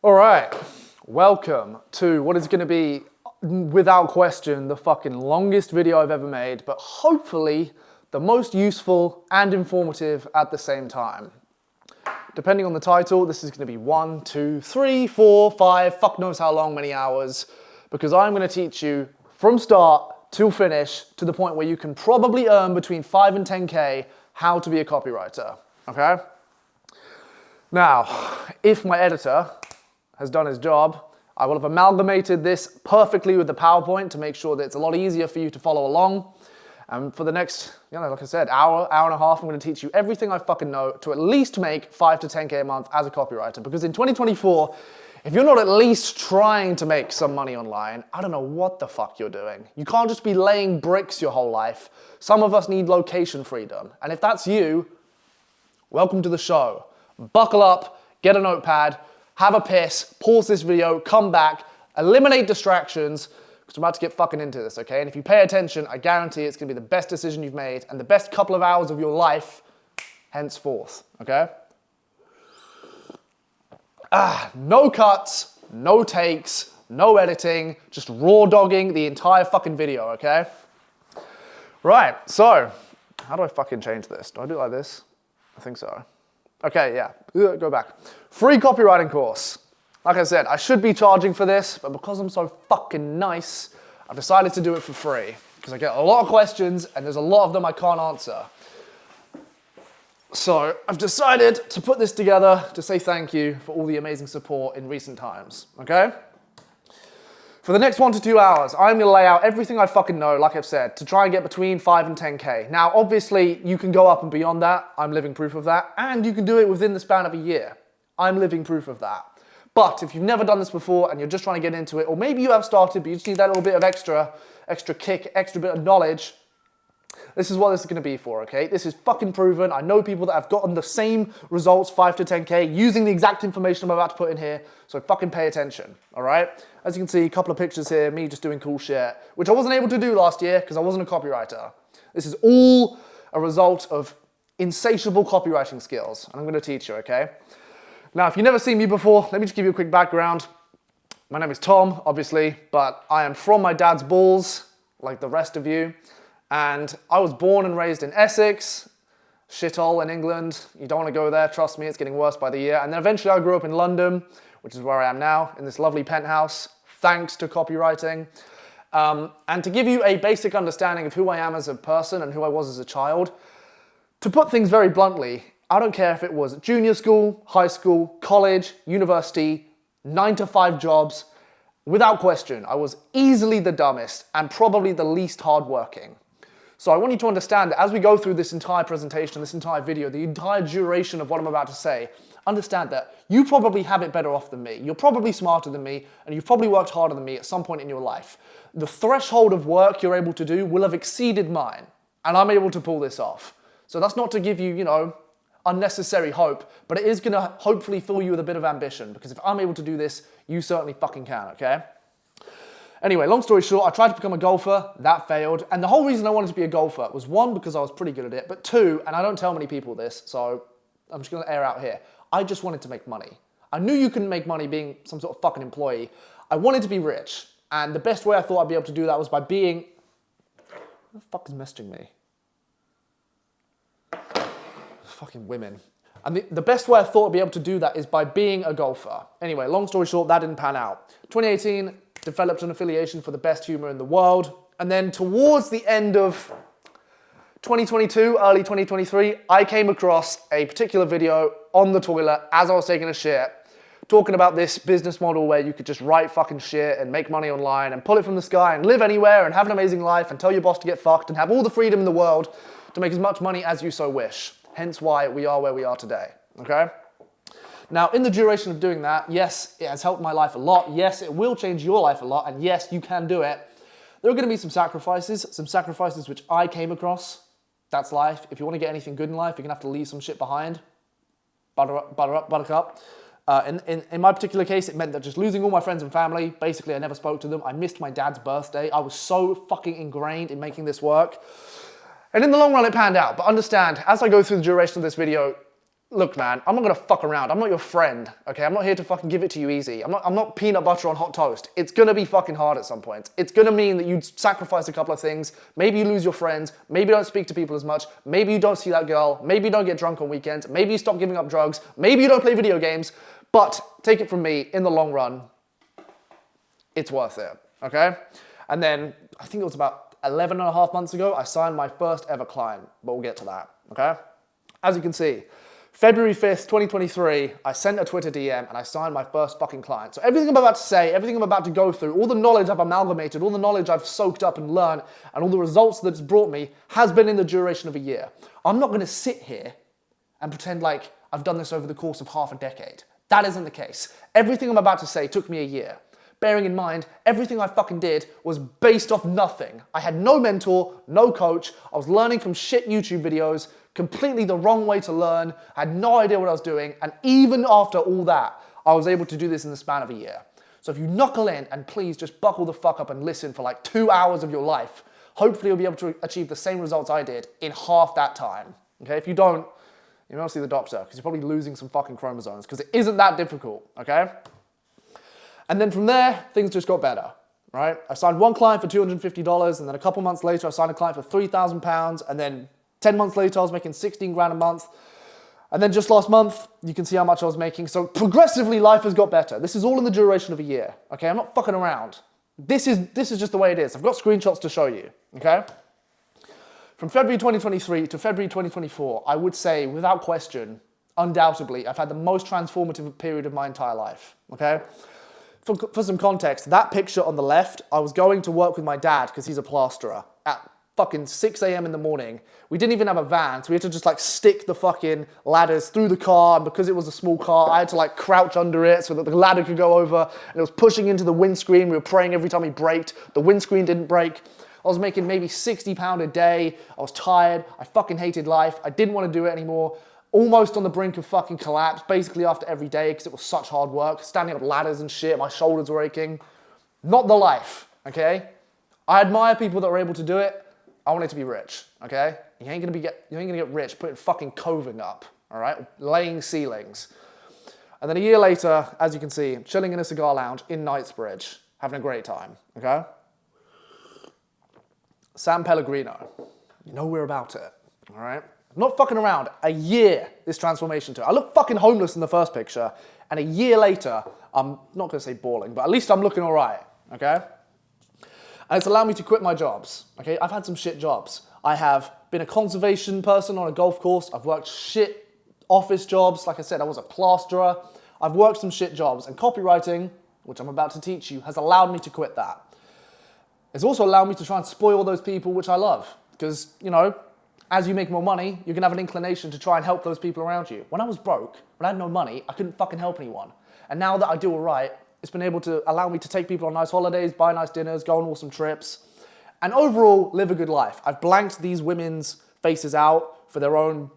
All right, welcome to what is going to be, without question, the fucking longest video I've ever made, but hopefully the most useful and informative at the same time. Depending on the title, this is going to be 1, 2, 3, 4, 5, fuck knows how long, many hours, because I'm going to teach you from start to finish to the point where you can probably earn between 5 and 10K how to be a copywriter, okay? Now, if my editor has done his job, I will have amalgamated this perfectly with the PowerPoint to make sure that it's a lot easier for you to follow along. And for the next, like I said, hour and a half, I'm going to teach you everything I fucking know to at least make 5 to 10K a month as a copywriter. Because in 2024, if you're not at least trying to make some money online, I don't know what the fuck you're doing. You can't just be laying bricks your whole life. Some of us need location freedom. And if that's you, welcome to the show. Buckle up, get a notepad, have a piss, pause this video, come back, eliminate distractions, because we're about to get fucking into this, okay? And if you pay attention, I guarantee it's gonna be the best decision you've made and the best couple of hours of your life henceforth, okay? No cuts, no takes, no editing, just raw dogging the entire fucking video, okay? Right, so, how do I fucking change this? Do I do it like this? I think so. Okay, yeah, go back. Free copywriting course. Like I said, I should be charging for this, but because I'm so fucking nice, I've decided to do it for free because I get a lot of questions and there's a lot of them I can't answer. So I've decided to put this together to say thank you for all the amazing support in recent times, okay? For the next 1 to 2 hours, I'm gonna lay out everything I fucking know, like I've said, to try and get between 5 and 10K. Now, obviously, you can go up and beyond that. I'm living proof of that. And you can do it within the span of a year. I'm living proof of that. But if you've never done this before and you're just trying to get into it, or maybe you have started, but you just need that little bit of extra kick, extra bit of knowledge, this is what this is gonna be for, okay? This is fucking proven. I know people that have gotten the same results, 5 to 10K, using the exact information I'm about to put in here, so fucking pay attention, all right? As you can see, a couple of pictures here, me just doing cool shit, which I wasn't able to do last year because I wasn't a copywriter. This is all a result of insatiable copywriting skills, and I'm gonna teach you, okay? Now, if you've never seen me before, let me just give you a quick background. My name is Tom, obviously, but I am from my dad's balls, like the rest of you. And I was born and raised in Essex, shithole in England. You don't want to go there, trust me, it's getting worse by the year. And then eventually I grew up in London, which is where I am now, in this lovely penthouse, thanks to copywriting. And to give you a basic understanding of who I am as a person and who I was as a child, to put things very bluntly, I don't care if it was junior school, high school, college, university, 9-to-5 jobs, without question, I was easily the dumbest and probably the least hardworking. So I want you to understand that as we go through this entire presentation, this entire video, the entire duration of what I'm about to say, understand that you probably have it better off than me. You're probably smarter than me, and you've probably worked harder than me at some point in your life. The threshold of work you're able to do will have exceeded mine, and I'm able to pull this off. So that's not to give you, unnecessary hope, but it is gonna hopefully fill you with a bit of ambition, because if I'm able to do this, you certainly fucking can, okay? Anyway, long story short, I tried to become a golfer, that failed, and the whole reason I wanted to be a golfer was 1, because I was pretty good at it, but 2, and I don't tell many people this, so I'm just gonna air out here, I just wanted to make money. I knew you couldn't make money being some sort of fucking employee. I wanted to be rich, and the best way I thought I'd be able to do that was by being... Who the fuck is messaging me? Fucking women. And the best way I thought I'd be able to do that is by being a golfer. Anyway, long story short, that didn't pan out. 2018, developed an affiliation for the best humor in the world. And then towards the end of 2022, early 2023, I came across a particular video on the toilet as I was taking a shit, talking about this business model where you could just write fucking shit and make money online and pull it from the sky and live anywhere and have an amazing life and tell your boss to get fucked and have all the freedom in the world to make as much money as you so wish. Hence why we are where we are today, okay? Now, in the duration of doing that, yes, it has helped my life a lot. Yes, it will change your life a lot. And yes, you can do it. There are going to be some sacrifices which I came across. That's life. If you want to get anything good in life, you're going to have to leave some shit behind. Buttercup. In my particular case, it meant that just losing all my friends and family, basically I never spoke to them. I missed my dad's birthday. I was so fucking ingrained in making this work. And in the long run, it panned out. But understand, as I go through the duration of this video, look, man, I'm not gonna fuck around. I'm not your friend, okay? I'm not here to fucking give it to you easy. I'm not peanut butter on hot toast. It's gonna be fucking hard at some point. It's gonna mean that you sacrifice a couple of things. Maybe you lose your friends. Maybe you don't speak to people as much. Maybe you don't see that girl. Maybe you don't get drunk on weekends. Maybe you stop giving up drugs. Maybe you don't play video games. But take it from me, in the long run, it's worth it, okay? And then, I think it was about 11 and a half months ago, I signed my first ever client, but we'll get to that, okay? As you can see, February 5th, 2023, I sent a Twitter DM and I signed my first fucking client. So everything I'm about to say, everything I'm about to go through, all the knowledge I've amalgamated, all the knowledge I've soaked up and learned, and all the results that it's brought me has been in the duration of a year. I'm not gonna sit here and pretend like I've done this over the course of half a decade. That isn't the case. Everything I'm about to say took me a year. Bearing in mind, everything I fucking did was based off nothing. I had no mentor, no coach. I was learning from shit YouTube videos, completely the wrong way to learn. I had no idea what I was doing. And even after all that, I was able to do this in the span of a year. So if you knuckle in and please just buckle the fuck up and listen for like 2 hours of your life, hopefully you'll be able to achieve the same results I did in half that time. Okay, if you don't, you might see the doctor because you're probably losing some fucking chromosomes because it isn't that difficult, okay? And then from there, things just got better, right? I signed one client for $250, and then a couple months later, I signed a client for £3,000, and then 10 months later, I was making 16 grand a month. And then just last month, you can see how much I was making. So progressively, life has got better. This is all in the duration of a year, okay? I'm not fucking around. This is just the way it is. I've got screenshots to show you, okay? From February 2023 to February 2024, I would say, without question, undoubtedly, I've had the most transformative period of my entire life, okay? For some context, that picture on the left, I was going to work with my dad because he's a plasterer at fucking 6 a.m. in the morning. We didn't even have a van, so we had to just like stick the fucking ladders through the car, and because it was a small car, I had to like crouch under it so that the ladder could go over, and it was pushing into the windscreen. We were praying every time he braked. The windscreen didn't break. I was making maybe £60 a day. I was tired. I fucking hated life. I didn't want to do it anymore. Almost on the brink of fucking collapse, basically after every day because it was such hard work, standing up ladders and shit, my shoulders were aching. Not the life, okay? I admire people that are able to do it. I want it to be rich, okay? You ain't gonna get rich putting fucking coving up, all right? Laying ceilings. And then a year later, as you can see, chilling in a cigar lounge in Knightsbridge, having a great time, okay? San Pellegrino, you know we're about it, all right? Not fucking around. A year, this transformation took. I look fucking homeless in the first picture, and a year later, I'm not gonna say balling, but at least I'm looking all right, okay? And it's allowed me to quit my jobs, okay? I've had some shit jobs. I have been a conservation person on a golf course. I've worked shit office jobs. Like I said, I was a plasterer. I've worked some shit jobs, and copywriting, which I'm about to teach you, has allowed me to quit that. It's also allowed me to try and spoil those people which I love, because, you know, as you make more money, you're gonna have an inclination to try and help those people around you. When I was broke, when I had no money, I couldn't fucking help anyone. And now that I do all right, it's been able to allow me to take people on nice holidays, buy nice dinners, go on awesome trips, and overall live a good life. I've blanked these women's faces out for their own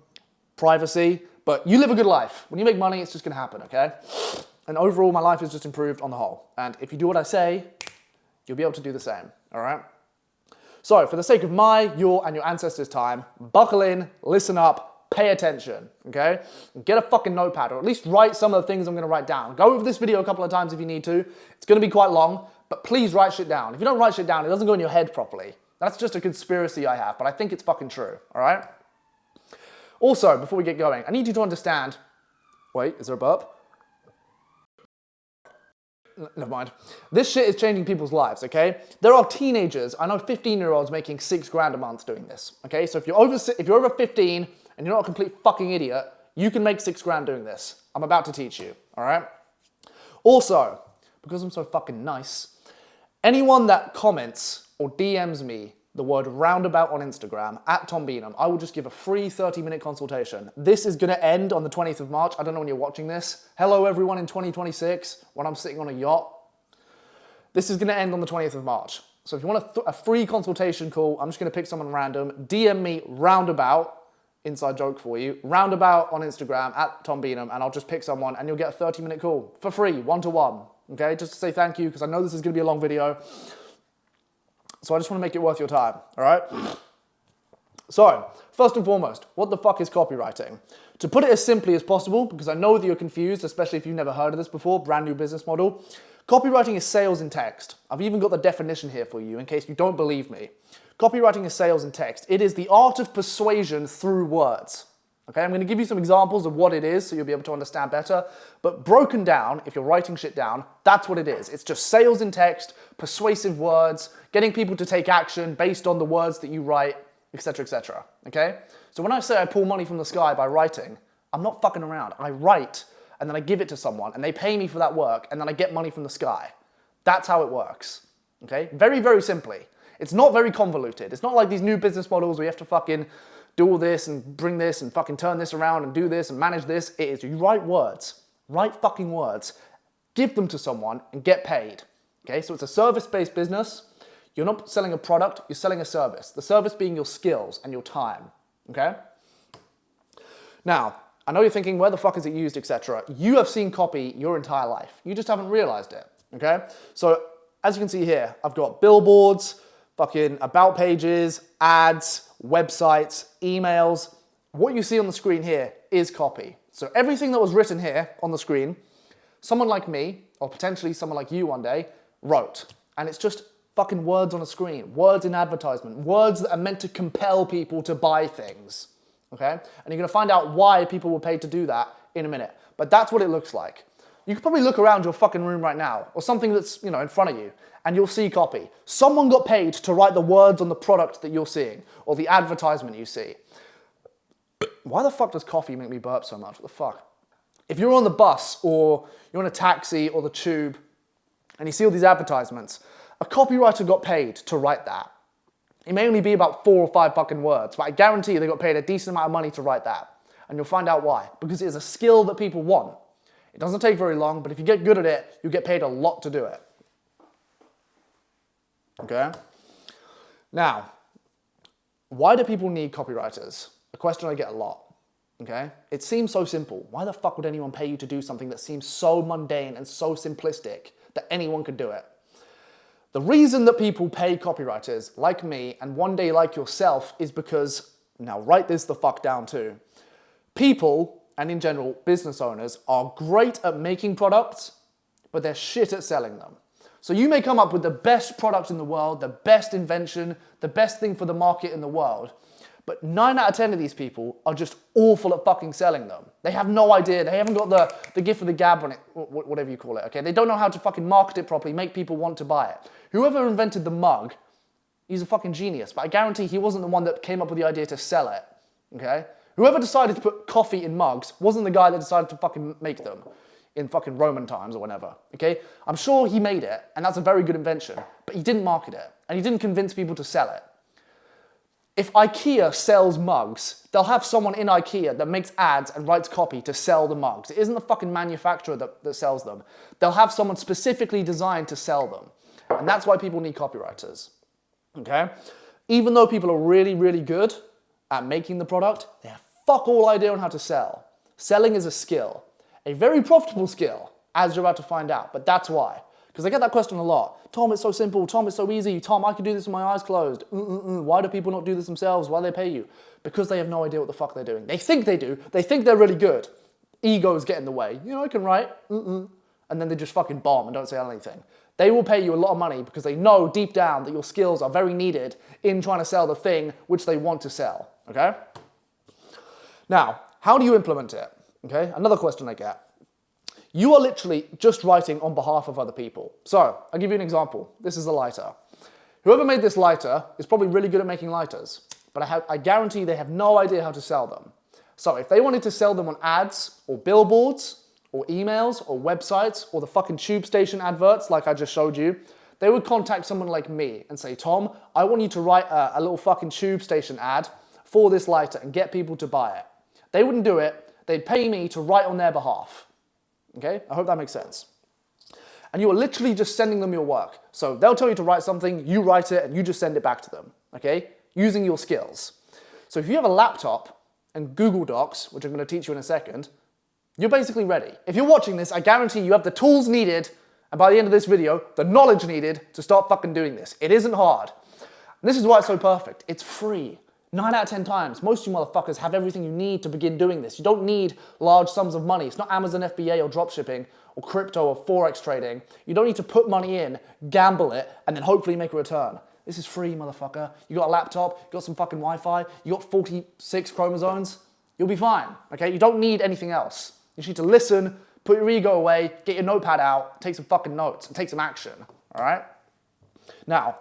privacy, but you live a good life. When you make money, it's just gonna happen, okay? And overall, my life has just improved on the whole. And if you do what I say, you'll be able to do the same, all right? So, for the sake of my, your, and your ancestors' time, buckle in, listen up, pay attention, okay? Get a fucking notepad, or at least write some of the things I'm gonna write down. Go over this video a couple of times if you need to. It's gonna be quite long, but please write shit down. If you don't write shit down, it doesn't go in your head properly. That's just a conspiracy I have, but I think it's fucking true, all right? Also, before we get going, I need you to understand, wait, is there a burp? Never mind. This shit is changing people's lives, okay? There are teenagers, I know 15-year-olds making 6 grand a month doing this, okay? So if you're over 15 and you're not a complete fucking idiot, you can make 6 grand doing this. I'm about to teach you, all right? Also, because I'm so fucking nice, anyone that comments or DMs me the word roundabout on Instagram, at Tom Beanham, I will just give a free 30-minute consultation. This is gonna end on the 20th of March. I don't know when you're watching this. Hello everyone in 2026, when I'm sitting on a yacht. This is gonna end on the 20th of March. So if you want a free consultation call, I'm just gonna pick someone random, DM me roundabout, inside joke for you, roundabout on Instagram, at Tom Beanham, and I'll just pick someone and you'll get a 30-minute call for free, one-to-one, okay? Just to say thank you, because I know this is gonna be a long video. So I just want to make it worth your time, all right? So, first and foremost, what the fuck is copywriting? To put it as simply as possible, because I know that you're confused, especially if you've never heard of this before, brand new business model, copywriting is sales in text. I've even got the definition here for you in case you don't believe me. Copywriting is sales in text. It is the art of persuasion through words. Okay, I'm going to give you some examples of what it is so you'll be able to understand better. But broken down, if you're writing shit down, that's what it is. It's just sales in text, persuasive words, getting people to take action based on the words that you write, etc., etc. Okay? So when I say I pull money from the sky by writing, I'm not fucking around. I write and then I give it to someone and they pay me for that work and then I get money from the sky. That's how it works. Okay? Very, very simply. It's not very convoluted. It's not like these new business models where you have to fucking do all this and bring this and fucking turn this around and do this and manage this. It is you write words. Write fucking words. Give them to someone and get paid. Okay? So it's a service-based business. You're not selling a product, you're selling a service. The service being your skills and your time. Okay? Now, I know you're thinking, where the fuck is it used, etc. You have seen copy your entire life. You just haven't realized it. Okay? So, as you can see here, I've got billboards, fucking about pages, ads, websites, emails. What you see on the screen here is copy. So everything that was written here on the screen, someone like me, or potentially someone like you one day, wrote. And it's just fucking words on a screen, words in advertisement, words that are meant to compel people to buy things. Okay? And you're going to find out why people were paid to do that in a minute. But that's what it looks like. You could probably look around your fucking room right now, or something that's, in front of you, and you'll see copy. Someone got paid to write the words on the product that you're seeing, or the advertisement you see. Why the fuck does coffee make me burp so much? What the fuck? If you're on the bus, or you're in a taxi, or the tube, and you see all these advertisements, a copywriter got paid to write that. It may only be about 4 or 5 fucking words, but I guarantee you they got paid a decent amount of money to write that. And you'll find out why. Because it is a skill that people want. It doesn't take very long, but if you get good at it, you get paid a lot to do it. Okay? Now, why do people need copywriters? A question I get a lot. Okay? It seems so simple. Why the fuck would anyone pay you to do something that seems so mundane and so simplistic that anyone could do it? The reason that people pay copywriters like me and one day like yourself is because, now write this the fuck down too, people, and in general, business owners, are great at making products, but they're shit at selling them. So you may come up with the best product in the world, the best invention, the best thing for the market in the world, but 9 out of 10 of these people are just awful at fucking selling them. They have no idea. They haven't got the gift of the gab on it, whatever you call it, okay? They don't know how to fucking market it properly, make people want to buy it. Whoever invented the mug, he's a fucking genius, but I guarantee he wasn't the one that came up with the idea to sell it, okay? Whoever decided to put coffee in mugs wasn't the guy that decided to fucking make them in fucking Roman times or whatever, okay? I'm sure he made it, and that's a very good invention, but he didn't market it, and he didn't convince people to sell it. If IKEA sells mugs, they'll have someone in IKEA that makes ads and writes copy to sell the mugs. It isn't the fucking manufacturer that sells them. They'll have someone specifically designed to sell them, and that's why people need copywriters, okay? Even though people are really, really good at making the product, they have fuck all idea on how to sell. Selling is a skill, a very profitable skill, as you're about to find out, but that's why. Because I get that question a lot. Tom, it's so simple. Tom, it's so easy. Tom, I can do this with my eyes closed. Why do people not do this themselves? Why do they pay you? Because they have no idea what the fuck they're doing. They think they do. They think they're really good. Egos get in the way. I can write. And then they just fucking bomb and don't say anything. They will pay you a lot of money because they know deep down that your skills are very needed in trying to sell the thing which they want to sell. Okay? Now, how do you implement it? Okay? Another question I get. You are literally just writing on behalf of other people. So, I'll give you an example. This is a lighter. Whoever made this lighter is probably really good at making lighters, but I guarantee they have no idea how to sell them. So, if they wanted to sell them on ads, or billboards, or emails, or websites, or the fucking tube station adverts like I just showed you, they would contact someone like me and say, Tom, I want you to write a little fucking tube station ad for this lighter and get people to buy it. They wouldn't do it. They'd pay me to write on their behalf. Okay, I hope that makes sense. And you are literally just sending them your work. So they'll tell you to write something, you write it, and you just send it back to them, okay? Using your skills. So if you have a laptop and Google Docs, which I'm going to teach you in a second, you're basically ready. If you're watching this, I guarantee you have the tools needed, and by the end of this video, the knowledge needed to start fucking doing this. It isn't hard. And this is why it's so perfect. It's free. 9 out of 10 times, most of you motherfuckers have everything you need to begin doing this. You don't need large sums of money. It's not Amazon FBA or dropshipping or crypto or Forex trading. You don't need to put money in, gamble it, and then hopefully make a return. This is free, motherfucker. You got a laptop, you got some fucking Wi-Fi, you got 46 chromosomes, you'll be fine, okay? You don't need anything else. You just need to listen, put your ego away, get your notepad out, take some fucking notes, and take some action, all right? Now,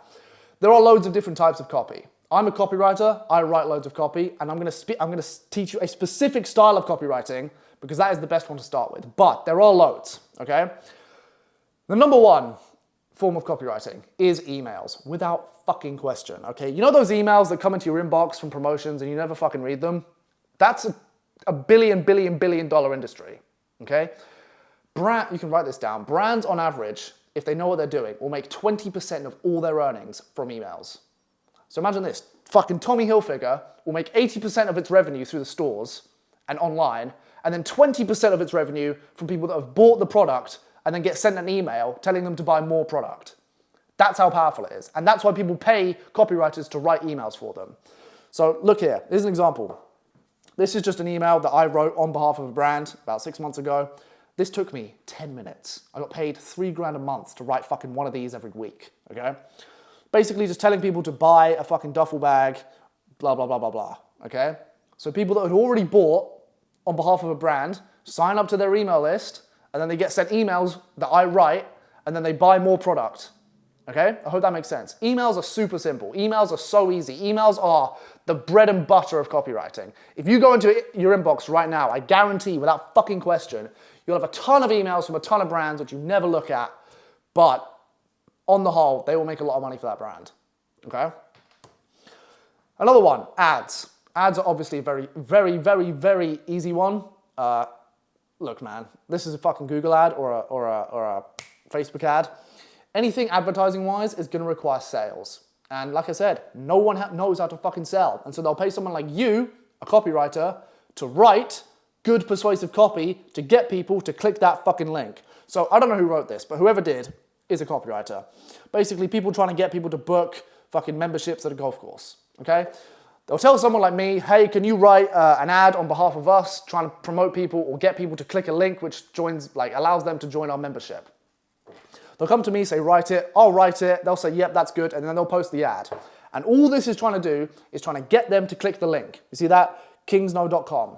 there are loads of different types of copy. I'm a copywriter, I write loads of copy, and I'm gonna teach you a specific style of copywriting because that is the best one to start with. But there are loads, okay? The number one form of copywriting is emails, without fucking question, okay? You know those emails that come into your inbox from promotions and you never fucking read them? That's a billion dollar industry, okay? You can write this down. Brands on average, if they know what they're doing, will make 20% of all their earnings from emails. So imagine this, fucking Tommy Hilfiger will make 80% of its revenue through the stores and online, and then 20% of its revenue from people that have bought the product and then get sent an email telling them to buy more product. That's how powerful it is. And that's why people pay copywriters to write emails for them. So look here, here's an example. This is just an email that I wrote on behalf of a brand about 6 months ago. This took me 10 minutes. I got paid $3,000 a month to write fucking one of these every week, okay? Basically just telling people to buy a fucking duffel bag, blah, blah, blah, blah, blah, okay? So people that had already bought on behalf of a brand sign up to their email list, and then they get sent emails that I write, and then they buy more product, okay? I hope that makes sense. Emails are super simple. Emails are so easy. Emails are the bread and butter of copywriting. If you go into your inbox right now, I guarantee without fucking question, you'll have a ton of emails from a ton of brands which you never look at, but on the whole, they will make a lot of money for that brand, okay? Another one, ads. Ads are obviously a very easy one. Look, man, this is a fucking Google ad or a Facebook ad. Anything advertising-wise is gonna require sales. And like I said, no one knows how to fucking sell. And so they'll pay someone like you, a copywriter, to write good persuasive copy to get people to click that fucking link. So I don't know who wrote this, but whoever did is a copywriter. Basically, people trying to get people to book fucking memberships at a golf course, okay? They'll tell someone like me, hey, can you write an ad on behalf of us, trying to promote people or get people to click a link which allows them to join our membership. They'll come to me, say, write it, I'll write it, they'll say, yep, that's good, and then they'll post the ad. And all this is trying to do is trying to get them to click the link. You see that? kingsno.com.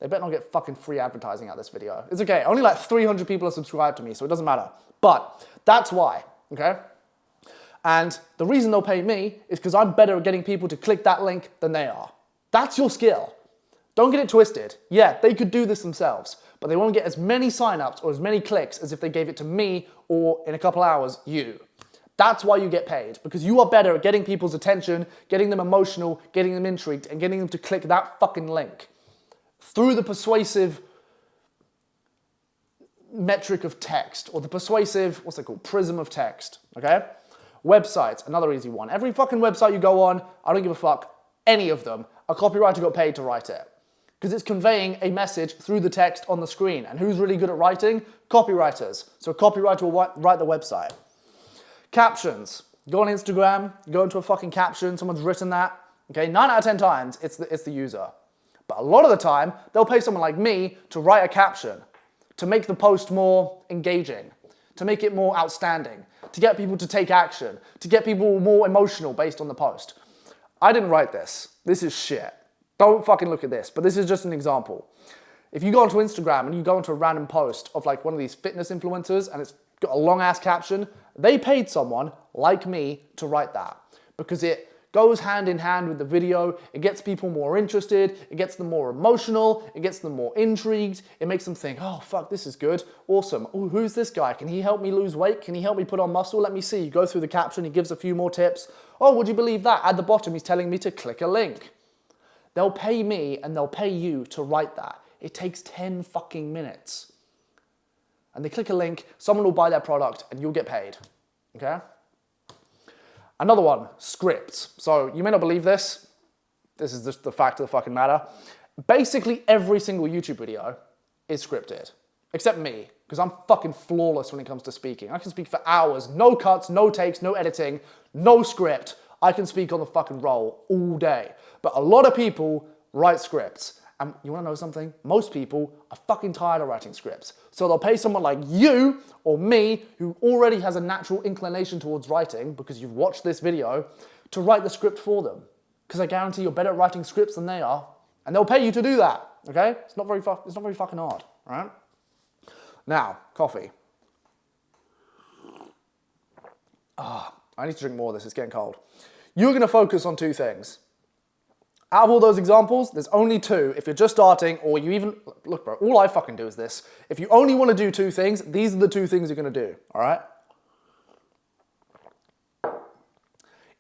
They better not get fucking free advertising out of this video. It's okay, only like 300 people are subscribed to me, so it doesn't matter. But that's why, okay? And the reason they'll pay me is because I'm better at getting people to click that link than they are. That's your skill. Don't get it twisted. Yeah, they could do this themselves, but they won't get as many signups or as many clicks as if they gave it to me or, in a couple hours, you. That's why you get paid, because you are better at getting people's attention, getting them emotional, getting them intrigued, and getting them to click that fucking link through the persuasive metric of text, or the persuasive, what's it called, prism of text, okay? Websites, another easy one. Every fucking website you go on, I don't give a fuck, any of them, a copywriter got paid to write it. Because it's conveying a message through the text on the screen. And who's really good at writing? Copywriters. So a copywriter will write the website. Captions. Go on Instagram, go into a fucking caption, someone's written that, okay? 9 out of 10 times, it's the user. But a lot of the time, they'll pay someone like me to write a caption, to make the post more engaging, to make it more outstanding, to get people to take action, to get people more emotional based on the post. I didn't write this. This is shit. Don't fucking look at this, but this is just an example. If you go onto Instagram and you go into a random post of like one of these fitness influencers and it's got a long ass caption, they paid someone like me to write that because it goes hand in hand with the video, it gets people more interested, it gets them more emotional, it gets them more intrigued, it makes them think, oh fuck, this is good, awesome, oh, who's this guy? Can he help me lose weight? Can he help me put on muscle? Let me see. You go through the caption, he gives a few more tips. Oh, would you believe that? At the bottom, he's telling me to click a link. They'll pay me and they'll pay you to write that. It takes 10 fucking minutes. And they click a link, someone will buy their product and you'll get paid, okay? Another one, scripts. So you may not believe this. This is just the fact of the fucking matter. Basically every single YouTube video is scripted, except me, because I'm fucking flawless when it comes to speaking. I can speak for hours, no cuts, no takes, no editing, no script. I can speak on the fucking roll all day. But a lot of people write scripts. And you wanna know something? Most people are fucking tired of writing scripts. So they'll pay someone like you or me, who already has a natural inclination towards writing because you've watched this video, to write the script for them. Because I guarantee you're better at writing scripts than they are. And they'll pay you to do that, okay? It's not very fucking hard, right? Now, coffee. I need to drink more of this, it's getting cold. You're gonna focus on two things. Out of all those examples, there's only two. If you're just starting, or you even, look bro, all I fucking do is this. If you only wanna do two things, these are the two things you're gonna do, all right?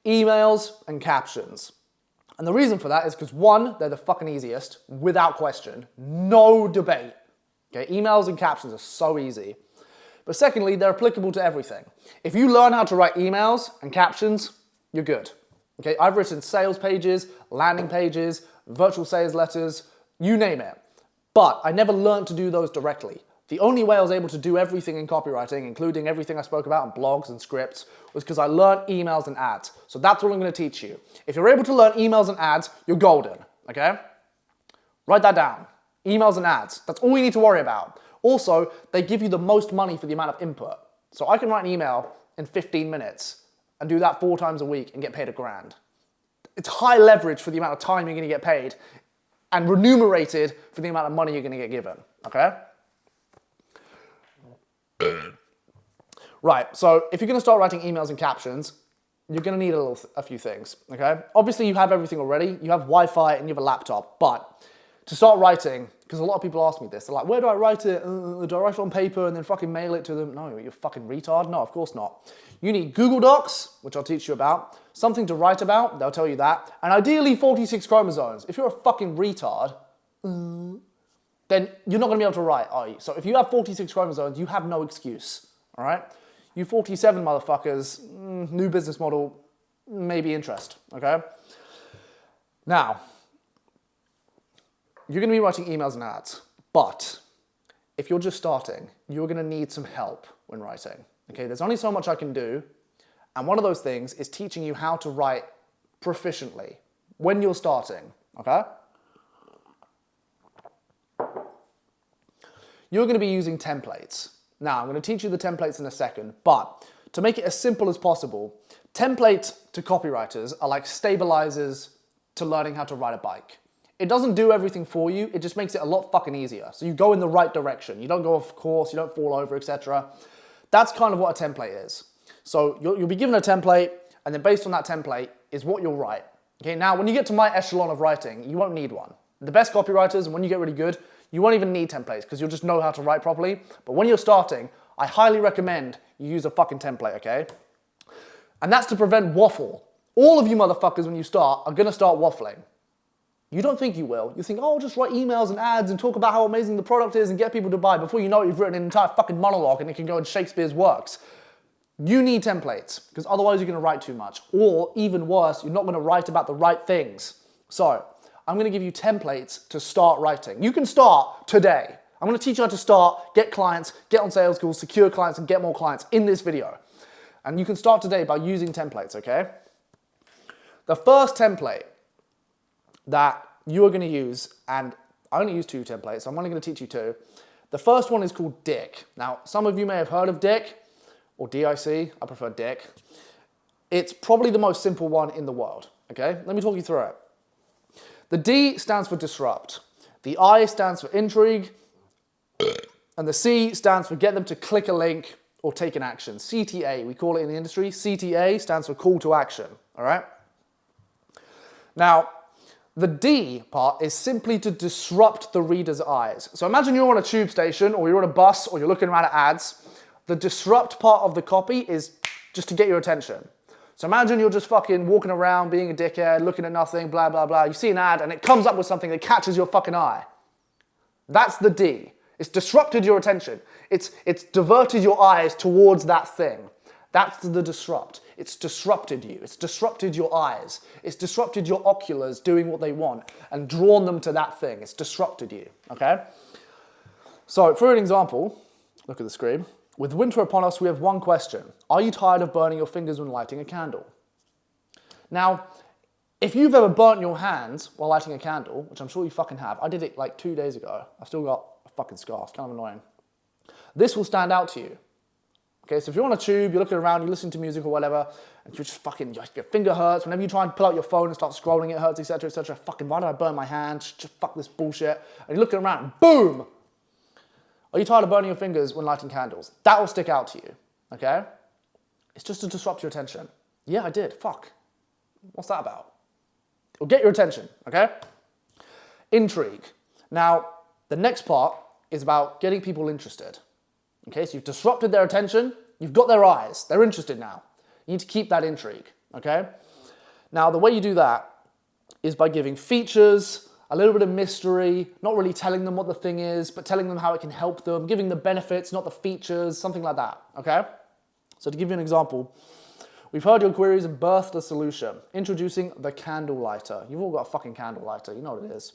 Emails and captions. And the reason for that is because one, they're the fucking easiest, without question, no debate. Okay, emails and captions are so easy. But secondly, they're applicable to everything. If you learn how to write emails and captions, you're good. Okay, I've written sales pages, landing pages, virtual sales letters, you name it. But I never learned to do those directly. The only way I was able to do everything in copywriting, including everything I spoke about in blogs and scripts, was because I learned emails and ads. So that's what I'm going to teach you. If you're able to learn emails and ads, you're golden, okay? Write that down. Emails and ads. That's all you need to worry about. Also, they give you the most money for the amount of input. So I can write an email in 15 minutes and do that 4 times a week and get paid $1,000. It's high leverage for the amount of time you're going to get paid and remunerated for the amount of money you're going to get given, okay? Right, so if you're going to start writing emails and captions, you're going to need a few things, okay? Obviously, you have everything already. You have Wi-Fi and you have a laptop, but to start writing, because a lot of people ask me this, they're like, where do I write it? Do I write it on paper and then fucking mail it to them? No, you're fucking retard. No, of course not. You need Google Docs, which I'll teach you about, something to write about, they'll tell you that, and ideally 46 chromosomes. If you're a fucking retard, then you're not going to be able to write, are you? So if you have 46 chromosomes, you have no excuse, all right? You 47 motherfuckers, new business model, maybe interest, okay? Now, you're going to be writing emails and ads, but if you're just starting, you're going to need some help when writing, okay? There's only so much I can do, and one of those things is teaching you how to write proficiently when you're starting, okay? You're going to be using templates. Now, I'm going to teach you the templates in a second, but to make it as simple as possible, templates to copywriters are like stabilizers to learning how to ride a bike. It doesn't do everything for you, it just makes it a lot fucking easier. So you go in the right direction. You don't go off course, you don't fall over, etc. That's kind of what a template is. So you'll be given a template, and then based on that template is what you'll write. Okay, now when you get to my echelon of writing, you won't need one. The best copywriters, when you get really good, you won't even need templates because you'll just know how to write properly. But when you're starting, I highly recommend you use a fucking template, okay? And that's to prevent waffle. All of you motherfuckers, when you start, are gonna start waffling. You don't think you will. You think, oh, I'll just write emails and ads and talk about how amazing the product is and get people to buy. Before you know it, you've written an entire fucking monologue and it can go in Shakespeare's works. You need templates because otherwise you're gonna write too much. Or even worse, you're not gonna write about the right things. So, I'm going to give you templates to start writing. You can start today. I'm going to teach you how to start, get clients, get on sales calls, secure clients, and get more clients in this video. And you can start today by using templates, okay? The first template that you are going to use, and I only use 2 templates, so I'm only going to teach you 2. The first one is called Dick. Now, some of you may have heard of Dick, or DIC, I prefer Dick. It's probably the most simple one in the world, okay? Let me talk you through it. The D stands for disrupt, the I stands for intrigue, and the C stands for get them to click a link or take an action. CTA, we call it in the industry. CTA stands for call to action, all right? Now, the D part is simply to disrupt the reader's eyes. So imagine you're on a tube station or you're on a bus or you're looking around at ads. The disrupt part of the copy is just to get your attention. So imagine you're just fucking walking around, being a dickhead, looking at nothing, blah, blah, blah. You see an ad and it comes up with something that catches your fucking eye. That's the D. It's disrupted your attention. It's diverted your eyes towards that thing. That's the disrupt. It's disrupted you. It's disrupted your eyes. It's disrupted your oculars doing what they want and drawn them to that thing. It's disrupted you, okay? So for an example, look at the screen. With winter upon us, we have one question. Are you tired of burning your fingers when lighting a candle? Now, if you've ever burnt your hands while lighting a candle, which I'm sure you fucking have, I did it like 2 days ago. I've still got a fucking scar, it's kind of annoying. This will stand out to you. Okay, so if you're on a tube, you're looking around, you're listening to music or whatever, and you're just fucking, your finger hurts, whenever you try and pull out your phone and start scrolling, it hurts, etc., etc. Fucking, why did I burn my hand? Just fuck this bullshit. And you're looking around, boom! Are you tired of burning your fingers when lighting candles? That will stick out to you, okay? It's just to disrupt your attention. Yeah, I did, fuck. What's that about? It'll get your attention, okay? Intrigue. Now, the next part is about getting people interested. Okay, so you've disrupted their attention, you've got their eyes, they're interested now. You need to keep that intrigue, okay? Now, the way you do that is by giving features, a little bit of mystery, not really telling them what the thing is, but telling them how it can help them, giving the benefits, not the features, something like that, okay? So to give you an example, we've heard your queries and birthed a solution. Introducing the candle lighter. You've all got a fucking candle lighter, you know what it is.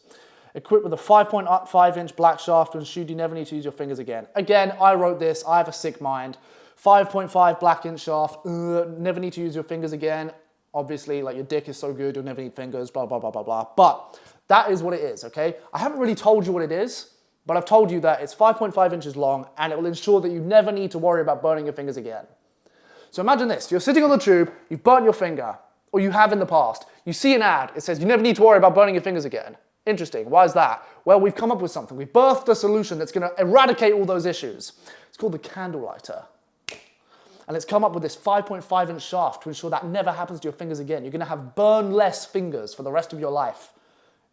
Equipped with a 5.5-inch black shaft to ensure you never need to use your fingers again. Again, I wrote this, I have a sick mind. 5.5 black inch shaft, never need to use your fingers again. Obviously, like your dick is so good, you'll never need fingers, blah, blah, blah, blah, blah. But that is what it is, okay? I haven't really told you what it is, but I've told you that it's 5.5 inches long and it will ensure that you never need to worry about burning your fingers again. So imagine this, you're sitting on the tube, you've burnt your finger, or you have in the past. You see an ad, it says you never need to worry about burning your fingers again. Interesting, why is that? Well, we've come up with something. We've birthed a solution that's gonna eradicate all those issues. It's called the candle lighter. And it's come up with this 5.5-inch shaft to ensure that never happens to your fingers again. You're gonna have burnless fingers for the rest of your life.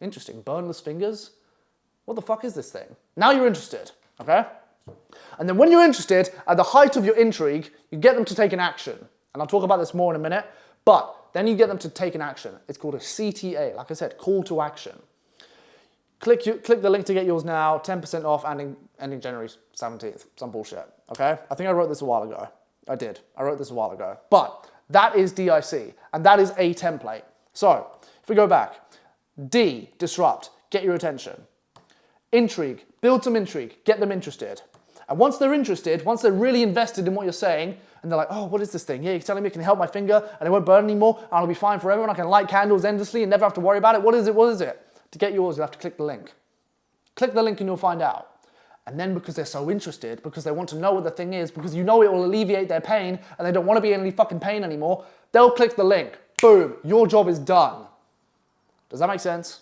Interesting, burnless fingers? What the fuck is this thing? Now you're interested, okay? And then when you're interested, at the height of your intrigue, you get them to take an action. And I'll talk about this more in a minute, but then you get them to take an action. It's called a CTA, like I said, call to action. Click the link to get yours now, 10% off, ending January 17th, some bullshit, okay? I think I wrote this a while ago. I wrote this a while ago. But that is DIC, and that is a template. So, if we go back, D, disrupt, get your attention. Intrigue, build some intrigue, get them interested. And once they're interested, once they're really invested in what you're saying, and they're like, oh, what is this thing? Yeah, you're telling me it can help my finger, and it won't burn anymore, and I'll be fine forever, and I can light candles endlessly and never have to worry about it. What is it? What is it? To get yours, you have to click the link. Click the link and you'll find out. And then because they're so interested, because they want to know what the thing is, because you know it will alleviate their pain, and they don't want to be in any fucking pain anymore, they'll click the link. Boom, your job is done. Does that make sense?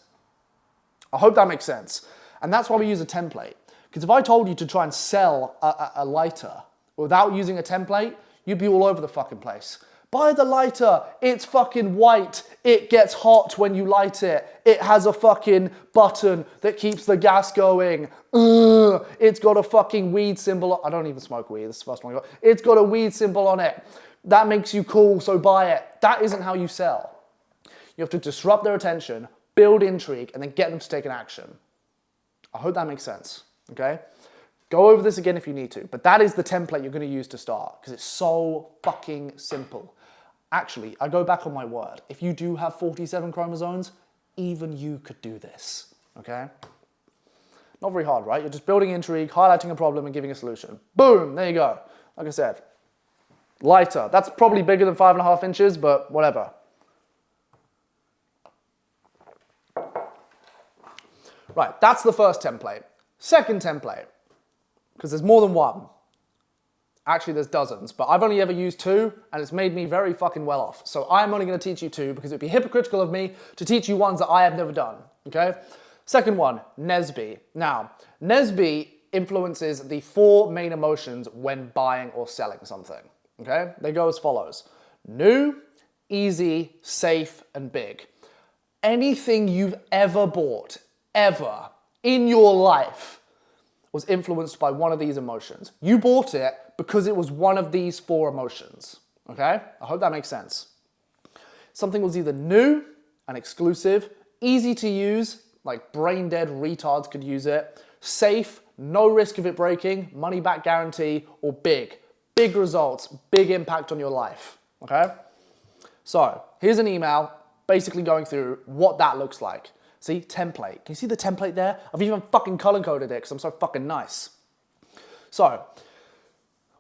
I hope that makes sense. And that's why we use a template. Because if I told you to try and sell a lighter without using a template, you'd be all over the fucking place. Buy the lighter, it's fucking white, it gets hot when you light it, it has a fucking button that keeps the gas going, it's got a fucking weed symbol, I don't even smoke weed, this is the first one I got, it's got a weed symbol on it, that makes you cool, so buy it. That isn't how you sell. You have to disrupt their attention, build intrigue, and then get them to take an action. I hope that makes sense, okay? Go over this again if you need to, but that is the template you're going to use to start, because it's so fucking simple. Actually, I go back on my word. If you do have 47 chromosomes, even you could do this, okay? Not very hard, right? You're just building intrigue, highlighting a problem, and giving a solution. Boom, there you go. Like I said, lighter. That's probably bigger than 5.5 inches, but whatever. Right, that's the first template. Second template, because there's more than one. Actually, there's dozens, but I've only ever used 2, and it's made me very fucking well off. So I'm only gonna teach you 2, because it'd be hypocritical of me to teach you ones that I have never done, okay? Second one, NESB. Now, NESB influences the 4 main emotions when buying or selling something, okay? They go as follows: new, easy, safe, and big. Anything you've ever bought, ever, in your life, was influenced by one of these emotions. You bought it because it was one of these 4 emotions, okay? I hope that makes sense. Something was either new and exclusive, easy to use, like brain dead retards could use it, safe, no risk of it breaking, money back guarantee, or big. Big results, big impact on your life, okay? So, here's an email basically going through what that looks like. See, template. Can you see the template there? I've even fucking color-coded it because I'm so fucking nice. So,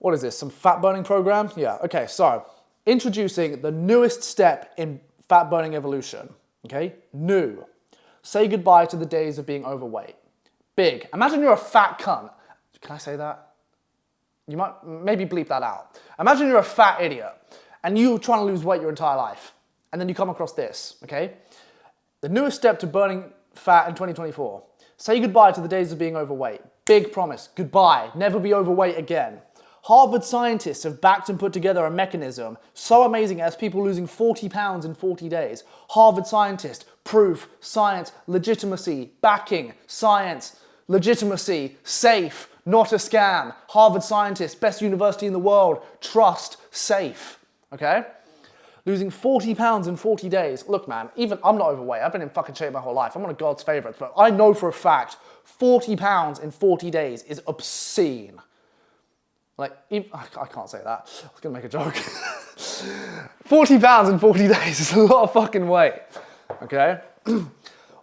what is this, some fat burning program? Yeah, okay, so, introducing the newest step in fat burning evolution. Okay? New. Say goodbye to the days of being overweight. Big. Imagine you're a fat cunt. Can I say that? You might maybe bleep that out. Imagine you're a fat idiot and you're trying to lose weight your entire life. And then you come across this, okay? The newest step to burning fat in 2024. Say goodbye to the days of being overweight. Big promise. Goodbye. Never be overweight again. Harvard scientists have backed and put together a mechanism so amazing as people losing 40 pounds in 40 days. Harvard scientist, proof, science, legitimacy, backing, science, legitimacy, safe, not a scam. Harvard scientist, best university in the world, trust, safe. Okay? Losing 40 pounds in 40 days. Look, man, even I'm not overweight. I've been in fucking shape my whole life. I'm one of God's favorites, but I know for a fact 40 pounds in 40 days is obscene. Like, even, I can't say that. I was gonna make a joke. 40 pounds in 40 days is a lot of fucking weight. Okay?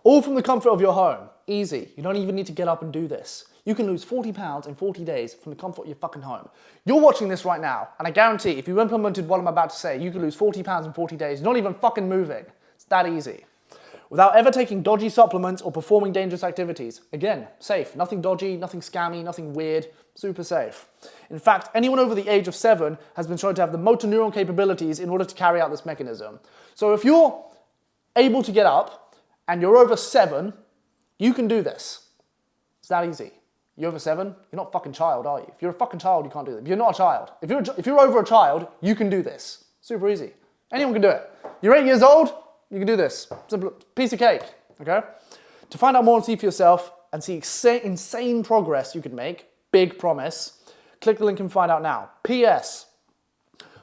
All from the comfort of your home. Easy. You don't even need to get up and do this. You can lose 40 pounds in 40 days from the comfort of your fucking home. You're watching this right now, and I guarantee if you implemented what I'm about to say, you could lose 40 pounds in 40 days, not even fucking moving. It's that easy. Without ever taking dodgy supplements or performing dangerous activities. Again, safe. Nothing dodgy, nothing scammy, nothing weird. Super safe. In fact, anyone over the age of 7 has been shown to have the motor neuron capabilities in order to carry out this mechanism. So if you're able to get up and you're over 7, you can do this. It's that easy. You're over 7, you're not a fucking child, are you? If you're a fucking child, you can't do that. If you're not a child, if you're over a child, you can do this. Super easy. Anyone can do it. You're 8 years old, you can do this. Simple piece of cake, okay? To find out more and see for yourself and see insane progress you could make, big promise, click the link and find out now. P.S.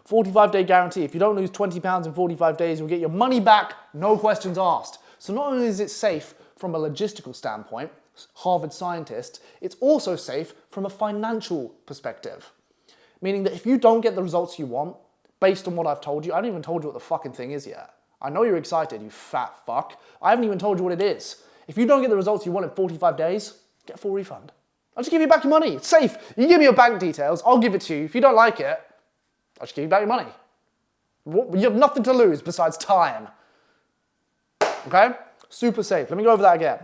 45-day guarantee. If you don't lose 20 pounds in 45 days, you'll get your money back, no questions asked. So not only is it safe from a logistical standpoint, Harvard scientist, it's also safe from a financial perspective. Meaning that if you don't get the results you want, based on what I've told you, I haven't even told you what the fucking thing is yet. I know you're excited, you fat fuck. I haven't even told you what it is. If you don't get the results you want in 45 days, get a full refund. I'll just give you back your money. It's safe. You give me your bank details, I'll give it to you. If you don't like it, I'll just give you back your money. You have nothing to lose besides time. Okay? Super safe. Let me go over that again.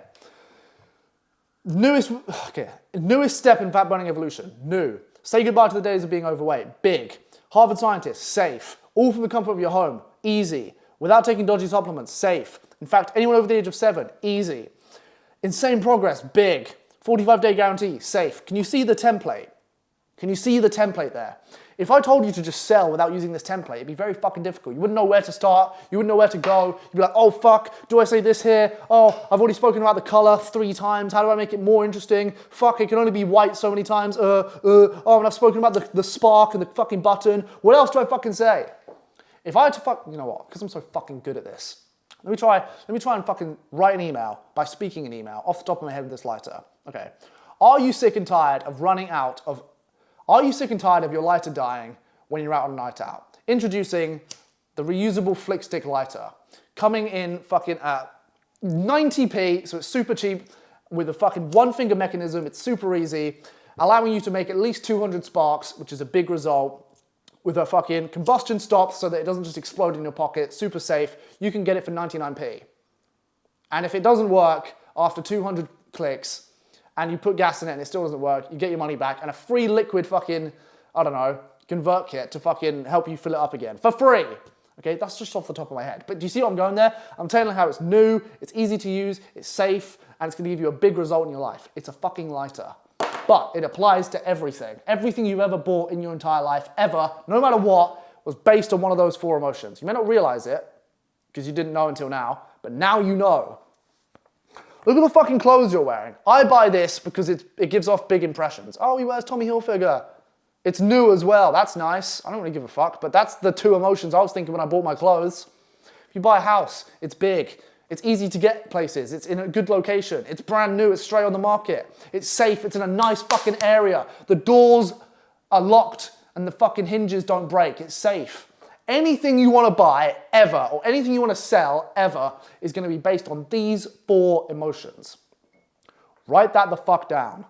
Newest step in fat burning evolution. New. Say goodbye to the days of being overweight. Big. Harvard scientist. Safe. All from the comfort of your home. Easy. Without taking dodgy supplements. Safe. In fact, anyone over the age of 7. Easy. Insane progress. Big. 45-day guarantee. Safe. Can you see the template? Can you see the template there? If I told you to just sell without using this template, it'd be very fucking difficult. You wouldn't know where to start. You wouldn't know where to go. You'd be like, oh fuck, do I say this here? Oh, I've already spoken about the color 3 times. How do I make it more interesting? Fuck, it can only be white so many times. Oh, and I've spoken about the spark and the fucking button. What else do I fucking say? If I had to you know what? Because I'm so fucking good at this. Let me try and fucking write an email by speaking an email off the top of my head with this lighter. Okay. Are you sick and tired of your lighter dying when you're out on a night out? Introducing the reusable flick stick lighter. Coming in fucking at 90p, so it's super cheap, with a fucking 1-finger mechanism, it's super easy, allowing you to make at least 200 sparks, which is a big result, with a fucking combustion stop so that it doesn't just explode in your pocket, super safe. You can get it for 99p. And if it doesn't work after 200 clicks, and you put gas in it and it still doesn't work, you get your money back and a free liquid fucking, I don't know, convert kit to fucking help you fill it up again. For free. Okay, that's just off the top of my head. But do you see what I'm going there? I'm telling you how it's new, it's easy to use, it's safe, and it's gonna give you a big result in your life. It's a fucking lighter. But it applies to everything. Everything you've ever bought in your entire life, ever, no matter what, was based on one of those 4 emotions. You may not realize it, because you didn't know until now, but now you know. Look at the fucking clothes you're wearing. I buy this because it gives off big impressions. Oh, he wears Tommy Hilfiger. It's new as well. That's nice. I don't really give a fuck, but that's the 2 emotions I was thinking when I bought my clothes. If you buy a house, it's big. It's easy to get places. It's in a good location. It's brand new. It's straight on the market. It's safe. It's in a nice fucking area. The doors are locked and the fucking hinges don't break. It's safe. Anything you want to buy ever, or anything you want to sell ever, is going to be based on these 4 emotions. Write that the fuck down.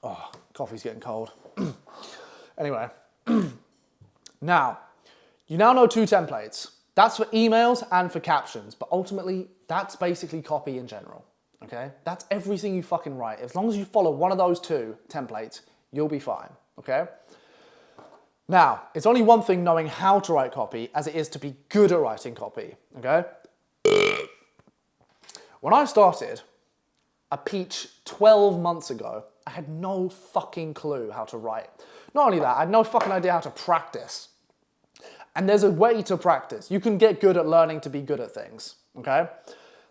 Oh, coffee's getting cold. Anyway, Now, you now know 2 templates. That's for emails and for captions, but ultimately, that's basically copy in general, okay? That's everything you fucking write. As long as you follow one of those 2 templates, you'll be fine, okay? Now, it's only one thing knowing how to write copy as it is to be good at writing copy, okay? When I started a peach 12 months ago, I had no fucking clue how to write. Not only that, I had no fucking idea how to practice. And there's a way to practice. You can get good at learning to be good at things, okay?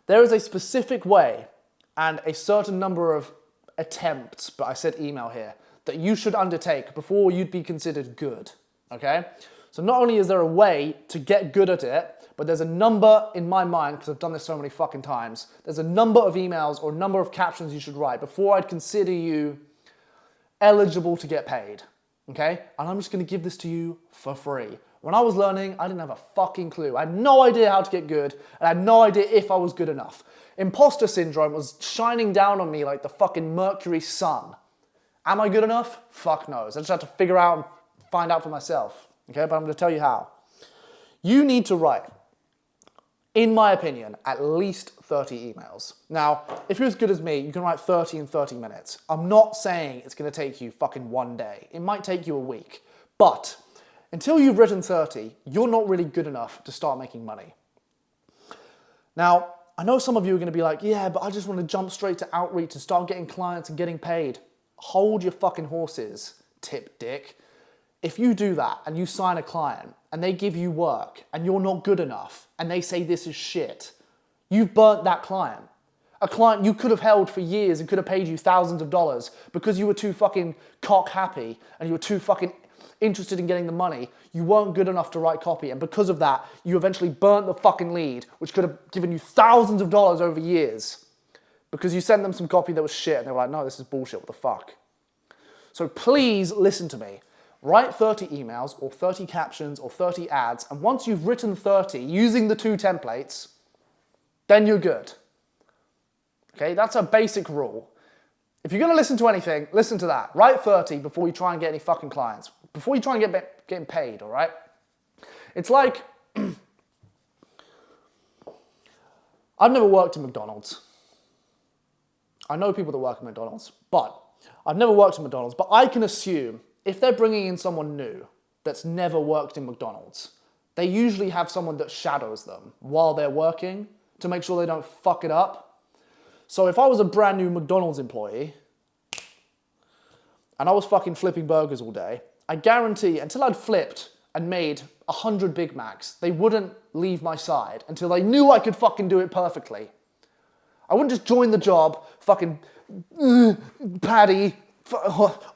There is a specific way and a certain number of attempts, but I said email here, that you should undertake before you'd be considered good, okay? So not only is there a way to get good at it, but there's a number in my mind, because I've done this so many fucking times, there's a number of emails or number of captions you should write before I'd consider you eligible to get paid, okay? And I'm just gonna give this to you for free. When I was learning, I didn't have a fucking clue. I had no idea how to get good, and I had no idea if I was good enough. Imposter syndrome was shining down on me like the fucking Mercury sun. Am I good enough? Fuck knows. I just had to figure out and find out for myself, okay? But I'm gonna tell you how. You need to write, in my opinion, at least 30 emails. Now, if you're as good as me, you can write 30 in 30 minutes. I'm not saying it's gonna take you fucking one day. It might take you a week, but until you've written 30, you're not really good enough to start making money. Now, I know some of you are gonna be like, yeah, but I just wanna jump straight to outreach and start getting clients and getting paid. Hold your fucking horses, tip dick. If you do that and you sign a client and they give you work and you're not good enough and they say this is shit, you've burnt that client. A client you could have held for years and could have paid you thousands of dollars because you were too fucking cock happy and you were too fucking interested in getting the money. You weren't good enough to write copy, and because of that, you eventually burnt the fucking lead, which could have given you thousands of dollars over years because you sent them some copy that was shit and they were like, no, this is bullshit, what the fuck? So please listen to me. Write 30 emails or 30 captions or 30 ads, and once you've written 30 using the 2 templates, then you're good. Okay, that's a basic rule. If you're gonna listen to anything, listen to that. Write 30 before you try and get any fucking clients. Before you try and getting paid, all right? It's like, I've never worked in McDonald's. I know people that work at McDonald's, but I've never worked in McDonald's, but I can assume if they're bringing in someone new that's never worked in McDonald's, they usually have someone that shadows them while they're working to make sure they don't fuck it up. So if I was a brand new McDonald's employee and I was fucking flipping burgers all day, I guarantee until I'd flipped and made 100 Big Macs, they wouldn't leave my side until they knew I could fucking do it perfectly. I wouldn't just join the job, fucking patty,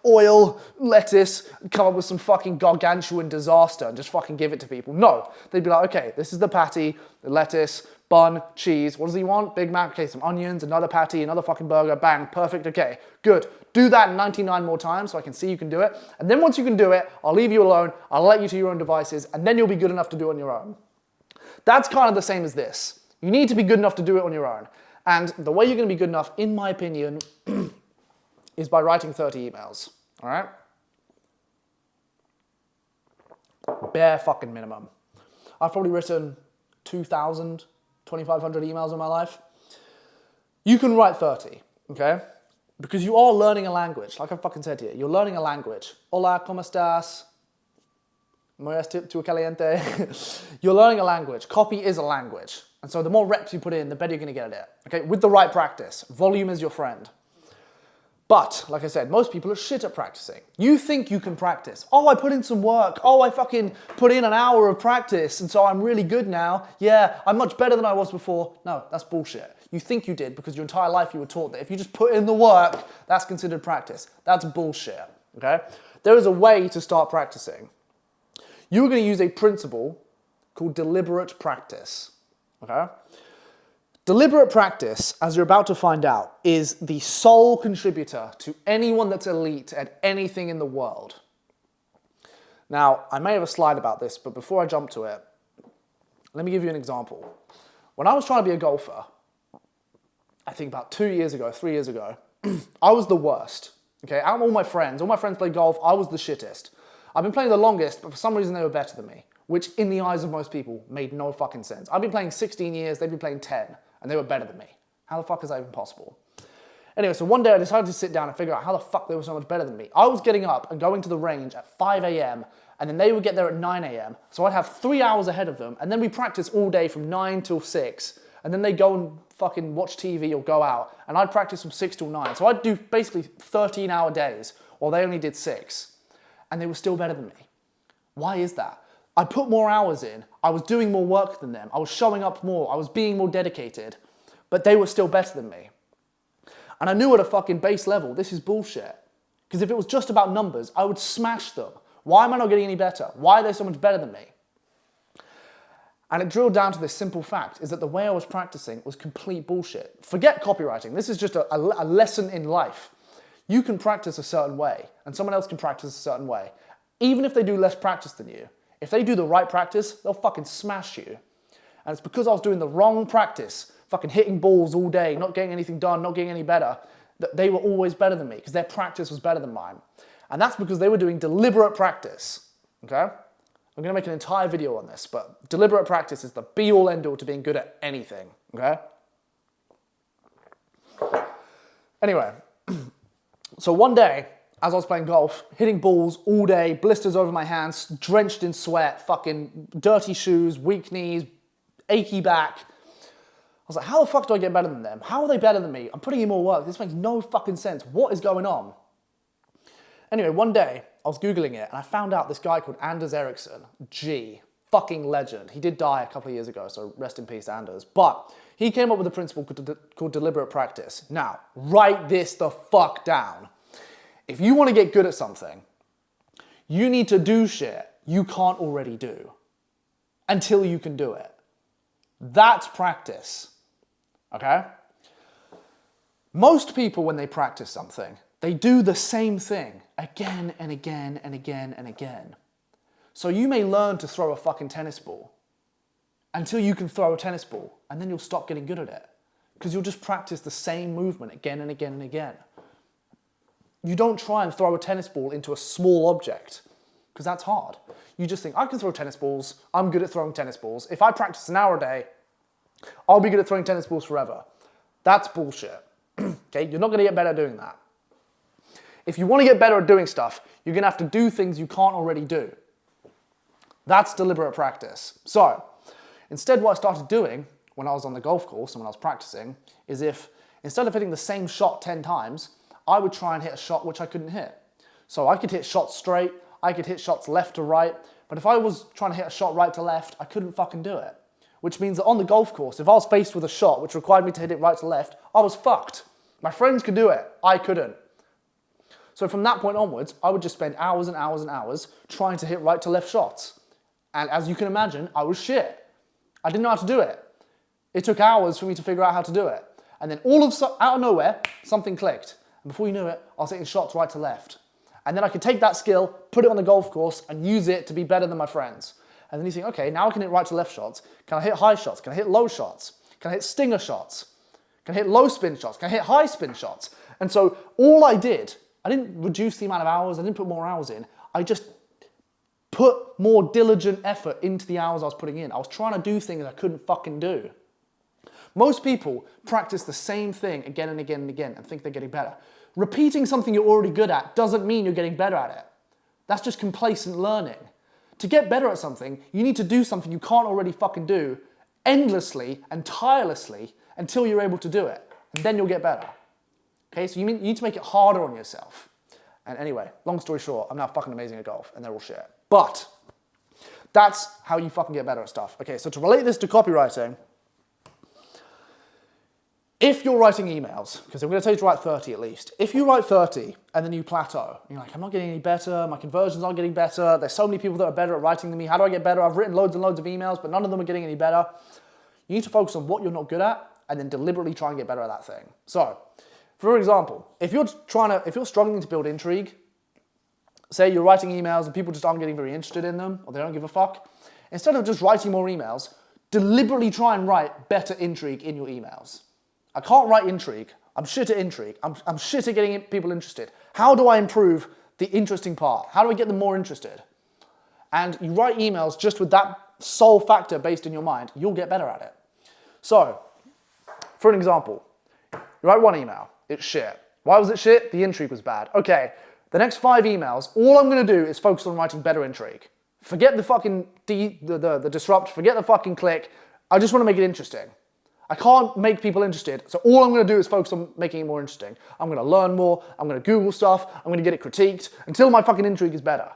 oil, lettuce, come up with some fucking gargantuan disaster and just fucking give it to people. No, they'd be like, okay, this is the patty, the lettuce, bun, cheese. What does he want? Big Mac, okay, some onions, another patty, another fucking burger, bang, perfect, okay, good. Do that 99 more times so I can see you can do it. And then once you can do it, I'll leave you alone, I'll let you to your own devices, and then you'll be good enough to do it on your own. That's kind of the same as this. You need to be good enough to do it on your own. And the way you're gonna be good enough, in my opinion, is by writing 30 emails, all right? Bare fucking minimum. I've probably written 2,000, 2,500 emails in my life. You can write 30, okay? Because you are learning a language, like I fucking said here. You're learning a language. Hola, ¿cómo estás? ¿Me estás tú caliente? You're learning a language. Copy is a language. And so the more reps you put in, the better you're gonna get at it, okay? With the right practice. Volume is your friend. But, like I said, most people are shit at practicing. You think you can practice. Oh, I put in some work. Oh, I fucking put in an hour of practice, and so I'm really good now. Yeah, I'm much better than I was before. No, that's bullshit. You think you did because your entire life you were taught that if you just put in the work, that's considered practice. That's bullshit, okay? There is a way to start practicing. You're gonna use a principle called deliberate practice, okay? Deliberate practice, as you're about to find out, is the sole contributor to anyone that's elite at anything in the world. Now, I may have a slide about this, but before I jump to it, let me give you an example. When I was trying to be a golfer, I think about 2 years ago, 3 years ago, I was the worst, okay? Out of all my friends played golf, I was the shittest. I've been playing the longest, but for some reason they were better than me, which in the eyes of most people made no fucking sense. I've been playing 16 years, they've been playing 10, and they were better than me. How the fuck is that even possible? Anyway, so one day I decided to sit down and figure out how the fuck they were so much better than me. I was getting up and going to the range at 5 a.m. and then they would get there at 9 a.m. So I'd have 3 hours ahead of them, and then we practice all day from 9 till 6, and then they go and fucking watch TV or go out, and I'd practice from 6 till 9. So I'd do basically 13-hour days, while they only did 6, and they were still better than me. Why is that? I put more hours in, I was doing more work than them, I was showing up more, I was being more dedicated, but they were still better than me. And I knew at a fucking base level, this is bullshit. Because if it was just about numbers, I would smash them. Why am I not getting any better? Why are they so much better than me? And it drilled down to this simple fact, is that the way I was practicing was complete bullshit. Forget copywriting, this is just a lesson in life. You can practice a certain way, and someone else can practice a certain way. Even if they do less practice than you, if they do the right practice, they'll fucking smash you. And it's because I was doing the wrong practice, fucking hitting balls all day, not getting anything done, not getting any better, that they were always better than me, because their practice was better than mine. And that's because they were doing deliberate practice, okay? I'm gonna make an entire video on this, but deliberate practice is the be-all, end-all to being good at anything, okay? Anyway, so one day, as I was playing golf, hitting balls all day, blisters over my hands, drenched in sweat, fucking dirty shoes, weak knees, achy back. I was like, how the fuck do I get better than them? How are they better than me? I'm putting in more work. This makes no fucking sense. What is going on? Anyway, one day, I was Googling it, and I found out this guy called Anders Ericsson, fucking legend. He did die a couple of years ago, so rest in peace, Anders. But he came up with a principle called deliberate practice. Now, write this the fuck down. If you want to get good at something, you need to do shit you can't already do until you can do it. That's practice, okay? Most people, when they practice something, they do the same thing again and again and again and again. So you may learn to throw a fucking tennis ball until you can throw a tennis ball, and then you'll stop getting good at it because you'll just practice the same movement again and again and again. You don't try and throw a tennis ball into a small object because that's hard. You just think, I can throw tennis balls, I'm good at throwing tennis balls. If I practice an hour a day, I'll be good at throwing tennis balls forever. That's bullshit, okay? You're not gonna get better at doing that. If you wanna get better at doing stuff, you're gonna have to do things you can't already do. That's deliberate practice. So, instead what I started doing when I was on the golf course and when I was practicing is if, instead of hitting the same shot 10 times, I would try and hit a shot which I couldn't hit. So I could hit shots straight, I could hit shots left to right, but if I was trying to hit a shot right to left, I couldn't fucking do it. Which means that on the golf course, if I was faced with a shot which required me to hit it right to left, I was fucked. My friends could do it, I couldn't. So from that point onwards, I would just spend hours and hours and hours trying to hit right to left shots. And as you can imagine, I was shit. I didn't know how to do it. It took hours for me to figure out how to do it. And then out of nowhere, something clicked. And before you knew it, I was hitting shots right to left. And then I could take that skill, put it on the golf course, and use it to be better than my friends. And then you think, okay, now I can hit right to left shots. Can I hit high shots? Can I hit low shots? Can I hit stinger shots? Can I hit low spin shots? Can I hit high spin shots? And so all I did, I didn't reduce the amount of hours, I didn't put more hours in. I just put more diligent effort into the hours I was putting in. I was trying to do things I couldn't fucking do. Most people practice the same thing again and again and again and think they're getting better. Repeating something you're already good at doesn't mean you're getting better at it. That's just complacent learning. To get better at something, you need to do something you can't already fucking do endlessly and tirelessly until you're able to do it. And then you'll get better. Okay, so you need to make it harder on yourself. And anyway, long story short, I'm now fucking amazing at golf and they're all shit. But that's how you fucking get better at stuff. Okay, so to relate this to copywriting, if you're writing emails, because I'm going to tell you to write 30 at least. If you write 30 and then you plateau, you're like, I'm not getting any better, my conversions aren't getting better, there's so many people that are better at writing than me, how do I get better? I've written loads and loads of emails, but none of them are getting any better. You need to focus on what you're not good at and then deliberately try and get better at that thing. So, for example, if you're struggling to build intrigue, say you're writing emails and people just aren't getting very interested in them or they don't give a fuck, instead of just writing more emails, deliberately try and write better intrigue in your emails. I can't write intrigue. I'm shit at intrigue. I'm shit at getting people interested. How do I improve the interesting part. How do I get them more interested? And you write emails just with that sole factor based in your mind, you'll get better at it. So, for an example, you write one email, it's shit. Why was it shit? The intrigue was bad. Okay, the next 5 emails, all I'm gonna do is focus on writing better intrigue. Forget the fucking the disrupt, forget the fucking click. I just wanna make it interesting. I can't make people interested, so all I'm gonna do is focus on making it more interesting. I'm gonna learn more, I'm gonna Google stuff, I'm gonna get it critiqued until my fucking intrigue is better.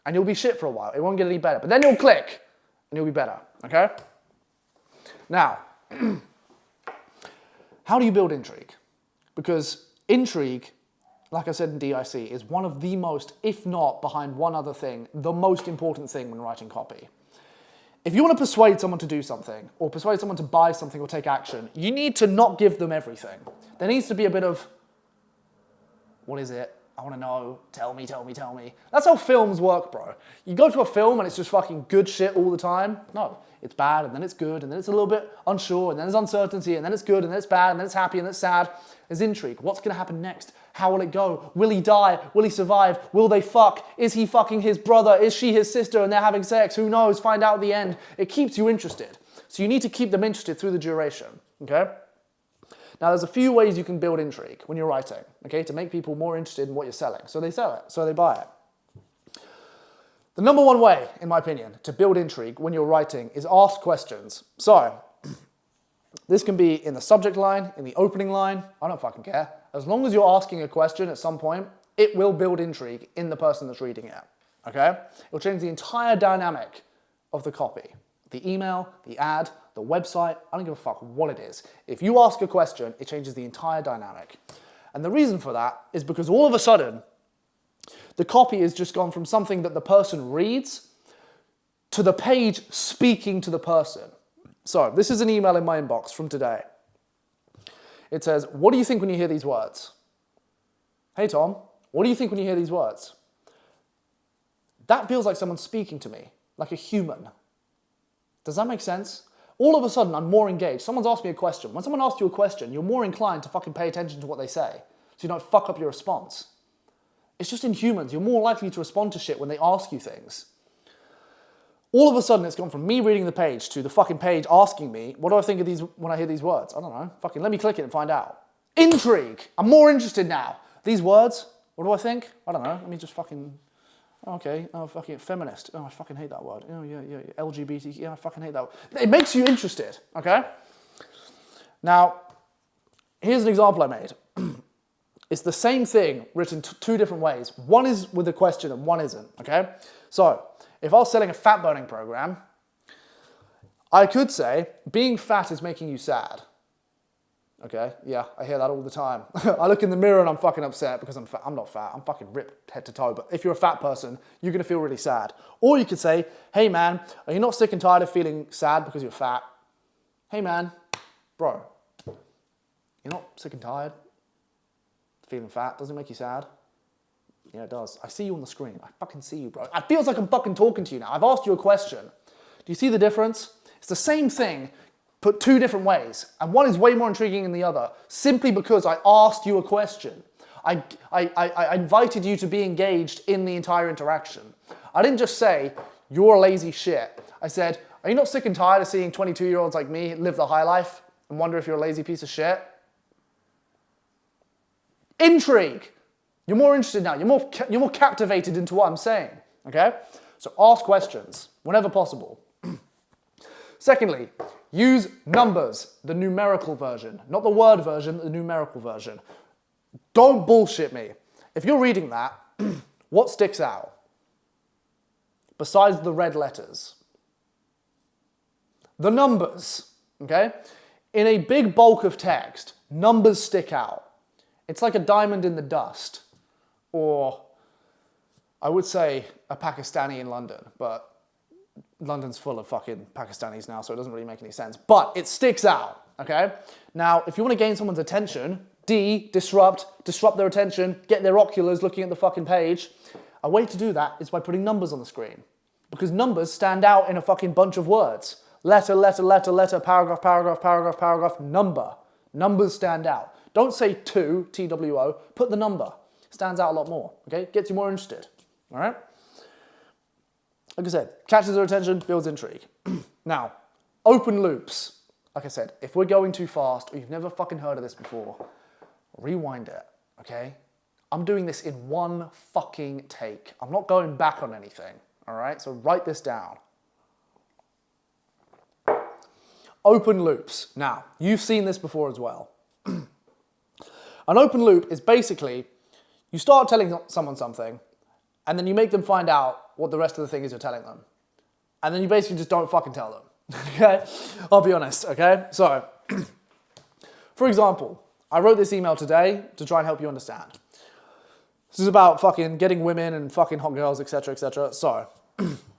And you'll be shit for a while, it won't get any better. But then you'll click, and you'll be better, okay? Now, how do you build intrigue? Because intrigue, like I said in DIC, is one of the most, if not behind one other thing, the most important thing when writing copy. If you want to persuade someone to do something, or persuade someone to buy something or take action, you need to not give them everything. There needs to be a bit of, what is it? I want to know, tell me, tell me, tell me. That's how films work, bro. You go to a film and it's just fucking good shit all the time. No, it's bad, and then it's good, and then it's a little bit unsure, and then there's uncertainty, and then it's good, and then it's bad, and then it's happy, and then it's sad. There's intrigue. What's going to happen next? How will it go? Will he die? Will he survive? Will they fuck? Is he fucking his brother? Is she his sister and they're having sex? Who knows? Find out at the end. It keeps you interested. So you need to keep them interested through the duration, okay? Now there's a few ways you can build intrigue when you're writing, okay, to make people more interested in what you're selling. So they sell it, so they buy it. The number one way, in my opinion, to build intrigue when you're writing is ask questions. So, this can be in the subject line, in the opening line, I don't fucking care. As long as you're asking a question at some point, it will build intrigue in the person that's reading it, okay? It'll change the entire dynamic of the copy. The email, the ad, the website, I don't give a fuck what it is. If you ask a question, it changes the entire dynamic. And the reason for that is because all of a sudden, the copy has just gone from something that the person reads to the page speaking to the person. So, this is an email in my inbox from today. It says, what do you think when you hear these words? Hey Tom, what do you think when you hear these words? That feels like someone speaking to me, like a human. Does that make sense? All of a sudden, I'm more engaged. Someone's asked me a question. When someone asks you a question, you're more inclined to fucking pay attention to what they say, so you don't fuck up your response. It's just in humans. You're more likely to respond to shit when they ask you things. All of a sudden, it's gone from me reading the page to the fucking page asking me, what do I think of these when I hear these words? I don't know. Fucking let me click it and find out. Intrigue. I'm more interested now. These words, what do I think? I don't know. Let me just fucking... Okay, oh, fucking feminist. Oh, I fucking hate that word. Oh, yeah. LGBT, yeah, I fucking hate that word. It makes you interested, okay? Now, here's an example I made. It's the same thing written 2 different ways. One is with a question and one isn't, okay? So, if I was selling a fat burning program, I could say, being fat is making you sad. Okay, yeah, I hear that all the time. I look in the mirror and I'm fucking upset because I'm fat. I'm not fat, I'm fucking ripped head to toe. But if you're a fat person, you're gonna feel really sad. Or you could say, hey man, are you not sick and tired of feeling sad because you're fat? Hey man, bro, you're not sick and tired of feeling fat? Doesn't it make you sad? Yeah, it does. I see you on the screen. I fucking see you, bro. It feels like I'm fucking talking to you now. I've asked you a question. Do you see the difference? It's the same thing, put 2 different ways, and one is way more intriguing than the other, simply because I asked you a question. I invited you to be engaged in the entire interaction. I didn't just say, you're a lazy shit. I said, are you not sick and tired of seeing 22-year-olds like me live the high life and wonder if you're a lazy piece of shit? Intrigue. You're more interested now. You're more captivated into what I'm saying, okay? So ask questions whenever possible. Secondly, use numbers, the numerical version. Not the word version, the numerical version. Don't bullshit me. If you're reading that, what sticks out? Besides the red letters. The numbers, okay? In a big bulk of text, numbers stick out. It's like a diamond in the dust. Or, I would say, a Pakistani in London, but London's full of fucking Pakistanis now, so it doesn't really make any sense. But it sticks out, okay? Now, if you want to gain someone's attention, disrupt their attention, get their oculars looking at the fucking page, a way to do that is by putting numbers on the screen. Because numbers stand out in a fucking bunch of words. Letter, letter, letter, letter, paragraph, paragraph, paragraph, paragraph, number. Numbers stand out. Don't say 2, TWO, put the number. stands out a lot more, okay? Gets you more interested, all right? Like I said, catches their attention, builds intrigue. Now, open loops. Like I said, if we're going too fast or you've never fucking heard of this before, rewind it, okay? I'm doing this in one fucking take. I'm not going back on anything, all right? So write this down. Open loops. Now, you've seen this before as well. An open loop is basically, you start telling someone something, and then you make them find out what the rest of the thing is you're telling them. And then you basically just don't fucking tell them, okay? I'll be honest, okay? So, for example, I wrote this email today to try and help you understand. This is about fucking getting women and fucking hot girls, etc., etc. So,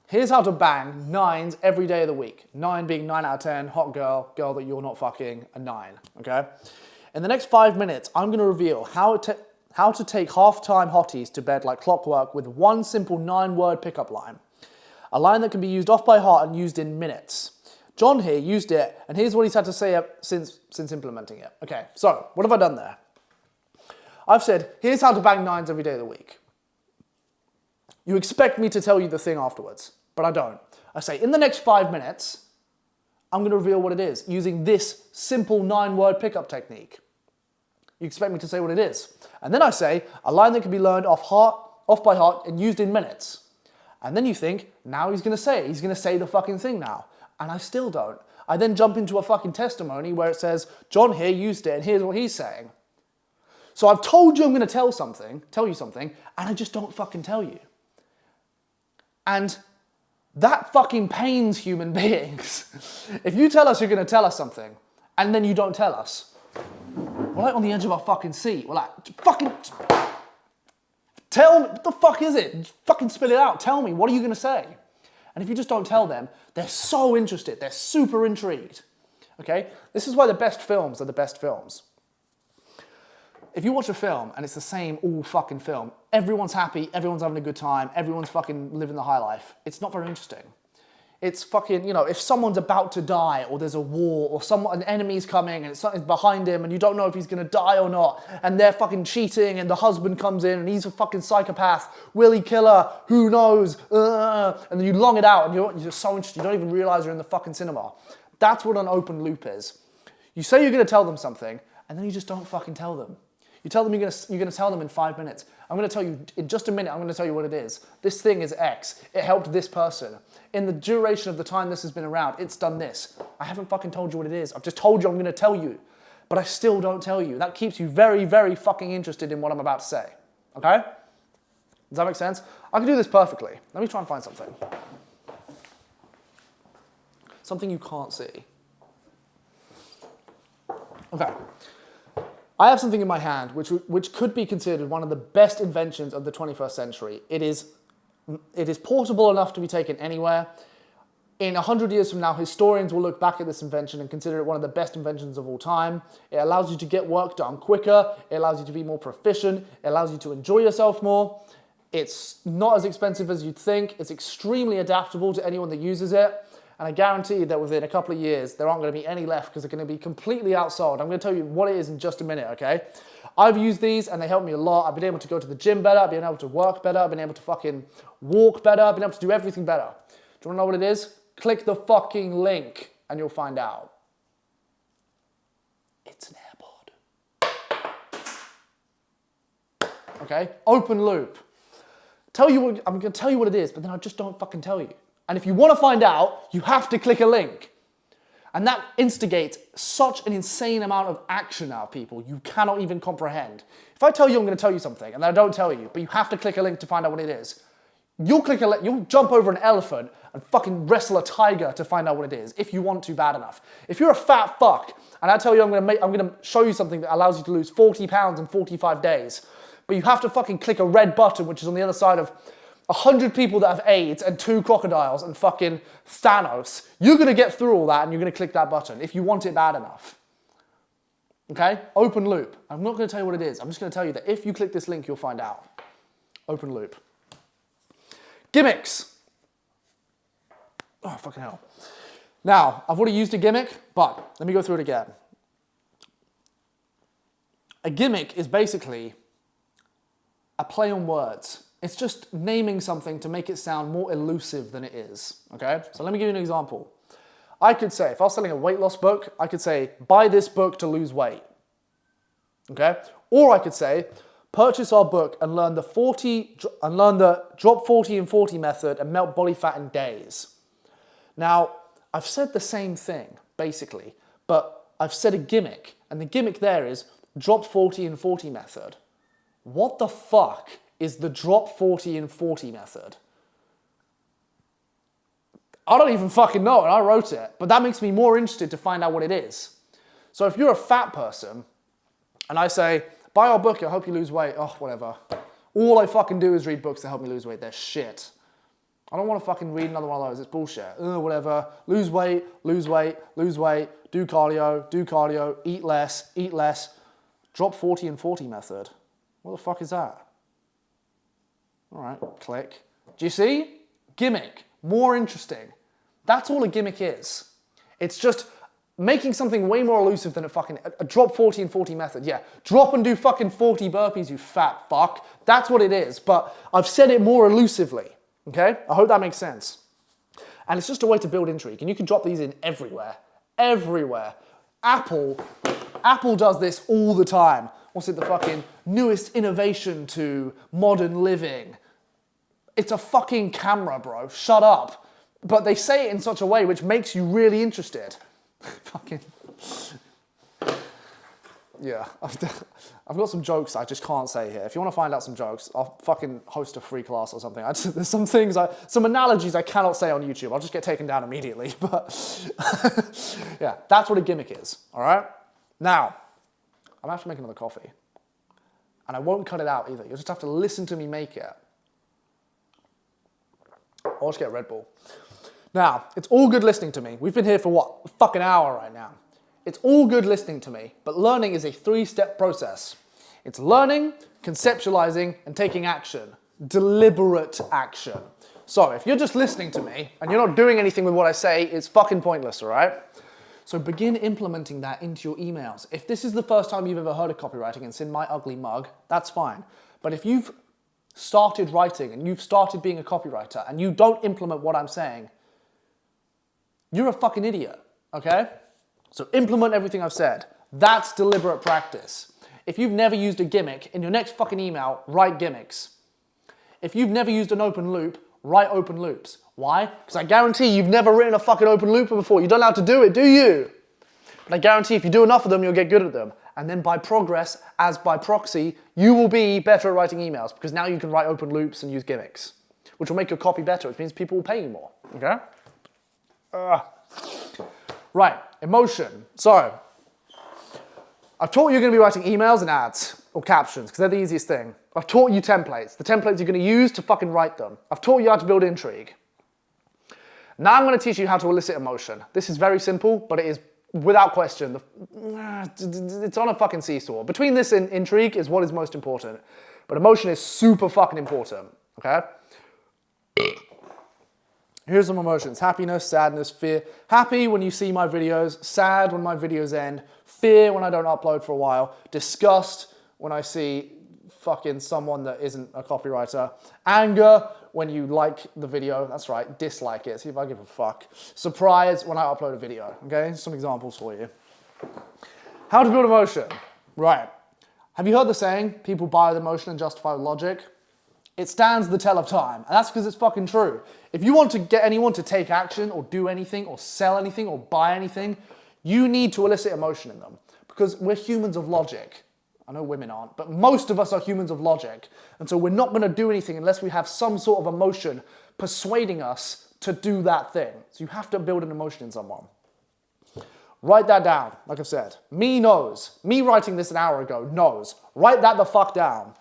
here's how to bang 9s every day of the week. 9 being 9 out of 10, hot girl, girl that you're not fucking, a 9, okay? In the next 5 minutes, I'm gonna reveal how to take half-time hotties to bed like clockwork with one simple 9-word pickup line. A line that can be used off by heart and used in minutes. John here used it, and here's what he's had to say since implementing it. Okay, so what have I done there? I've said, here's how to bang 9s every day of the week. You expect me to tell you the thing afterwards, but I don't. I say, in the next 5 minutes, I'm gonna reveal what it is using this simple 9-word pickup technique. You expect me to say what it is. And then I say, a line that can be learned off by heart and used in minutes. And then you think, now he's gonna say it. He's gonna say the fucking thing now. And I still don't. I then jump into a fucking testimony where it says, John here used it and here's what he's saying. So I've told you I'm gonna tell you something, and I just don't fucking tell you. And that fucking pains human beings. If you tell us you're gonna tell us something, and then you don't tell us, we're like on the edge of our fucking seat. We're like, fucking, tell me, what the fuck is it? Just fucking spit it out. Tell me, what are you gonna say? And if you just don't tell them, they're so interested. They're super intrigued, okay? This is why the best films are the best films. If you watch a film and it's the same all fucking film, everyone's happy, everyone's having a good time, everyone's fucking living the high life, it's not very interesting. It's fucking, you know, if someone's about to die or there's a war or an enemy's coming and something's behind him and you don't know if he's gonna die or not and they're fucking cheating and the husband comes in and he's a fucking psychopath, will he kill her, who knows, and then you long it out and you're so interested, you don't even realize you're in the fucking cinema. That's what an open loop is. You say you're gonna tell them something and then you just don't fucking tell them. You tell them you're gonna tell them in 5 minutes. I'm gonna tell you, in just a minute, I'm gonna tell you what it is. This thing is X. It helped this person. In the duration of the time this has been around, it's done this. I haven't fucking told you what it is. I've just told you I'm gonna tell you. But I still don't tell you. That keeps you very, very fucking interested in what I'm about to say. Okay? Does that make sense? I can do this perfectly. Let me try and find something. Something you can't see. Okay. I have something in my hand which could be considered one of the best inventions of the 21st century. It is portable enough to be taken anywhere. In 100 years from now, historians will look back at this invention and consider it one of the best inventions of all time. It allows you to get work done quicker. It allows you to be more proficient. It allows you to enjoy yourself more. It's not as expensive as you'd think. It's extremely adaptable to anyone that uses it. And I guarantee that within a couple of years, there aren't going to be any left because they're going to be completely outsold. I'm going to tell you what it is in just a minute, okay? I've used these and they help me a lot. I've been able to go to the gym better. I've been able to work better. I've been able to fucking walk better. I've been able to do everything better. Do you want to know what it is? Click the fucking link and you'll find out. It's an AirPod. Okay? Open loop. I'm going to tell you what it is, but then I just don't fucking tell you. And if you want to find out, you have to click a link. And that instigates such an insane amount of action out of people you cannot even comprehend. If I tell you I'm going to tell you something and then I don't tell you, but you have to click a link to find out what it is, you'll jump over an elephant and fucking wrestle a tiger to find out what it is if you want to bad enough. If you're a fat fuck and I tell you I'm going to show you something that allows you to lose 40 pounds in 45 days, but you have to fucking click a red button which is on the other side of 100 people that have AIDS and 2 crocodiles and fucking Thanos, you're gonna get through all that and you're gonna click that button if you want it bad enough. Okay? Open loop. I'm not gonna tell you what it is. I'm just gonna tell you that if you click this link, you'll find out. Open loop. Gimmicks. Oh, fucking hell. Now, I've already used a gimmick, but let me go through it again. A gimmick is basically a play on words. It's just naming something to make it sound more elusive than it is, okay? So let me give you an example. I could say, if I was selling a weight loss book, I could say, buy this book to lose weight, okay? Or I could say, purchase our book and learn the drop 40 in 40 method and melt body fat in days. Now, I've said the same thing, basically, but I've said a gimmick, and the gimmick there is drop 40 in 40 method. What the fuck is the drop 40 in 40 method? I don't even fucking know, and I wrote it, but that makes me more interested to find out what it is. So if you're a fat person, and I say, buy our book, it'll help you lose weight, oh, whatever. All I fucking do is read books that help me lose weight, they're shit. I don't want to fucking read another one of those, it's bullshit. Whatever, lose weight, lose weight, lose weight, do cardio, eat less, drop 40 in 40 method. What the fuck is that? All right, click. Do you see? Gimmick, more interesting. That's all a gimmick is. It's just making something way more elusive than a drop 40 in 40 method. Yeah, drop and do fucking 40 burpees, you fat fuck. That's what it is, but I've said it more elusively, okay? I hope that makes sense. And it's just a way to build intrigue, and you can drop these in everywhere, everywhere. Apple does this all the time. What's it, the fucking newest innovation to modern living? It's a fucking camera, bro, shut up. But they say it in such a way which makes you really interested. Fucking, yeah, I've got some jokes I just can't say here. If you want to find out some jokes, I'll fucking host a free class or something. There's some things, some analogies I cannot say on YouTube. I'll just get taken down immediately, but yeah, that's what a gimmick is, all right? Now, I'm going to make another coffee, and I won't cut it out either. You'll just have to listen to me make it. I'll just get a Red Bull. Now, it's all good listening to me. We've been here for what? A fucking hour right now. It's all good listening to me, but learning is a 3-step process. It's learning, conceptualizing, and taking action. Deliberate action. So if you're just listening to me and you're not doing anything with what I say, it's fucking pointless, all right? So begin implementing that into your emails. If this is the first time you've ever heard of copywriting and seen my ugly mug, that's fine. But if you've started writing and you've started being a copywriter and you don't implement what I'm saying, you're a fucking idiot, okay? So implement everything I've said. That's deliberate practice. If you've never used a gimmick, in your next fucking email, write gimmicks. If you've never used an open loop, write open loops. Why? Because I guarantee you've never written a fucking open loop before. You don't know how to do it, do you? But I guarantee if you do enough of them, you'll get good at them. And then by progress, as by proxy, you will be better at writing emails because now you can write open loops and use gimmicks, which will make your copy better, which means people will pay you more, okay? Right, emotion. So, I've taught you you're going to be writing emails and ads, or captions, because they're the easiest thing. I've taught you templates, the templates you're going to use to fucking write them. I've taught you how to build intrigue. Now I'm going to teach you how to elicit emotion. This is very simple, but it is, without question, it's on a fucking seesaw. Between this and intrigue is what is most important. But emotion is super fucking important, okay? Here's some emotions: happiness, sadness, fear. Happy when you see my videos, sad when my videos end, fear when I don't upload for a while, disgust when I see fucking someone that isn't a copywriter, anger when you like the video, that's right, dislike it, see if I give a fuck, surprise when I upload a video, okay? Some examples for you. How to build emotion, right. Have you heard the saying, people buy with emotion and justify with logic? It stands the tell of time, and that's because it's fucking true. If you want to get anyone to take action or do anything or sell anything or buy anything, you need to elicit emotion in them because we're humans of logic. I know women aren't, but most of us are humans of logic. And so we're not going to do anything unless we have some sort of emotion persuading us to do that thing. So you have to build an emotion in someone. Write that down, like I've said. Me knows. Me writing this an hour ago knows. Write that the fuck down.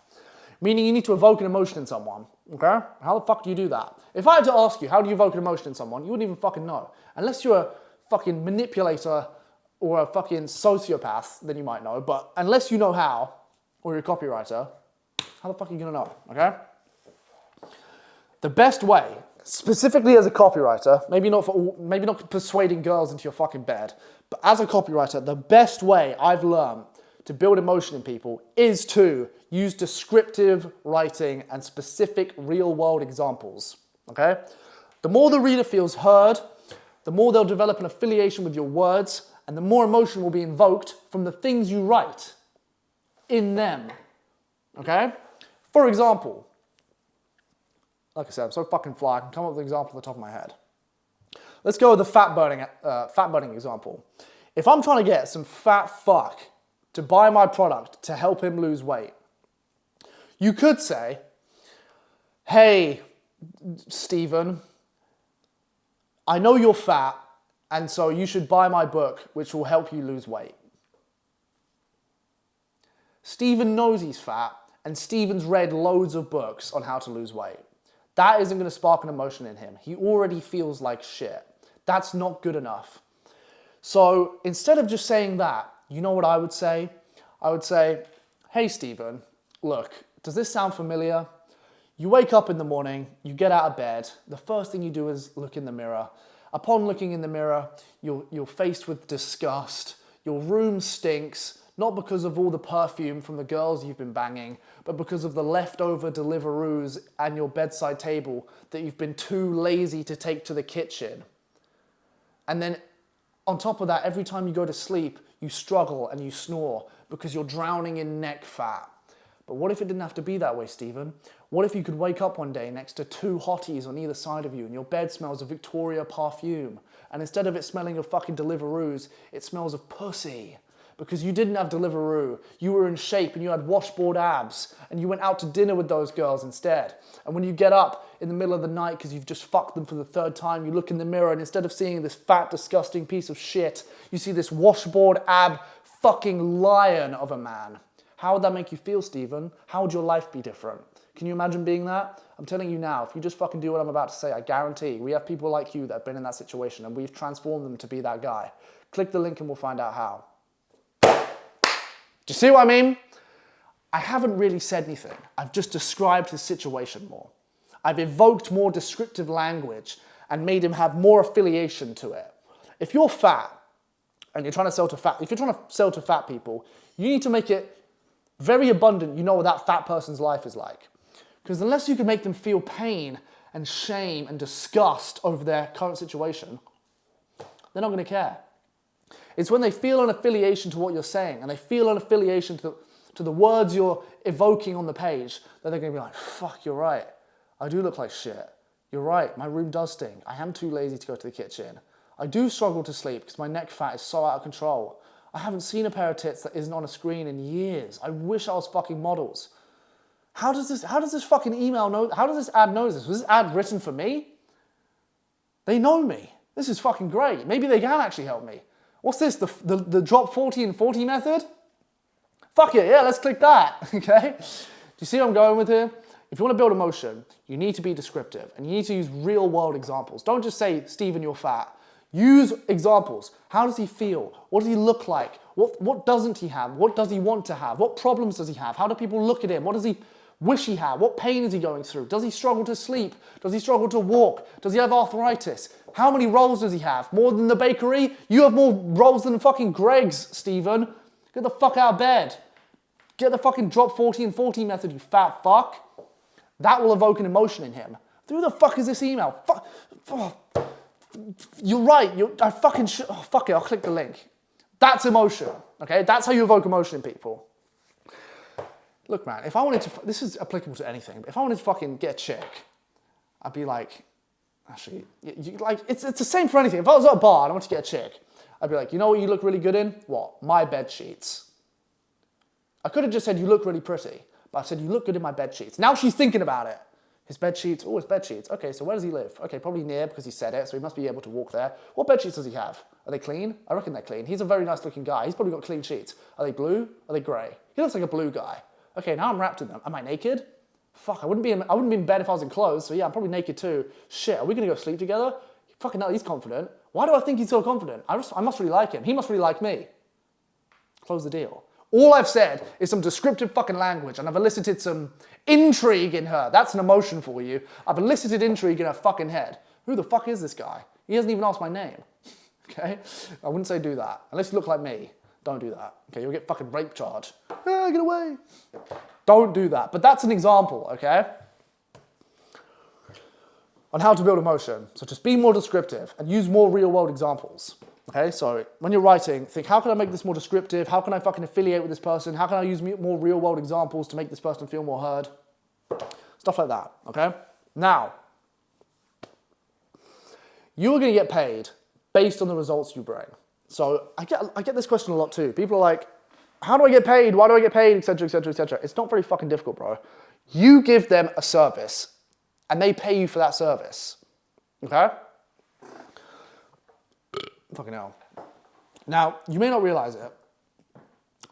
Meaning you need to evoke an emotion in someone, okay? How the fuck do you do that? If I had to ask you, how do you evoke an emotion in someone, you wouldn't even fucking know. Unless you're a fucking manipulator or a fucking sociopath, then you might know. But unless you know how, or you're a copywriter, how the fuck are you gonna know, okay? The best way, specifically as a copywriter, maybe not persuading girls into your fucking bed, but as a copywriter, the best way I've learned to build emotion in people is to use descriptive writing and specific real-world examples, okay? The more the reader feels heard, the more they'll develop an affiliation with your words, and the more emotion will be invoked from the things you write in them, okay? For example, like I said, I'm so fucking fly, I can come up with an example off the top of my head. Let's go with the fat burning example. If I'm trying to get some fat fuck to buy my product to help him lose weight, you could say, hey, Stephen, I know you're fat, and so you should buy my book, which will help you lose weight. Stephen knows he's fat, and Stephen's read loads of books on how to lose weight. That isn't going to spark an emotion in him. He already feels like shit. That's not good enough. So instead of just saying that, you know what I would say? I would say, hey, Stephen, look, does this sound familiar? You wake up in the morning, you get out of bed, the first thing you do is look in the mirror. Upon looking in the mirror, you're faced with disgust. Your room stinks, not because of all the perfume from the girls you've been banging, but because of the leftover Deliveroos and your bedside table that you've been too lazy to take to the kitchen. And then on top of that, every time you go to sleep, you struggle and you snore because you're drowning in neck fat. But what if it didn't have to be that way, Stephen? What if you could wake up one day next to two hotties on either side of you and your bed smells of Victoria perfume, and instead of it smelling of fucking Deliveroos, it smells of pussy? Because you didn't have Deliveroo, you were in shape and you had washboard abs, and you went out to dinner with those girls instead. And when you get up in the middle of the night because you've just fucked them for the third time, you look in the mirror and instead of seeing this fat, disgusting piece of shit, you see this washboard ab fucking lion of a man. How would that make you feel, Stephen? How would your life be different? Can you imagine being that? I'm telling you now, if you just fucking do what I'm about to say, I guarantee we have people like you that have been in that situation and we've transformed them to be that guy. Click the link and we'll find out how. Do you see what I mean? I haven't really said anything. I've just described his situation more. I've evoked more descriptive language and made him have more affiliation to it. If you're fat and you're trying to sell to fat people, you need to make it very abundant, you know what that fat person's life is like. Because unless you can make them feel pain and shame and disgust over their current situation, they're not going to care. It's when they feel an affiliation to what you're saying and they feel an affiliation to the words you're evoking on the page, that they're going to be like, fuck, you're right. I do look like shit. You're right, my room does stink. I am too lazy to go to the kitchen. I do struggle to sleep because my neck fat is so out of control. I haven't seen a pair of tits that isn't on a screen in years. I wish I was fucking models. How does this fucking email know, how does this ad know this? Was this ad written for me? They know me. This is fucking great. Maybe they can actually help me. What's this, the drop 40 and 40 method? Fuck it, yeah, let's click that, okay? Do you see where I'm going with here? If you want to build emotion, you need to be descriptive and you need to use real world examples. Don't just say, Stephen, you're fat. Use examples. How does he feel? What does he look like? What doesn't he have? What does he want to have? What problems does he have? How do people look at him? What does he wish he had? What pain is he going through? Does he struggle to sleep? Does he struggle to walk? Does he have arthritis? How many rolls does he have? More than the bakery? You have more rolls than fucking Greg's, Stephen. Get the fuck out of bed. Get the fucking drop 40 and 40 method, you fat fuck. That will evoke an emotion in him. Who the fuck is this email? You're right. I fucking fuck it. I'll click the link. That's emotion. Okay, that's how you evoke emotion in people. Look, man. If I wanted to, this is applicable to anything. But if I wanted to fucking get a chick, I'd be like, actually, it's the same for anything. If I was at a bar and I wanted to get a chick, I'd be like, you know what you look really good in? What? My bed sheets. I could have just said you look really pretty, but I said you look good in my bed sheets. Now she's thinking about it. His bed sheets, oh, his bed sheets. Okay, so where does he live? Okay, probably near because he said it, so he must be able to walk there. What bed sheets does he have? Are they clean? I reckon they're clean. He's a very nice looking guy. He's probably got clean sheets. Are they blue? Are they grey? He looks like a blue guy. Okay, now I'm wrapped in them. Am I naked? Fuck, I wouldn't be in bed if I was in clothes, so yeah, I'm probably naked too. Shit, are we gonna go sleep together? Fucking hell, he's confident. Why do I think he's so confident? I must really like him. He must really like me. Close the deal. All I've said is some descriptive fucking language, and I've elicited some intrigue in her. That's an emotion for you. I've elicited intrigue in her fucking head. Who the fuck is this guy? He hasn't even asked my name. Okay? I wouldn't say do that, unless you look like me. Don't do that. Okay, you'll get fucking rape charge. Get away. Don't do that. But that's an example, okay? On how to build emotion. So just be more descriptive and use more real world examples. Okay, so when you're writing, think, how can I make this more descriptive? How can I fucking affiliate with this person? How can I use more real world examples to make this person feel more heard? Stuff like that, okay? Now, you're gonna get paid based on the results you bring. So I get this question a lot too. People are like, how do I get paid? Why do I get paid? Et cetera, et cetera, et cetera. It's not very fucking difficult, bro. You give them a service and they pay you for that service, okay? Fucking hell. Now, you may not realize it,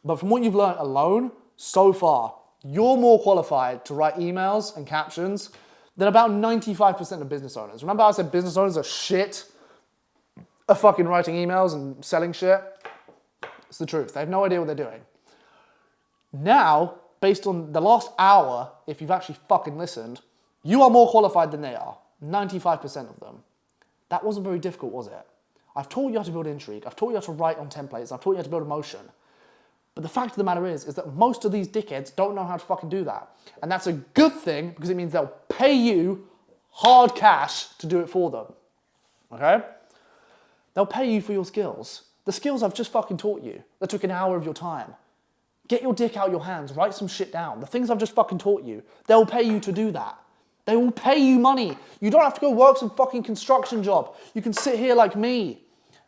but from what you've learned alone, so far, you're more qualified to write emails and captions than about 95% of business owners. Remember how I said business owners are shit at fucking writing emails and selling shit? It's the truth. They have no idea what they're doing. Now, based on the last hour, if you've actually fucking listened, you are more qualified than they are. 95% of them. That wasn't very difficult, was it? I've taught you how to build intrigue. I've taught you how to write on templates. I've taught you how to build emotion. But the fact of the matter is that most of these dickheads don't know how to fucking do that. And that's a good thing because it means they'll pay you hard cash to do it for them. Okay? They'll pay you for your skills. The skills I've just fucking taught you that took an hour of your time. Get your dick out your hands. Write some shit down. The things I've just fucking taught you, they'll pay you to do that. They will pay you money. You don't have to go work some fucking construction job. You can sit here like me.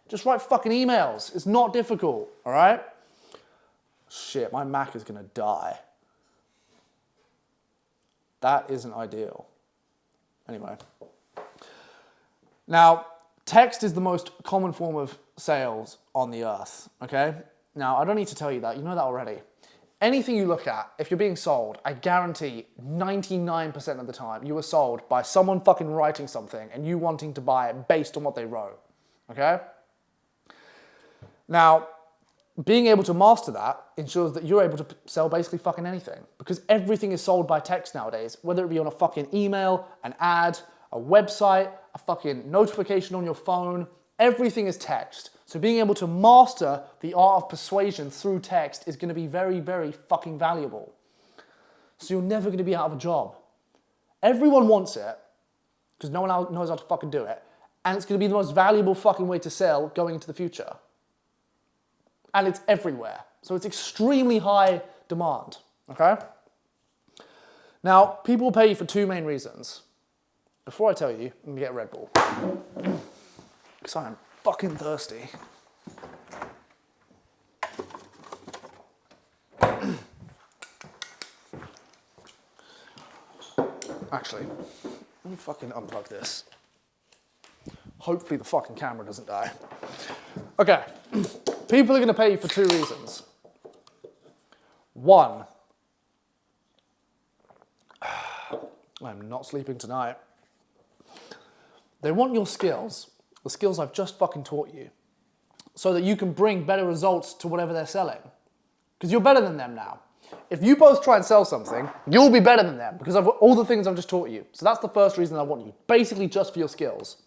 Just write fucking emails. It's not difficult, all right? Shit, my Mac is gonna die. That isn't ideal. Anyway. Now, text is the most common form of sales on the earth, okay? Now, I don't need to tell you that. You know that already. Anything you look at, if you're being sold, I guarantee 99% of the time you were sold by someone fucking writing something and you wanting to buy it based on what they wrote, okay? Now, being able to master that ensures that you're able to sell basically fucking anything because everything is sold by text nowadays, whether it be on a fucking email, an ad, a website, a fucking notification on your phone, everything is text. So being able to master the art of persuasion through text is going to be very, very fucking valuable. So you're never going to be out of a job. Everyone wants it because no one else knows how to fucking do it. And it's going to be the most valuable fucking way to sell going into the future. And it's everywhere. So it's extremely high demand, okay? Now, people pay you for two main reasons. Before I tell you, let me get a Red Bull. Because I am fucking thirsty. Actually, let me fucking unplug this. Hopefully the fucking camera doesn't die. Okay. People are going to pay you for two reasons. One, I'm not sleeping tonight. They want your skills, the skills I've just fucking taught you, so that you can bring better results to whatever they're selling. Because you're better than them now. If you both try and sell something, you'll be better than them because of all the things I've just taught you. So that's the first reason I want you, basically just for your skills.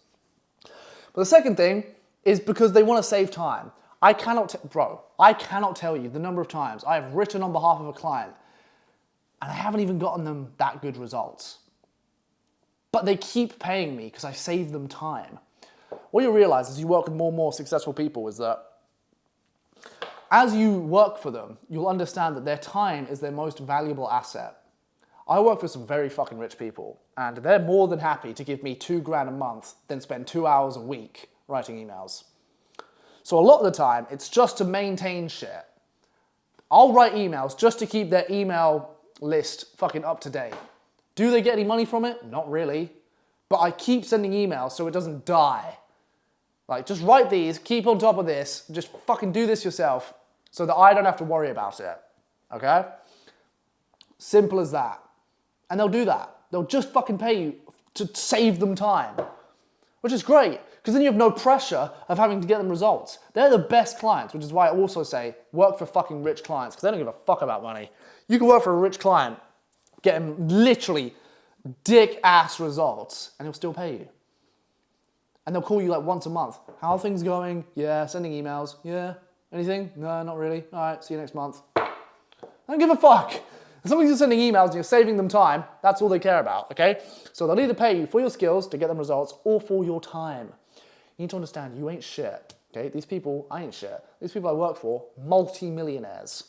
But the second thing is because they want to save time. I cannot tell you the number of times I have written on behalf of a client and I haven't even gotten them that good results. But they keep paying me because I save them time. What you'll realize as you work with more and more successful people is that as you work for them, you'll understand that their time is their most valuable asset. I work for some very fucking rich people and they're more than happy to give me $2,000 a month than spend 2 hours a week writing emails. So a lot of the time, it's just to maintain shit. I'll write emails just to keep their email list fucking up to date. Do they get any money from it? Not really. But I keep sending emails so it doesn't die. Like, just write these, keep on top of this, just fucking do this yourself so that I don't have to worry about it. Okay? Simple as that. And they'll do that. They'll just fucking pay you to save them time. Which is great, because then you have no pressure of having to get them results. They're the best clients, which is why I also say work for fucking rich clients, because they don't give a fuck about money. You can work for a rich client, get him literally dick-ass results, and he'll still pay you. And they'll call you like once a month. How are things going? Yeah. Sending emails? Yeah. Anything? No, not really. All right, see you next month. I don't give a fuck. As long as you're sending emails and you're saving them time, that's all they care about, okay? So they'll either pay you for your skills to get them results or for your time. You need to understand, you ain't shit, okay? These people, I ain't shit. These people I work for, multi-millionaires.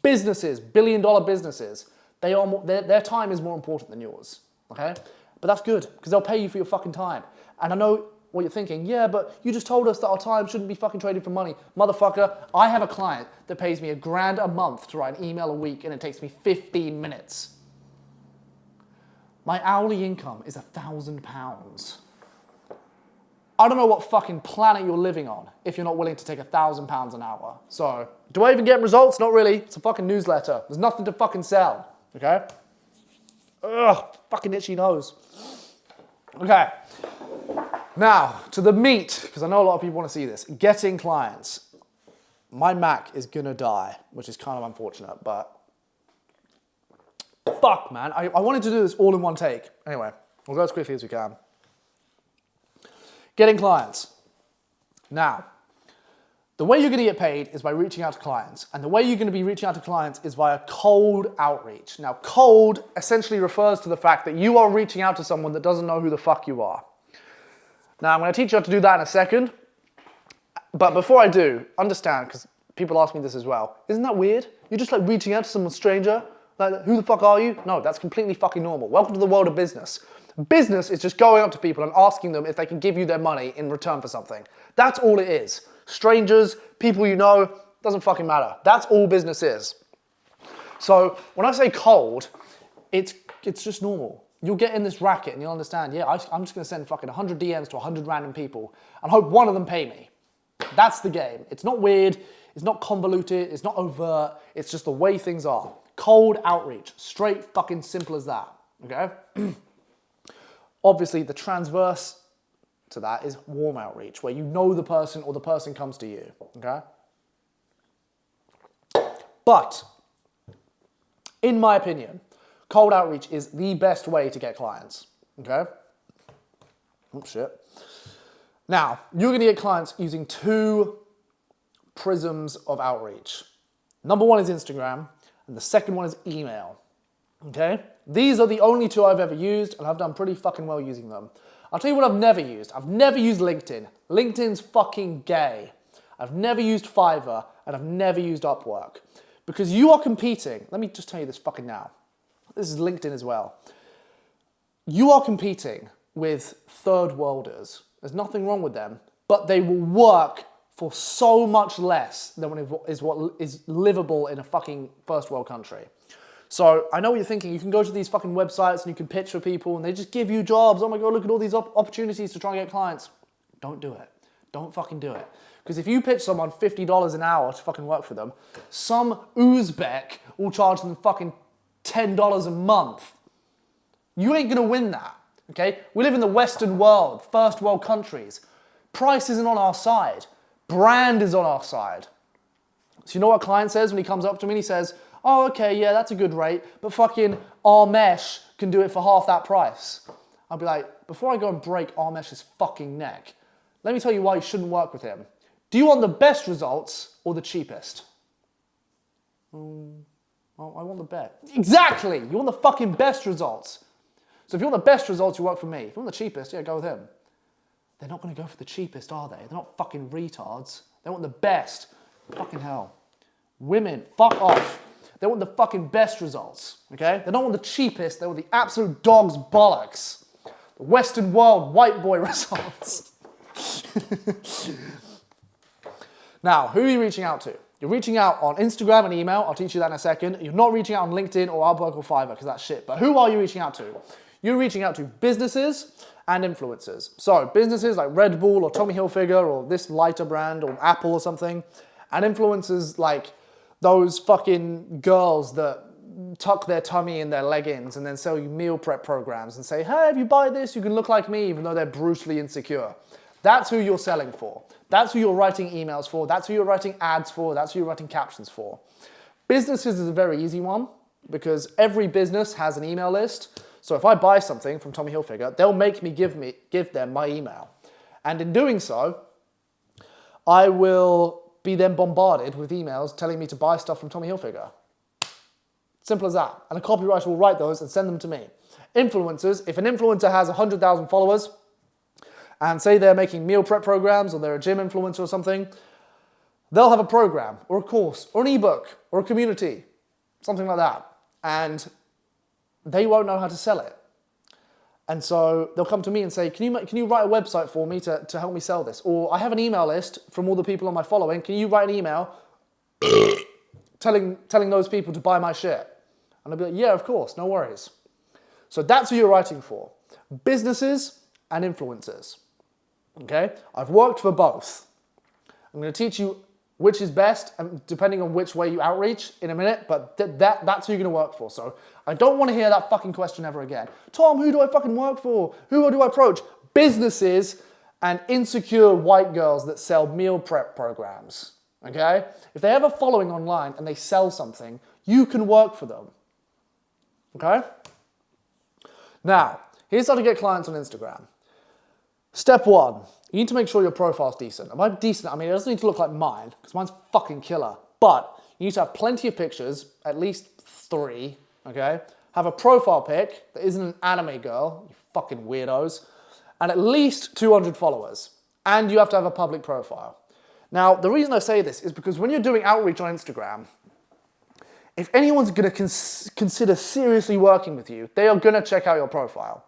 Businesses, billion-dollar businesses. Their time is more important than yours, okay? But that's good, because they'll pay you for your fucking time. And I know what you're thinking, yeah, but you just told us that our time shouldn't be fucking traded for money. Motherfucker, I have a client that pays me $1,000 a month to write an email a week and it takes me 15 minutes. My hourly income is £1,000. I don't know what fucking planet you're living on if you're not willing to take £1,000 an hour. So, do I even get results? Not really. It's a fucking newsletter. There's nothing to fucking sell, okay? Ugh, fucking itchy nose. Okay. Now, to the meat, because I know a lot of people want to see this. Getting clients. My Mac is gonna die, which is kind of unfortunate, but fuck, man. I wanted to do this all in one take. Anyway, we'll go as quickly as we can. Getting clients. Now, the way you're gonna get paid is by reaching out to clients, and the way you're gonna be reaching out to clients is via cold outreach. Now, cold essentially refers to the fact that you are reaching out to someone that doesn't know who the fuck you are. Now, I'm going to teach you how to do that in a second, but before I do, understand, because people ask me this as well, isn't that weird? You're just like reaching out to some stranger, like, who the fuck are you? No, that's completely fucking normal. Welcome to the world of business. Business is just going up to people and asking them if they can give you their money in return for something. That's all it is. Strangers, people you know, doesn't fucking matter. That's all business is. So, when I say cold, it's just normal. You'll get in this racket and you'll understand, yeah, I'm just gonna send fucking 100 DMs to 100 random people and hope one of them pay me. That's the game. It's not weird, it's not convoluted, it's not overt, it's just the way things are. Cold outreach, straight fucking simple as that, okay? Obviously, the transverse to that is warm outreach, where you know the person or the person comes to you, okay? But, in my opinion, cold outreach is the best way to get clients, okay? Oh, shit. Now, you're gonna get clients using two prisms of outreach. Number one is Instagram, and the second one is email, okay? These are the only two I've ever used, and I've done pretty fucking well using them. I'll tell you what I've never used. I've never used LinkedIn. LinkedIn's fucking gay. I've never used Fiverr, and I've never used Upwork. Because you are competing, let me just tell you this fucking now. This is LinkedIn as well. You are competing with third worlders. There's nothing wrong with them, but they will work for so much less than what is livable in a fucking first world country. So I know what you're thinking. You can go to these fucking websites and you can pitch for people and they just give you jobs. Oh my God, look at all these opportunities to try and get clients. Don't do it. Don't fucking do it. Because if you pitch someone $50 an hour to fucking work for them, some Uzbek will charge them fucking $10 a month. You ain't gonna win that, okay? We live in the Western world, first world countries. Price isn't on our side. Brand is on our side. So you know what a client says when he comes up to me and he says, oh, okay, yeah, that's a good rate, but fucking Armesh can do it for half that price. I'll be like, before I go and break Armesh's fucking neck, let me tell you why you shouldn't work with him. Do you want the best results or the cheapest? Well, I want the best. Exactly! You want the fucking best results. So if you want the best results, you work for me. If you want the cheapest, yeah, go with him. They're not going to go for the cheapest, are they? They're not fucking retards. They want the best. Fucking hell. Women, fuck off. They want the fucking best results, okay? They don't want the cheapest. They want the absolute dog's bollocks. The Western world white boy results. Now, who are you reaching out to? You're reaching out on Instagram and email. I'll teach you that in a second. You're not reaching out on LinkedIn or Upwork or Fiverr because that's shit. But who are you reaching out to? You're reaching out to businesses and influencers. So businesses like Red Bull or Tommy Hilfiger or this lighter brand or Apple or something. And influencers like those fucking girls that tuck their tummy in their leggings and then sell you meal prep programs and say, hey, if you buy this, you can look like me, even though they're brutally insecure. That's who you're selling for. That's who you're writing emails for. That's who you're writing ads for. That's who you're writing captions for. Businesses is a very easy one because every business has an email list. So if I buy something from Tommy Hilfiger, they'll make me give them my email. And in doing so, I will be then bombarded with emails telling me to buy stuff from Tommy Hilfiger. Simple as that. And a copywriter will write those and send them to me. Influencers, if an influencer has 100,000 followers and say they're making meal prep programs or they're a gym influencer or something, they'll have a program or a course or an ebook or a community, something like that. And they won't know how to sell it. And so they'll come to me and say, can you write a website for me to help me sell this? Or I have an email list from all the people on my following. Can you write an email telling those people to buy my shit? And I'll be like, yeah, of course, no worries. So that's who you're writing for. Businesses and influencers. Okay? I've worked for both. I'm going to teach you which is best, and depending on which way you outreach in a minute, but that's who you're going to work for. So I don't want to hear that fucking question ever again. Tom, who do I fucking work for? Who do I approach? Businesses and insecure white girls that sell meal prep programs. Okay? If they have a following online and they sell something, you can work for them. Okay? Now, here's how to get clients on Instagram. Step 1, you need to make sure your profile's decent. And by decent, I mean it doesn't need to look like mine, because mine's fucking killer. But you need to have plenty of pictures, at least 3, okay? Have a profile pic that isn't an anime girl, you fucking weirdos, and at least 200 followers. And you have to have a public profile. Now, the reason I say this is because when you're doing outreach on Instagram, if anyone's gonna consider seriously working with you, they are gonna check out your profile.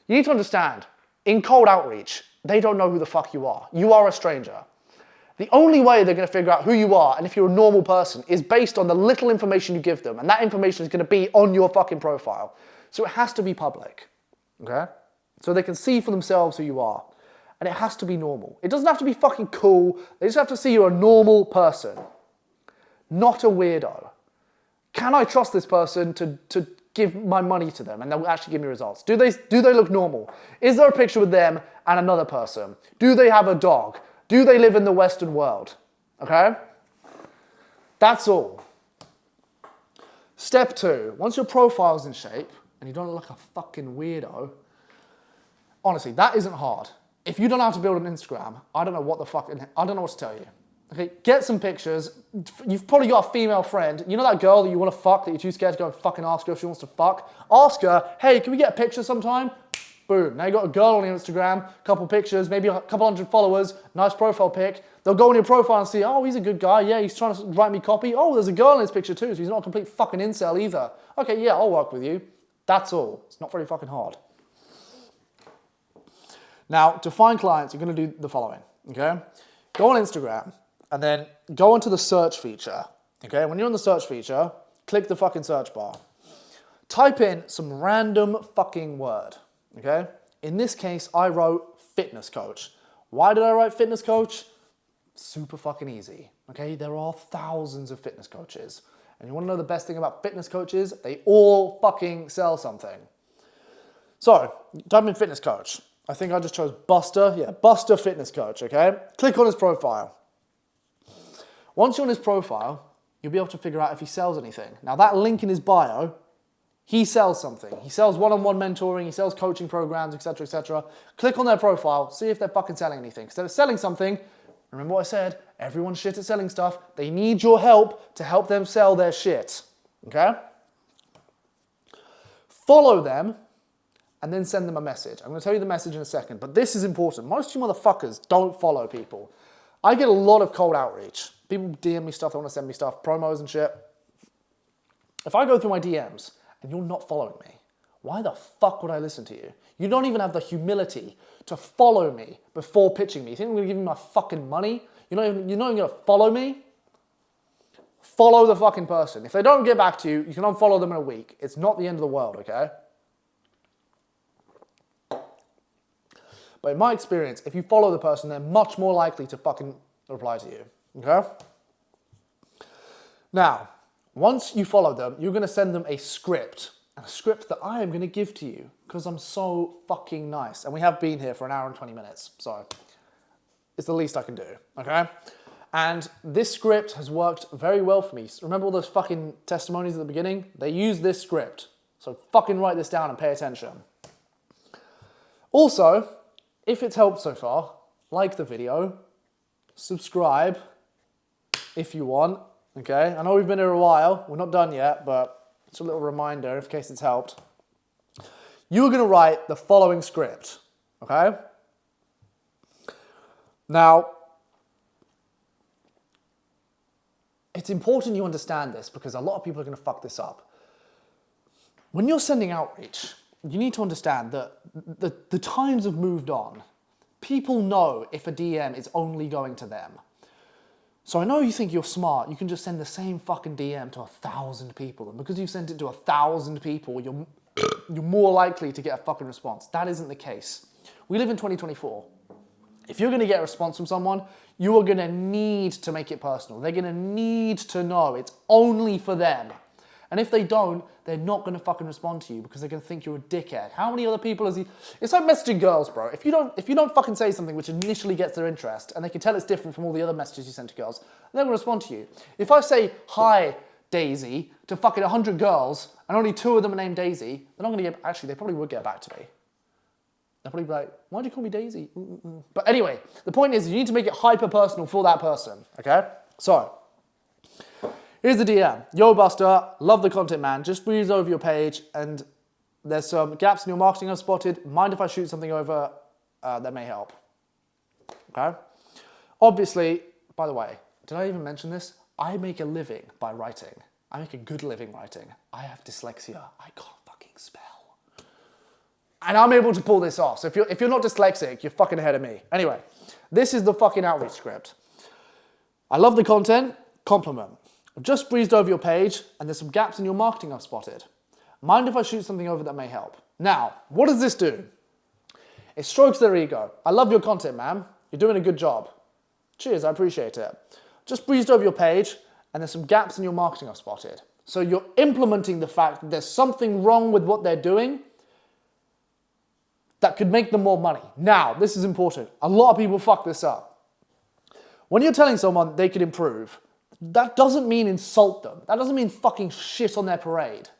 You need to understand, in cold outreach, they don't know who the fuck you are. You are a stranger. The only way they're going to figure out who you are and if you're a normal person is based on the little information you give them. And that information is going to be on your fucking profile. So it has to be public. Okay? So they can see for themselves who you are. And it has to be normal. It doesn't have to be fucking cool. They just have to see you're a normal person. Not a weirdo. Can I trust this person to give my money to them and they'll actually give me results? Do they look normal? Is there a picture with them and another person? Do they have a dog? Do they live in the Western world? Okay? That's all. Step 2, once your profile's in shape and you don't look like a fucking weirdo, honestly, that isn't hard. If you don't know how to build an Instagram, I don't know what to tell you. Okay, get some pictures. You've probably got a female friend. You know that girl that you want to fuck that you're too scared to go and fucking ask her if she wants to fuck? Ask her, hey, can we get a picture sometime? Boom. Now you got a girl on your Instagram, couple pictures, maybe a couple hundred followers, nice profile pic. They'll go on your profile and see, oh, he's a good guy. Yeah, he's trying to write me copy. Oh, there's a girl in his picture too, so he's not a complete fucking incel either. Okay, yeah, I'll work with you. That's all. It's not very fucking hard. Now, to find clients, you're going to do the following, okay? Go on Instagram. And then go onto the search feature, okay? When you're on the search feature, click the fucking search bar. Type in some random fucking word, okay? In this case, I wrote fitness coach. Why did I write fitness coach? Super fucking easy, okay? There are thousands of fitness coaches. And you wanna know the best thing about fitness coaches? They all fucking sell something. So, type in fitness coach. I think I just chose Buster. Yeah, Buster fitness coach, okay? Click on his profile. Once you're on his profile, you'll be able to figure out if he sells anything. Now that link in his bio, he sells something. He sells one-on-one mentoring, he sells coaching programs, etc., etc. Click on their profile, see if they're fucking selling anything. Because if they're selling something, remember what I said, everyone's shit at selling stuff. They need your help to help them sell their shit, okay? Follow them and then send them a message. I'm gonna tell you the message in a second, but this is important. Most of you motherfuckers don't follow people. I get a lot of cold outreach. People DM me stuff, they want to send me stuff, promos and shit. If I go through my DMs and you're not following me, why the fuck would I listen to you? You don't even have the humility to follow me before pitching me. You think I'm going to give you my fucking money? You're not even going to follow me? Follow the fucking person. If they don't get back to you, you can unfollow them in a week. It's not the end of the world, okay? But in my experience, if you follow the person, they're much more likely to fucking reply to you, okay? Now, once you follow them, you're gonna send them a script that I am gonna give to you because I'm so fucking nice. And we have been here for an hour and 20 minutes, so it's the least I can do, okay? And this script has worked very well for me. Remember all those fucking testimonies at the beginning? They use this script. So fucking write this down and pay attention. Also, if it's helped so far, like the video, subscribe, if you want, okay? I know we've been here a while. We're not done yet, but it's a little reminder in case it's helped. You are going to write the following script, okay? Now, it's important you understand this because a lot of people are going to fuck this up. When you're sending outreach, you need to understand that the times have moved on. People know if a DM is only going to them. So I know you think you're smart, you can just send the same fucking DM to 1,000 people. And because you've sent it to 1,000 people, you're more likely to get a fucking response. That isn't the case. We live in 2024. If you're gonna get a response from someone, you are gonna need to make it personal. They're gonna need to know it's only for them. And if they don't, they're not gonna fucking respond to you because they're gonna think you're a dickhead. How many other people has he... It's like messaging girls, bro. If you don't fucking say something which initially gets their interest and they can tell it's different from all the other messages you send to girls, they're gonna respond to you. If I say, hi, Daisy, to fucking 100 girls and only 2 of them are named Daisy, they're not gonna get... Actually, they probably would get back to me. They'll probably be like, why'd you call me Daisy? But anyway, the point is you need to make it hyper-personal for that person, okay? So, here's the DM. Yo, Buster, love the content, man. Just breeze over your page and there's some gaps in your marketing I've spotted. Mind if I shoot something over that may help? Okay? Obviously, by the way, did I even mention this? I make a living by writing. I make a good living writing. I have dyslexia. I can't fucking spell. And I'm able to pull this off. So if you're not dyslexic, you're fucking ahead of me. Anyway, this is the fucking outreach script. I love the content. Compliment. I've just breezed over your page and there's some gaps in your marketing I've spotted. Mind if I shoot something over that may help? Now, what does this do? It strokes their ego. I love your content, man. You're doing a good job. Cheers, I appreciate it. Just breezed over your page and there's some gaps in your marketing I've spotted. So you're implementing the fact that there's something wrong with what they're doing that could make them more money. Now, this is important. A lot of people fuck this up. When you're telling someone they could improve, that doesn't mean insult them. That doesn't mean fucking shit on their parade.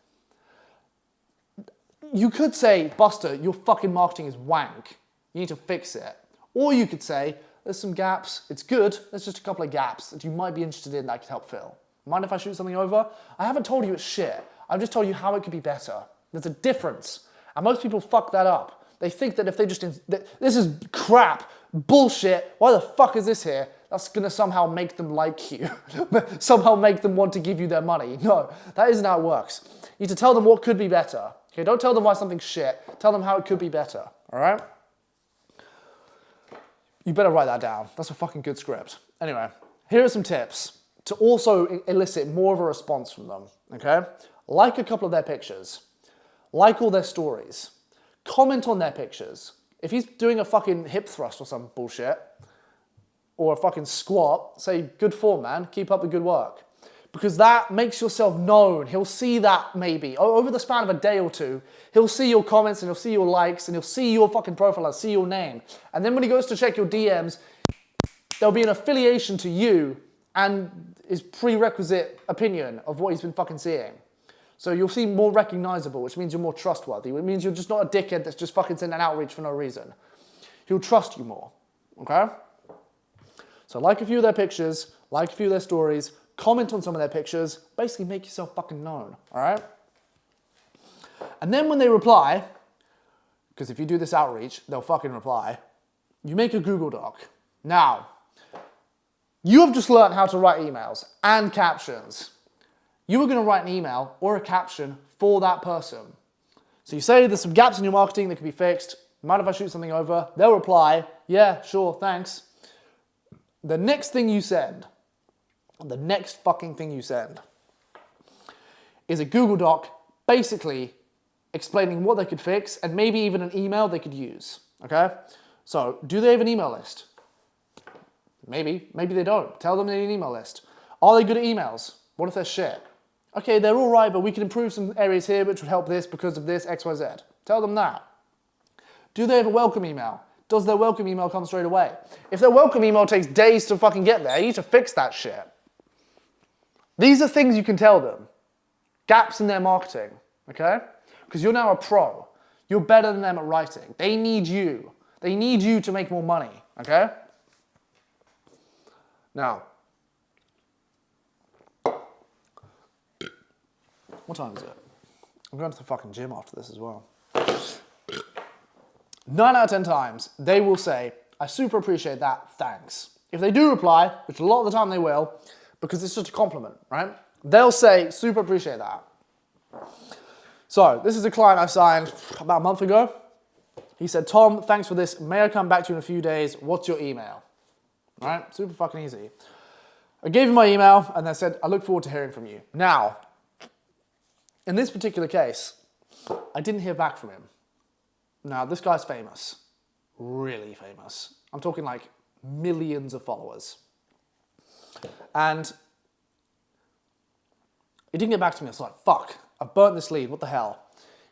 You could say, Buster, your fucking marketing is wank. You need to fix it. Or you could say, there's some gaps. It's good. There's just a couple of gaps that you might be interested in that I could help fill. Mind if I shoot something over? I haven't told you it's shit. I've just told you how it could be better. There's a difference. And most people fuck that up. They think that if they just, this is crap, bullshit, why the fuck is this here? That's gonna somehow make them like you. Somehow make them want to give you their money. No, that isn't how it works. You need to tell them what could be better. Okay, don't tell them why something's shit. Tell them how it could be better, all right? You better write that down. That's a fucking good script. Anyway, here are some tips to also elicit more of a response from them, okay? Like a couple of their pictures. Like all their stories. Comment on their pictures. If he's doing a fucking hip thrust or some bullshit, or a fucking squat, say, good form, man. Keep up the good work. Because that makes yourself known. He'll see that maybe. Over the span of a day or two, he'll see your comments and he'll see your likes and he'll see your fucking profile and see your name. And then when he goes to check your DMs, there'll be an affiliation to you and his prerequisite opinion of what he's been fucking seeing. So you'll seem more recognizable, which means you're more trustworthy. It means you're just not a dickhead that's just fucking sending outreach for no reason. He'll trust you more, okay? So like a few of their pictures, like a few of their stories, comment on some of their pictures, basically make yourself fucking known, all right? And then when they reply, because if you do this outreach, they'll fucking reply, you make a Google Doc. Now, you have just learned how to write emails and captions. You are going to write an email or a caption for that person. So you say there's some gaps in your marketing that can be fixed. Mind if I shoot something over? They'll reply, yeah, sure, thanks. The next thing you send, the next fucking thing you send, is a Google Doc basically explaining what they could fix and maybe even an email they could use, okay? So do they have an email list? Maybe they don't. Tell them they need an email list. Are they good at emails? What if they're shit? Okay, they're all right, but we can improve some areas here which would help this because of this, X, Y, Z. Tell them that. Do they have a welcome email? Does their welcome email come straight away? If their welcome email takes days to fucking get there, you need to fix that shit. These are things you can tell them. Gaps in their marketing, okay? Because you're now a pro. You're better than them at writing. They need you. They need you to make more money, okay? Now, What time is it? I'm going to the fucking gym after this as well. 9 out of 10 times, they will say, I super appreciate that, thanks. If they do reply, which a lot of the time they will, because it's just a compliment, right? They'll say, super appreciate that. So, this is a client I signed about a month ago. He said, Tom, thanks for this. May I come back to you in a few days? What's your email? All right, super fucking easy. I gave him my email and they said, I look forward to hearing from you. Now, in this particular case, I didn't hear back from him. Now, this guy's famous, really famous. I'm talking like millions of followers. And he didn't get back to me. I was like, fuck, I've burnt this lead, what the hell?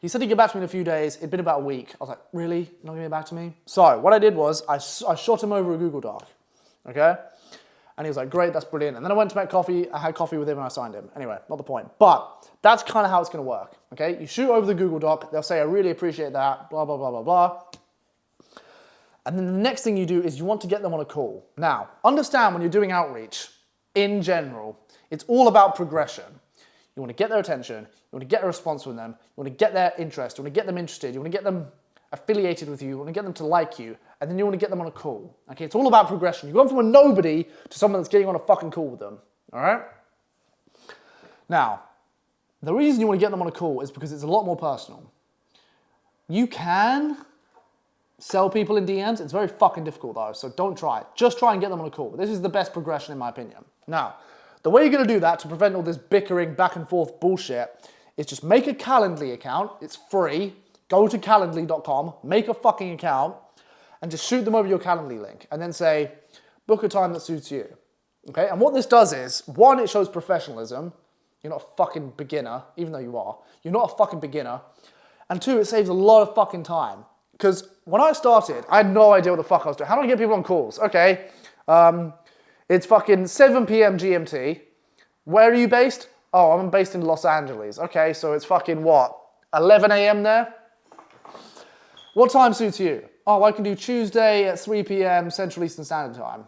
He said he'd get back to me in a few days. It'd been about a week. I was like, really? You're not gonna get back to me? So what I did was I shot him over a Google Doc, okay? And he was like, great, that's brilliant. And then I went to make coffee. I had coffee with him and I signed him. Anyway, not the point. But that's kind of how it's gonna work, okay? You shoot over the Google Doc. They'll say, I really appreciate that, blah, blah, blah, blah, blah. And then the next thing you do is you want to get them on a call. Now, understand when you're doing outreach, in general, it's all about progression. You want to get their attention, you want to get a response from them, you want to get their interest, you want to get them interested, you want to get them affiliated with you want to get them to like you, and then you want to get them on a call. Okay, it's all about progression. You're going from a nobody to someone that's getting on a fucking call with them. All right? Now, the reason you want to get them on a call is because it's a lot more personal. You can sell people in DMs. It's very fucking difficult though, so don't try it. Just try and get them on a call. This is the best progression in my opinion. Now, the way you're going to do that to prevent all this bickering back and forth bullshit is just make a Calendly account. It's free. Go to calendly.com, make a fucking account, and just shoot them over your Calendly link. And then say, book a time that suits you. Okay? And what this does is, one, it shows professionalism. You're not a fucking beginner, even though you are. You're not a fucking beginner. And two, it saves a lot of fucking time. Because when I started, I had no idea what the fuck I was doing. How do I get people on calls? Okay, it's fucking 7 p.m. GMT. Where are you based? Oh, I'm based in Los Angeles. Okay, so it's fucking what? 11 a.m. there? What time suits you? Oh, I can do Tuesday at 3 p.m. Central Eastern Standard Time.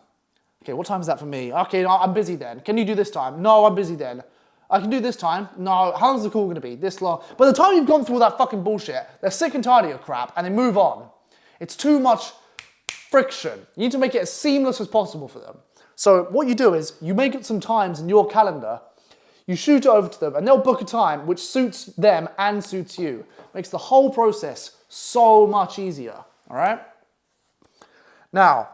Okay, what time is that for me? Okay, no, I'm busy then. Can you do this time? No, I'm busy then. I can do this time. No, how long's the call gonna be? This long. By the time you've gone through all that fucking bullshit, they're sick and tired of your crap and they move on. It's too much friction. You need to make it as seamless as possible for them. So what you do is you make up some times in your calendar, you shoot it over to them and they'll book a time which suits them and suits you. Makes the whole process so much easier, all right? Now,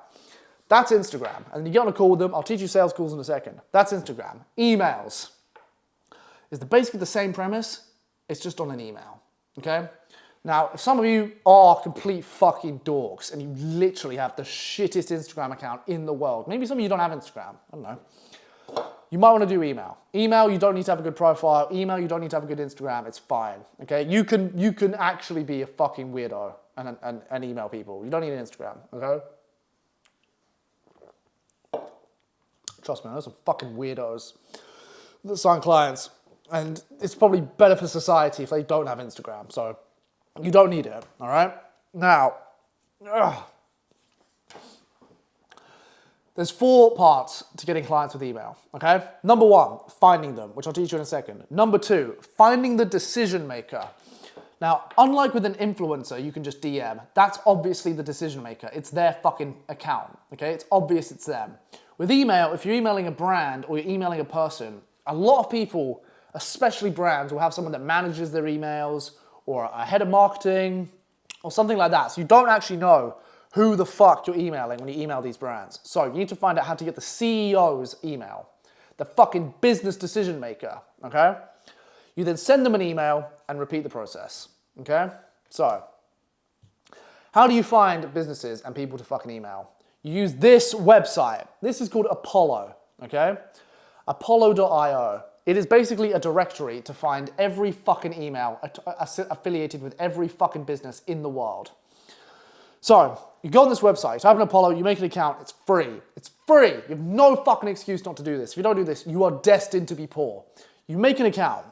that's Instagram. And you get on a call with them. I'll teach you sales calls in a second. That's Instagram. Emails is basically the same premise. It's just on an email, okay? Now, if some of you are complete fucking dorks and you literally have the shittest Instagram account in the world, maybe some of you don't have Instagram, I don't know. You might want to do email. Email, you don't need to have a good profile. Email, you don't need to have a good Instagram. It's fine, okay? You can actually be a fucking weirdo and email people. You don't need an Instagram, okay? Trust me, I know some fucking weirdos that sign clients, and it's probably better for society if they don't have Instagram, so you don't need it, all right? Now, there's 4 parts to getting clients with email, okay? Number 1, finding them, which I'll teach you in a second. Number 2, finding the decision maker. Now, unlike with an influencer, you can just DM. That's obviously the decision maker. It's their fucking account, okay? It's obvious it's them. With email, if you're emailing a brand or you're emailing a person, a lot of people, especially brands, will have someone that manages their emails or a head of marketing or something like that. So you don't actually know who the fuck you're emailing when you email these brands. So you need to find out how to get the CEO's email, the fucking business decision maker, okay? You then send them an email and repeat the process, okay? So, how do you find businesses and people to fucking email? You use this website. This is called Apollo, okay? Apollo.io. It is basically a directory to find every fucking email affiliated with every fucking business in the world. So, you go on this website, you type in Apollo, you make an account, it's free. It's free. You have no fucking excuse not to do this. If you don't do this, you are destined to be poor. You make an account.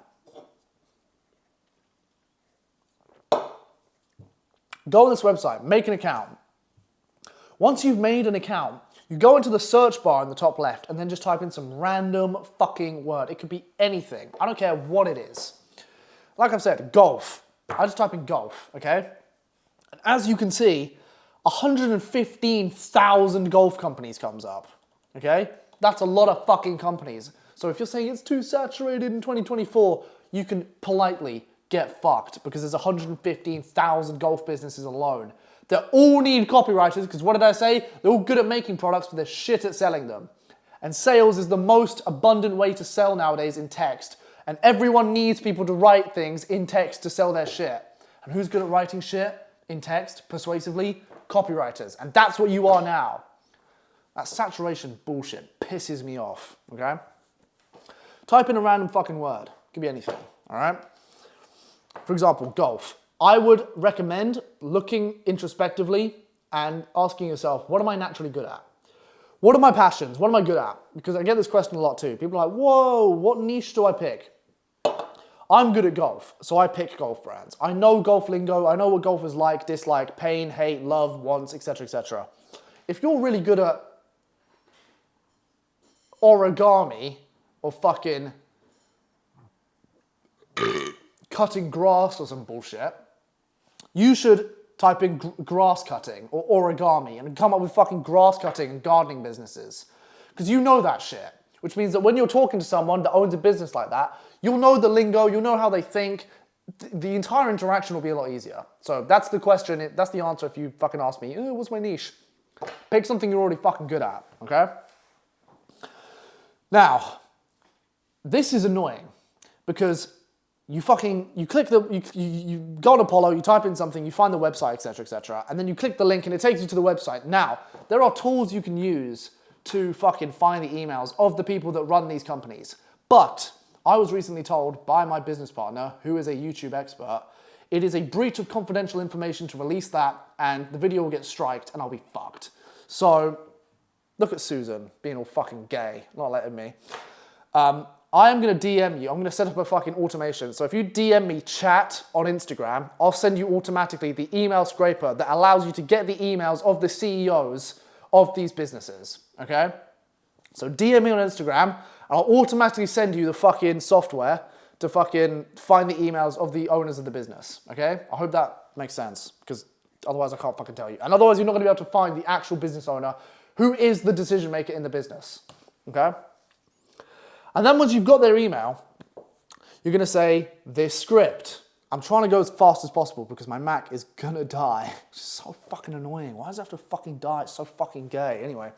Go on this website, make an account. Once you've made an account, you go into the search bar in the top left and then just type in some random fucking word. It could be anything. I don't care what it is. like I've said, golf. I just type in golf, okay? And as you can see, 115,000 golf companies comes up, okay? That's a lot of fucking companies. So if you're saying it's too saturated in 2024, you can politely get fucked because there's 115,000 golf businesses alone that all need copywriters because what did I say? They're all good at making products, but they're shit at selling them. And sales is the most abundant way to sell nowadays in text. And everyone needs people to write things in text to sell their shit. And who's good at writing shit in text persuasively? Copywriters. And that's what you are now. That saturation bullshit pisses me off, okay? Type in a random fucking word. Could be anything, all right? For example, golf. I would recommend looking introspectively and asking yourself, what am I naturally good at? What are my passions? What am I good at? Because I get this question a lot too. People are like, whoa, what niche do I pick? I'm good at golf, so I pick golf brands. I know golf lingo. I know what golf is like, dislike, pain, hate, love, wants, etc., etc. If you're really good at origami or fucking cutting grass or some bullshit, you should type in grass cutting or origami and come up with fucking grass cutting and gardening businesses. Because you know that shit. Which means that when you're talking to someone that owns a business like that, you'll know the lingo, you'll know how they think. The entire interaction will be a lot easier. So that's the question, that's the answer if you fucking ask me, what's my niche? Pick something you're already fucking good at, okay? Now, this is annoying because you go on Apollo, you type in something, you find the website, etc., and then you click the link and it takes you to the website. Now, there are tools you can use to fucking find the emails of the people that run these companies. But I was recently told by my business partner, who is a YouTube expert, it is a breach of confidential information to release that and the video will get striked and I'll be fucked. So, look at Susan being all fucking gay, not letting me. I am going to DM you. I'm going to set up a fucking automation. So if you DM me chat on Instagram, I'll send you automatically the email scraper that allows you to get the emails of the CEOs of these businesses, okay? So DM me on Instagram, and I'll automatically send you the fucking software to fucking find the emails of the owners of the business, okay? I hope that makes sense, because otherwise I can't fucking tell you. And otherwise you're not going to be able to find the actual business owner who is the decision maker in the business, okay? And then once you've got their email, you're going to say, this script. I'm trying to go as fast as possible because my Mac is going to die. It's so fucking annoying. Why does it have to fucking die? It's so fucking gay. Anyway,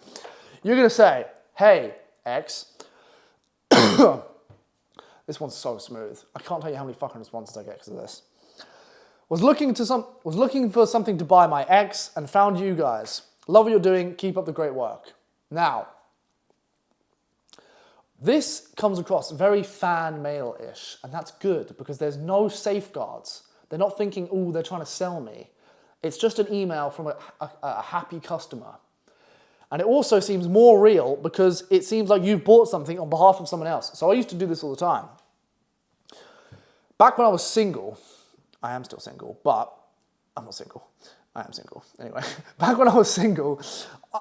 you're going to say, hey, X. This one's so smooth. I can't tell you how many fucking responses I get because of this. Was looking for something to buy my ex and found you guys. Love what you're doing. Keep up the great work. Now, this comes across very fan mail-ish, and that's good because there's no safeguards. They're not thinking, oh, they're trying to sell me. It's just an email from a happy customer. And it also seems more real because it seems like you've bought something on behalf of someone else. So I used to do this all the time. Back when I was single, I am still single, but I'm not single. I am single. Anyway, back when I was single,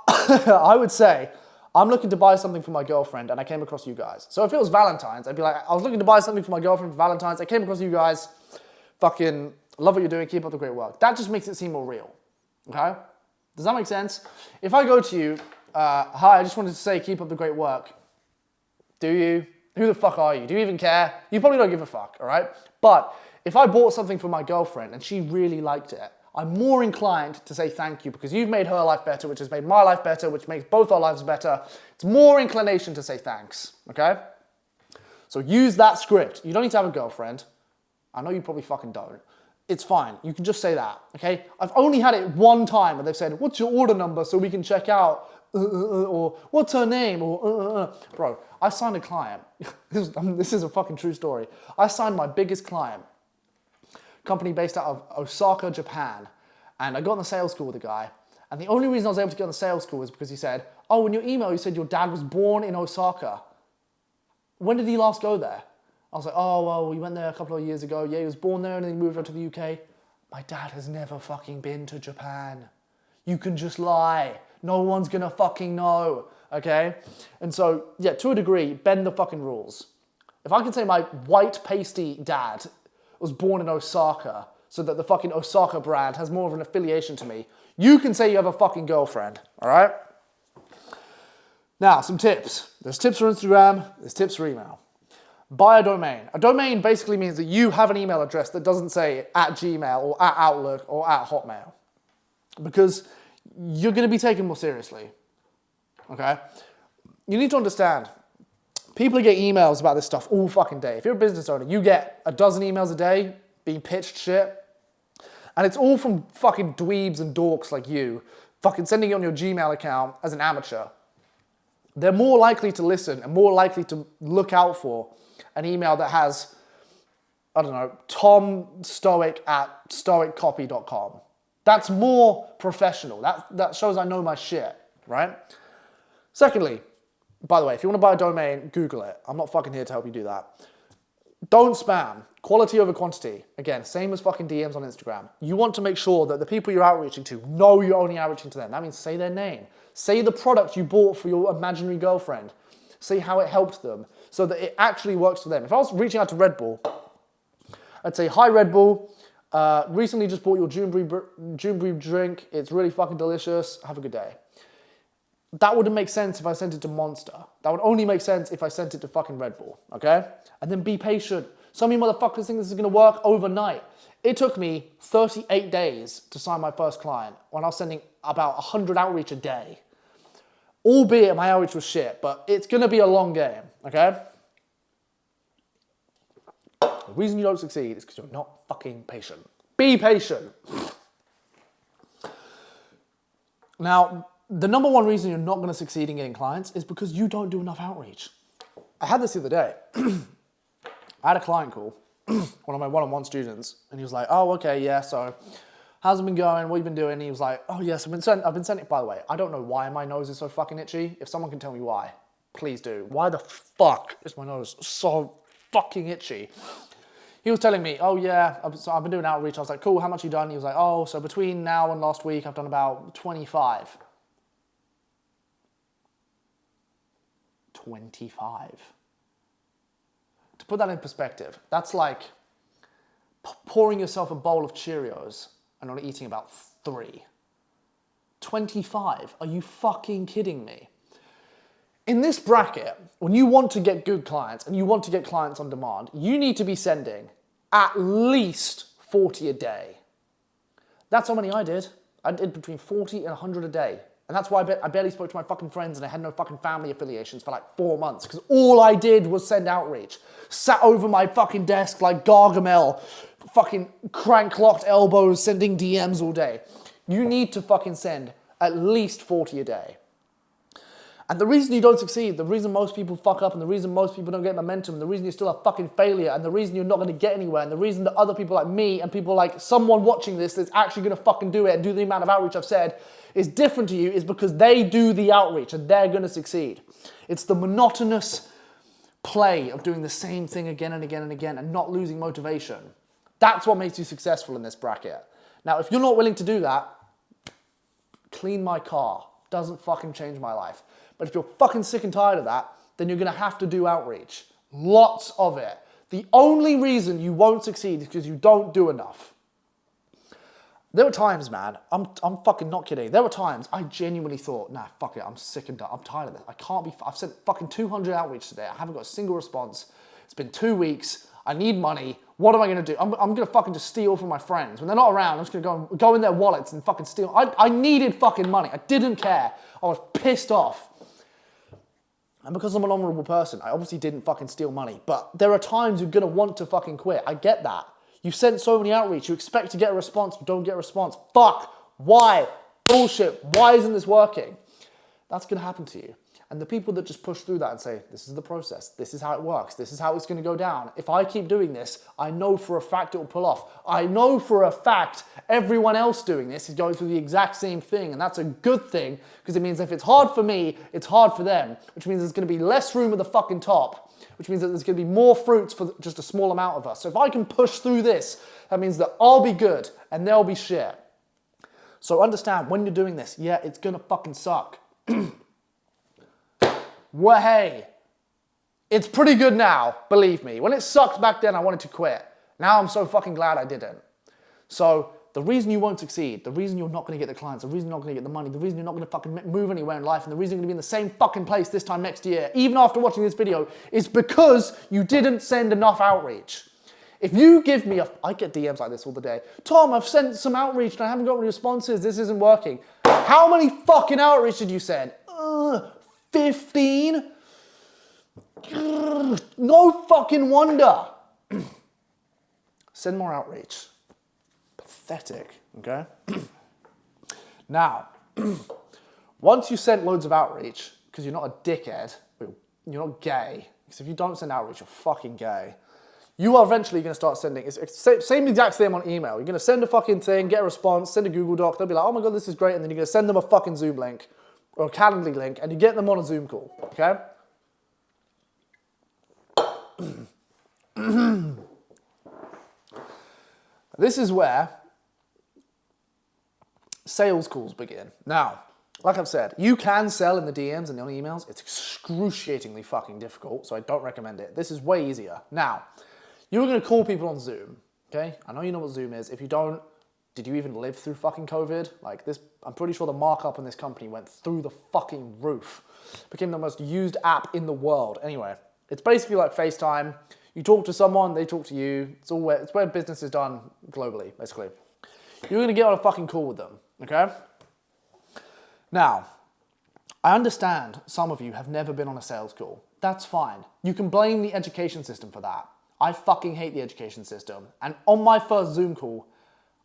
I would say, I'm looking to buy something for my girlfriend and I came across you guys. So if it was Valentine's, I'd be like, I was looking to buy something for my girlfriend for Valentine's. I came across you guys. Fucking love what you're doing. Keep up the great work. That just makes it seem more real. Okay? Does that make sense? If I go to you, hi, I just wanted to say keep up the great work. Do you? Who the fuck are you? Do you even care? You probably don't give a fuck, all right? But if I bought something for my girlfriend and she really liked it, I'm more inclined to say thank you because you've made her life better, which has made my life better, which makes both our lives better. It's more inclination to say thanks, okay? So use that script. You don't need to have a girlfriend. I know you probably fucking don't. It's fine. You can just say that, okay? I've only had it one time where they've said, what's your order number so we can check out, or what's her name, or Bro, I signed a client. This is a fucking true story. I signed my biggest client. Company based out of Osaka, Japan. And I got on the sales call with the guy. And the only reason I was able to get on the sales call was because he said, oh, in your email you said your dad was born in Osaka. When did he last go there? I was like, oh, well, we went there a couple of years ago. Yeah, he was born there and then he moved over to the UK. My dad has never fucking been to Japan. You can just lie. No one's gonna fucking know, okay? And so, yeah, to a degree, bend the fucking rules. If I can say my white pasty dad was born in Osaka so that the fucking Osaka brand has more of an affiliation to me. You can say you have a fucking girlfriend, all right? Now, some tips. There's tips for Instagram, there's tips for email. Buy a domain. A domain basically means that you have an email address that doesn't say at Gmail or at Outlook or at Hotmail, because you're going to be taken more seriously, okay? You need to understand, people get emails about this stuff all fucking day. If you're a business owner, you get a dozen emails a day being pitched shit, and it's all from fucking dweebs and dorks like you, fucking sending it on your Gmail account as an amateur. They're more likely to listen and more likely to look out for an email that has, I don't know, tomstoic@stoiccopy.com. That's more professional. That shows I know my shit, right? Secondly, by the way, if you want to buy a domain, Google it. I'm not fucking here to help you do that. Don't spam. Quality over quantity. Again, same as fucking DMs on Instagram. You want to make sure that the people you're outreaching to know you're only outreaching to them. That means say their name. Say the product you bought for your imaginary girlfriend. Say how it helped them so that it actually works for them. If I was reaching out to Red Bull, I'd say, hi Red Bull, recently just bought your June Brew drink. It's really fucking delicious. Have a good day. That wouldn't make sense if I sent it to Monster. That would only make sense if I sent it to fucking Red Bull, okay? And then be patient. Some of you motherfuckers think this is gonna work overnight. It took me 38 days to sign my first client when I was sending about 100 outreach a day. Albeit my outreach was shit, but it's gonna be a long game, okay? The reason you don't succeed is because you're not fucking patient. Be patient. Now, the number one reason you're not gonna succeed in getting clients is because you don't do enough outreach. I had this the other day. I had a client call, one of my one-on-one students, and he was like, oh, okay, yeah, so how's it been going? What have you been doing? And he was like, oh, yes, I've been sending, by the way, I don't know why my nose is so fucking itchy. If someone can tell me why, please do. Why the fuck is my nose so fucking itchy? He was telling me, oh, yeah, so I've been doing outreach. I was like, cool, how much you done? He was like, oh, so between now and last week, I've done about 25. 25. To put that in perspective, that's like pouring yourself a bowl of Cheerios and only eating about 3. 25, are you fucking kidding me? In this bracket, when you want to get good clients and you want to get clients on demand, you need to be sending at least 40 a day. That's how many I did. I did between 40 and 100 a day. And that's why I barely spoke to my fucking friends and I had no fucking family affiliations for like 4 months, because all I did was send outreach. Sat over my fucking desk like Gargamel, fucking crank-locked elbows, sending DMs all day. You need to fucking send at least 40 a day. And the reason you don't succeed, the reason most people fuck up, and the reason most people don't get momentum, and the reason you're still a fucking failure, and the reason you're not going to get anywhere, and the reason that other people like me and people like someone watching this that's actually going to fucking do it and do the amount of outreach I've said is different to you is because they do the outreach and they're going to succeed. It's the monotonous play of doing the same thing again and again and again and not losing motivation. That's what makes you successful in this bracket. Now, if you're not willing to do that, clean my car. Doesn't fucking change my life. But if you're fucking sick and tired of that, then you're going to have to do outreach. Lots of it. The only reason you won't succeed is because you don't do enough. There were times, man, I'm fucking not kidding. There were times I genuinely thought, nah, fuck it, I'm sick and done. I'm tired of this. I've sent fucking 200 outreach today. I haven't got a single response. It's been 2 weeks. I need money. What am I going to do? I'm going to fucking just steal from my friends. When they're not around, I'm just going to go in their wallets and fucking steal. I needed fucking money. I didn't care. I was pissed off. And because I'm an honorable person, I obviously didn't fucking steal money. But there are times you're going to want to fucking quit. I get that. You've sent so many outreach. You expect to get a response. You don't get a response. Fuck. Why? Bullshit. Why isn't this working? That's going to happen to you. And the people that just push through that and say, this is the process, this is how it works, this is how it's going to go down. If I keep doing this, I know for a fact it will pull off. I know for a fact everyone else doing this is going through the exact same thing. And that's a good thing, because it means if it's hard for me, it's hard for them, which means there's going to be less room at the fucking top, which means that there's going to be more fruits for just a small amount of us. So if I can push through this, that means that I'll be good and they'll be shit. So understand, when you're doing this, yeah, it's going to fucking suck. Well, hey, it's pretty good now, believe me. When it sucked back then, I wanted to quit. Now I'm so fucking glad I didn't. So the reason you won't succeed, the reason you're not going to get the clients, the reason you're not going to get the money, the reason you're not going to fucking move anywhere in life, and the reason you're going to be in the same fucking place this time next year, even after watching this video, is because you didn't send enough outreach. If you give me I get DMs like this all the day. Tom, I've sent some outreach and I haven't got any responses. This isn't working. How many fucking outreach did you send? 15? No fucking wonder. Send more outreach. Pathetic, okay? Now, once you sent loads of outreach, because you're not a dickhead, you're not gay, because if you don't send outreach, you're fucking gay, you are eventually going to start sending, it's same exact same on email. You're going to send a fucking thing, get a response, send a Google Doc, they'll be like, oh my God, this is great, and then you're going to send them a fucking Zoom link, or a Calendly link, and you get them on a Zoom call, okay? This is where sales calls begin. Now, like I've said, you can sell in the DMs and on emails. It's excruciatingly fucking difficult, so I don't recommend it. This is way easier. Now, you're going to call people on Zoom, okay? I know you know what Zoom is. If you don't, did you even live through fucking COVID? Like this, I'm pretty sure the markup in this company went through the fucking roof. Became the most used app in the world. Anyway, it's basically like FaceTime. You talk to someone, they talk to you. It's where business is done globally, basically. You're going to get on a fucking call with them, okay? Now, I understand some of you have never been on a sales call. That's fine. You can blame the education system for that. I fucking hate the education system. And on my first Zoom call,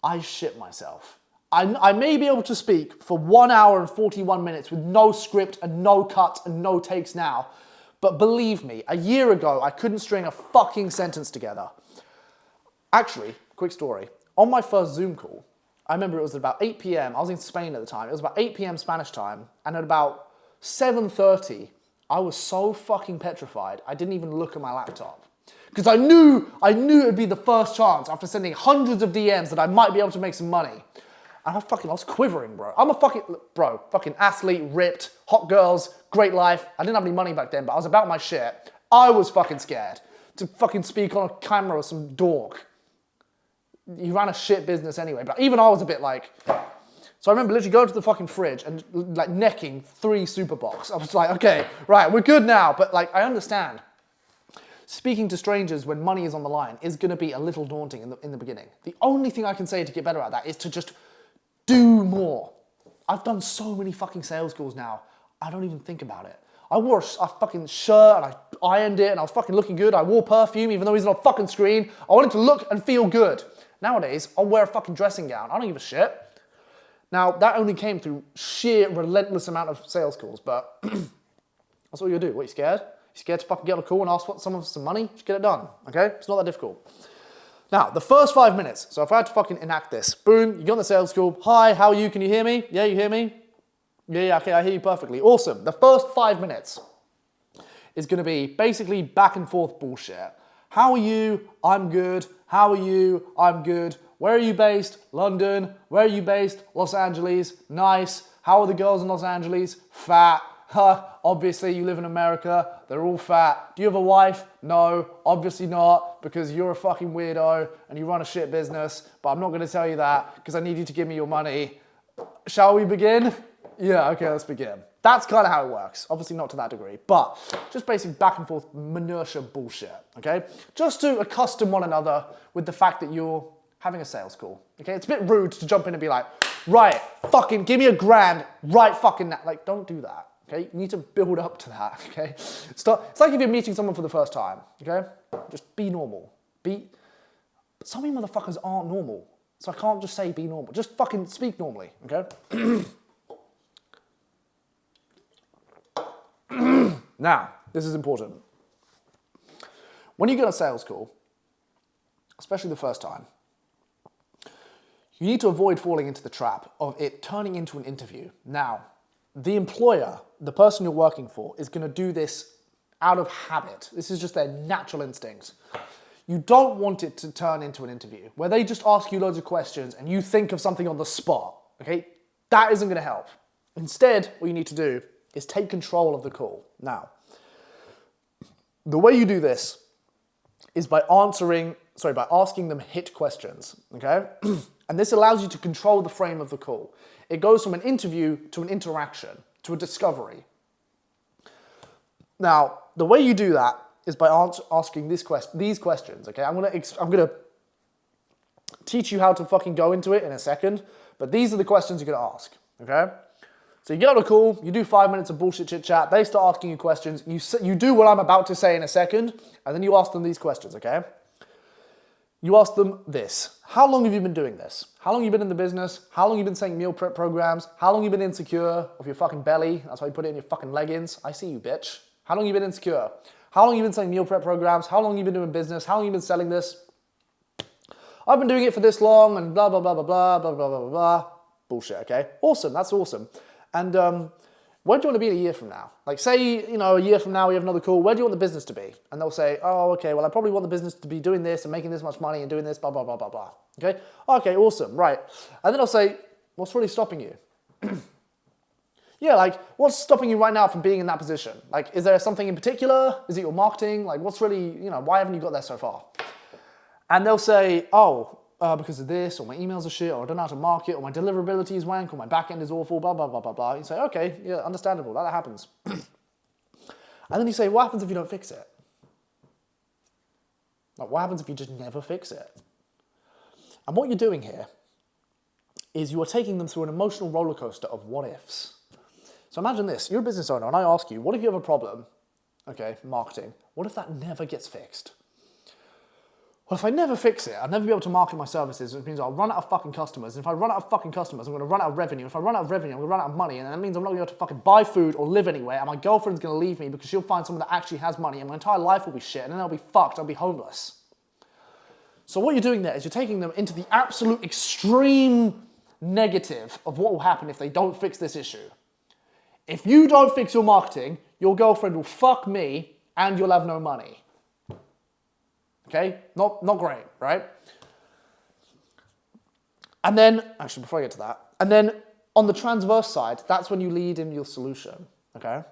I shit myself. I may be able to speak for 1 hour and 41 minutes with no script and no cuts and no takes now. But believe me, a year ago, I couldn't string a fucking sentence together. Actually, quick story. On my first Zoom call, I remember it was about 8 p.m. I was in Spain at the time. It was about 8 p.m. Spanish time. And at about 7:30, I was so fucking petrified, I didn't even look at my laptop. Because I knew it would be the first chance after sending hundreds of DMs that I might be able to make some money. And I was quivering, bro. I'm a fucking athlete, ripped, hot girls, great life. I didn't have any money back then, but I was about my shit. I was fucking scared to fucking speak on a camera with some dork. He ran a shit business anyway, but even I was a bit like... So I remember literally going to the fucking fridge and like necking 3 super box. I was like, okay, right, we're good now. But like, I understand. Speaking to strangers when money is on the line is going to be a little daunting in the beginning. The only thing I can say to get better at that is to just do more. I've done so many fucking sales calls now, I don't even think about it. I wore a fucking shirt and I ironed it and I was fucking looking good. I wore perfume even though he's on a fucking screen. I wanted to look and feel good. Nowadays, I'll wear a fucking dressing gown. I don't give a shit. Now, that only came through sheer relentless amount of sales calls, but that's what you do. What, you scared? You scared to fucking get on a call and ask someone for some money? Just get it done, okay? It's not that difficult. Now, the first 5 minutes, so if I had to fucking enact this, boom, you get on the sales call, hi, how are you, can you hear me? Yeah, you hear me? Yeah, okay, I hear you perfectly. Awesome. The first 5 minutes is gonna be basically back and forth bullshit. How are you? I'm good. How are you? I'm good. Where are you based? London. Where are you based? Los Angeles. Nice. How are the girls in Los Angeles? Fat. Huh, obviously you live in America, they're all fat. Do you have a wife? No, obviously not, because you're a fucking weirdo and you run a shit business, but I'm not gonna tell you that because I need you to give me your money. Shall we begin? Yeah, okay, let's begin. That's kind of how it works. Obviously not to that degree, but just basic back and forth minutia bullshit, okay? Just to accustom one another with the fact that you're having a sales call, okay? It's a bit rude to jump in and be like, right, fucking give me $1,000 right fucking now. Like, don't do that. Okay, you need to build up to that, okay? It's like if you're meeting someone for the first time, okay? Just be normal. But some of you motherfuckers aren't normal, so I can't just say be normal. Just fucking speak normally, okay? Now, this is important. When you get a sales call, especially the first time, you need to avoid falling into the trap of it turning into an interview. Now, the employer, the person you're working for, is going to do this out of habit. This is just their natural instinct. You don't want it to turn into an interview where they just ask you loads of questions and you think of something on the spot, okay? That isn't going to help. Instead, what you need to do is take control of the call. Now, the way you do this is by answering asking them hit questions, okay? And this allows you to control the frame of the call. It goes from an interview to an interaction, to a discovery. Now, the way you do that is by asking these questions, okay? I'm gonna teach you how to fucking go into it in a second, but these are the questions you're gonna ask, okay? So you get on a call, you do 5 minutes of bullshit chit chat, they start asking you questions, you do what I'm about to say in a second, and then you ask them these questions, okay? You ask them this: how long have you been doing this? How long have you been in the business? How long have you been saying meal prep programs? How long have you been insecure of your fucking belly? That's why you put it in your fucking leggings. I see you, bitch. How long have you been insecure? How long have you been saying meal prep programs? How long have you been doing business? How long have you been selling this? I've been doing it for this long and blah, blah, blah, blah, blah, blah, blah, blah, blah, blah. Bullshit, okay? Awesome, that's awesome. And where do you want to be in a year from now? Like say, a year from now we have another call, where do you want the business to be? And they'll say, oh, okay, well I probably want the business to be doing this and making this much money and doing this, blah, blah, blah, blah, blah. Okay? Okay, awesome, right. And then I'll say, what's really stopping you? Yeah, like, what's stopping you right now from being in that position? Like, is there something in particular? Is it your marketing? Like, what's really, why haven't you got there so far? And they'll say, oh, because of this, or my emails are shit, or I don't know how to market, or my deliverability is wank, or my back end is awful, blah, blah, blah, blah, blah. You say, okay, yeah, understandable, that happens. And then you say, what happens if you don't fix it? Like, what happens if you just never fix it? And what you're doing here is you are taking them through an emotional roller coaster of what ifs. So imagine this, you're a business owner and I ask you, what if you have a problem, okay, marketing, what if that never gets fixed? Well, if I never fix it, I'll never be able to market my services, which means I'll run out of fucking customers. And if I run out of fucking customers, I'm gonna run out of revenue. If I run out of revenue, I'm gonna run out of money. And that means I'm not gonna be able to fucking buy food or live anywhere. And my girlfriend's gonna leave me because she'll find someone that actually has money and my entire life will be shit. And then I'll be fucked, I'll be homeless. So what you're doing there is you're taking them into the absolute extreme negative of what will happen if they don't fix this issue. If you don't fix your marketing, your girlfriend will fuck me and you'll have no money. Okay? Not great, right? And then, actually before I get to that, and then on the transverse side, that's when you lead in your solution, okay?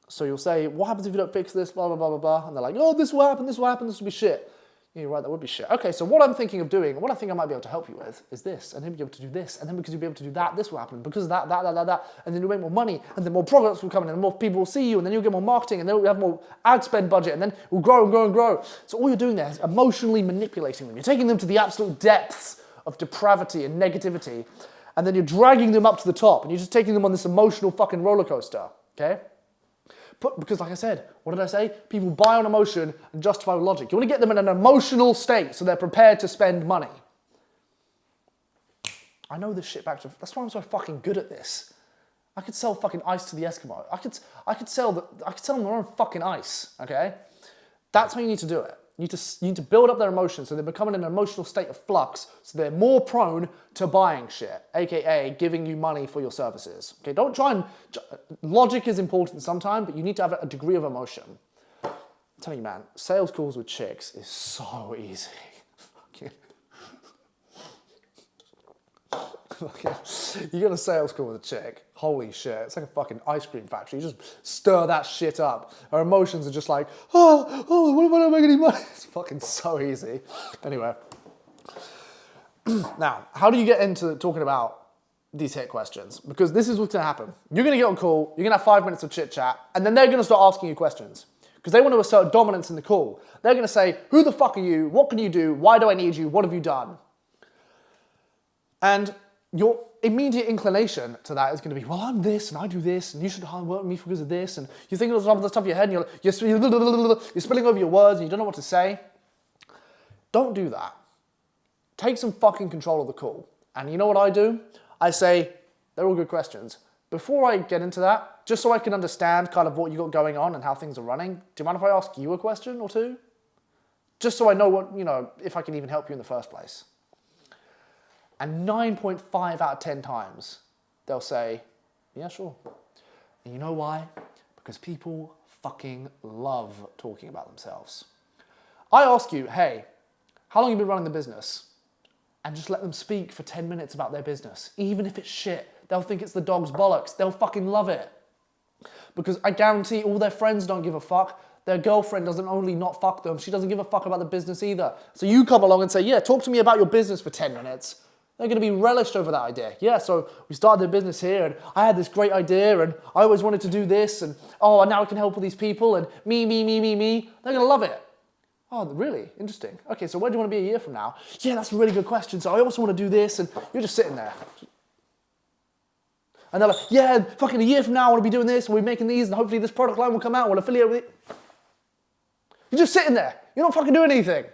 So you'll say, what happens if you don't fix this, blah, blah, blah, blah, blah, and they're like, oh, this will happen, this will be shit. Yeah, you're right, that would be shit. Okay, so what I'm thinking of doing, what I think I might be able to help you with is this, and then you'll be able to do this, and then because you'll be able to do that, this will happen, because of that, and then you'll make more money, and then more products will come in, and more people will see you, and then you'll get more marketing, and then you'll have more ad spend budget, and then we'll grow and grow and grow. So all you're doing there is emotionally manipulating them. You're taking them to the absolute depths of depravity and negativity, and then you're dragging them up to the top, and you're just taking them on this emotional fucking roller coaster, okay? Because like I said, what did I say? People buy on emotion and justify with logic. You want to get them in an emotional state so they're prepared to spend money. I know this shit that's why I'm so fucking good at this. I could sell fucking ice to the Eskimo. I could sell them their own fucking ice, okay? That's how you need to do it. You need to build up their emotions so they become in an emotional state of flux so they're more prone to buying shit, aka giving you money for your services. Okay, don't try and... Logic is important sometimes, but you need to have a degree of emotion. I'm telling you, man, sales calls with chicks is so easy. You get a sales call with a chick, holy shit, it's like a fucking ice cream factory. You just stir that shit up. Our emotions are just like, oh, what if I don't make any money? It's fucking so easy. Anyway. Now, how do you get into talking about these hit questions? Because this is what's gonna happen. You're gonna get on call, you're gonna have 5 minutes of chit chat, and then they're gonna start asking you questions. Because they want to assert dominance in the call. They're gonna say, who the fuck are you? What can you do? Why do I need you? What have you done? And your immediate inclination to that is going to be, well, I'm this, and I do this, and you should hire work with me because of this, and you think of some of the stuff in your head, and you're spilling over your words, and you don't know what to say. Don't do that. Take some fucking control of the call. And you know what I do? I say, they're all good questions. Before I get into that, just so I can understand kind of what you got going on and how things are running, do you mind if I ask you a question or two? Just so I know what, if I can even help you in the first place. And 9.5 out of 10 times, they'll say, yeah, sure. And you know why? Because people fucking love talking about themselves. I ask you, hey, how long have you been running the business? And just let them speak for 10 minutes about their business. Even if it's shit, they'll think it's the dog's bollocks. They'll fucking love it. Because I guarantee all their friends don't give a fuck. their girlfriend doesn't only not fuck them, she doesn't give a fuck about the business either. So you come along and say, yeah, talk to me about your business for 10 minutes. They're going to be relished over that idea. Yeah, so we started a business here and I had this great idea and I always wanted to do this and and now I can help all these people and me. They're going to love it. Oh, really? Interesting. Okay, so where do you want to be a year from now? Yeah, that's a really good question. So I also want to do this, and you're just sitting there. And they're like, yeah, fucking a year from now I want to be doing this and we're making these and hopefully this product line will come out and we'll affiliate with it. You're just sitting there. You're not fucking doing anything.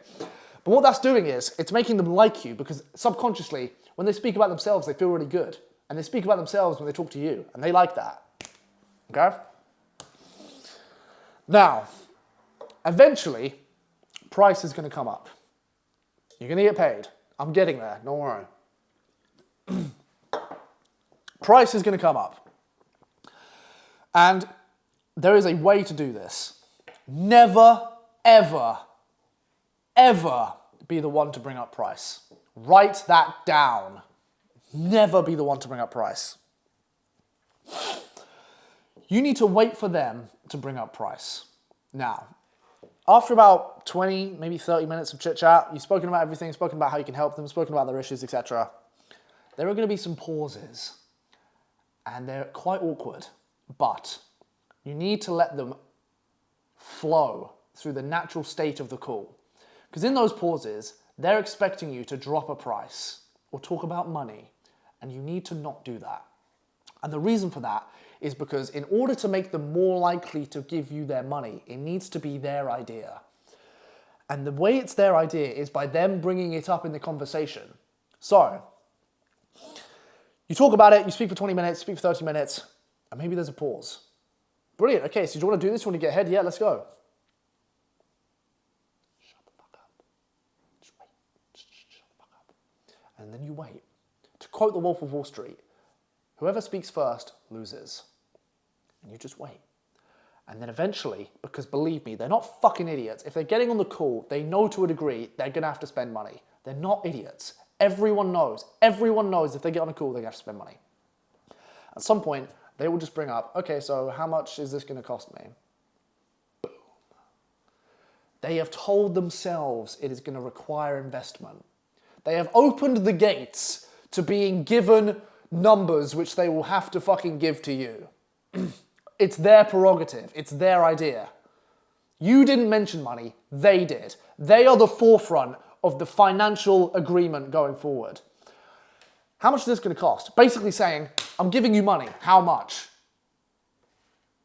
But what that's doing is, it's making them like you because subconsciously, when they speak about themselves, they feel really good. And they speak about themselves when they talk to you, and they like that. Okay? Now, eventually, price is going to come up. You're going to get paid. I'm getting there, don't worry. Price is going to come up. And there is a way to do this. Never, ever, ever be the one to bring up price. Write that down. Never be the one to bring up price. You need to wait for them to bring up price. Now, after about 20, maybe 30 minutes of chit-chat, you've spoken about everything, spoken about how you can help them, spoken about their issues, etc. There are going to be some pauses, and they're quite awkward, but you need to let them flow through the natural state of the call. Because in those pauses, they're expecting you to drop a price or talk about money, and you need to not do that. And the reason for that is because in order to make them more likely to give you their money, it needs to be their idea. And the way it's their idea is by them bringing it up in the conversation. So, you talk about it, you speak for 20 minutes, speak for 30 minutes, and maybe there's a pause. Brilliant, okay, so do you want to do this? You want to get ahead? Yeah, let's go. Shut the fuck up. Just wait. Shut the fuck up. And then you wait. To quote the Wolf of Wall Street, whoever speaks first loses. And you just wait. And then eventually, because believe me, they're not fucking idiots. If they're getting on the call, they know to a degree they're going to have to spend money. They're not idiots. Everyone knows if they get on a call, they're going to have to spend money. At some point, they will just bring up, okay, so how much is this going to cost me? Boom. They have told themselves it is going to require investment. They have opened the gates to being given numbers which they will have to fucking give to you. It's their prerogative. It's their idea. You didn't mention money. They did. They are the forefront of the financial agreement going forward. How much is this going to cost? Basically saying, I'm giving you money. How much?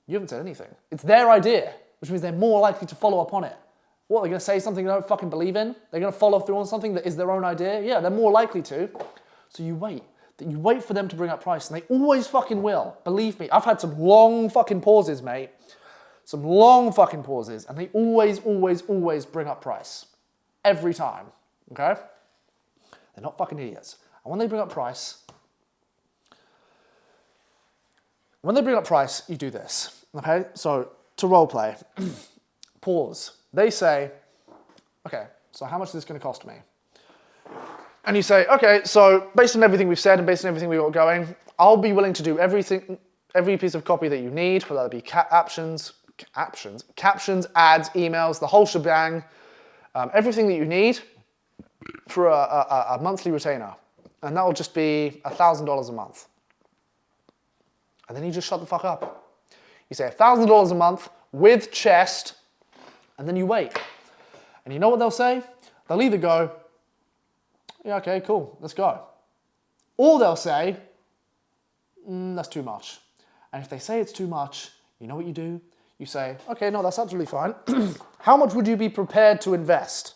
You haven't said anything. It's their idea, which means they're more likely to follow up on it. What, they're going to say something they don't fucking believe in? They're going to follow through on something that is their own idea? Yeah, they're more likely to. So you wait. You wait for them to bring up price, and they always fucking will. Believe me, I've had some long fucking pauses, mate. Some long fucking pauses, and they always bring up price. Every time, okay? They're not fucking idiots. And when they bring up price, you do this, okay? So, to role play, pause. They say, okay, so how much is this going to cost me? And you say, okay, so based on everything we've said and based on everything we've got going, I'll be willing to do every piece of copy that you need, whether that be captions, ads, emails, the whole shebang, everything that you need for a monthly retainer. And that will just be $1,000 a month. And then you just shut the fuck up. You say $1,000 a month with chest, and then you wait. And you know what they'll say? They'll either go, yeah, okay, cool, let's go. Or they'll say, that's too much. And if they say it's too much, you know what you do? You say, okay, no, that's absolutely fine. How much would you be prepared to invest?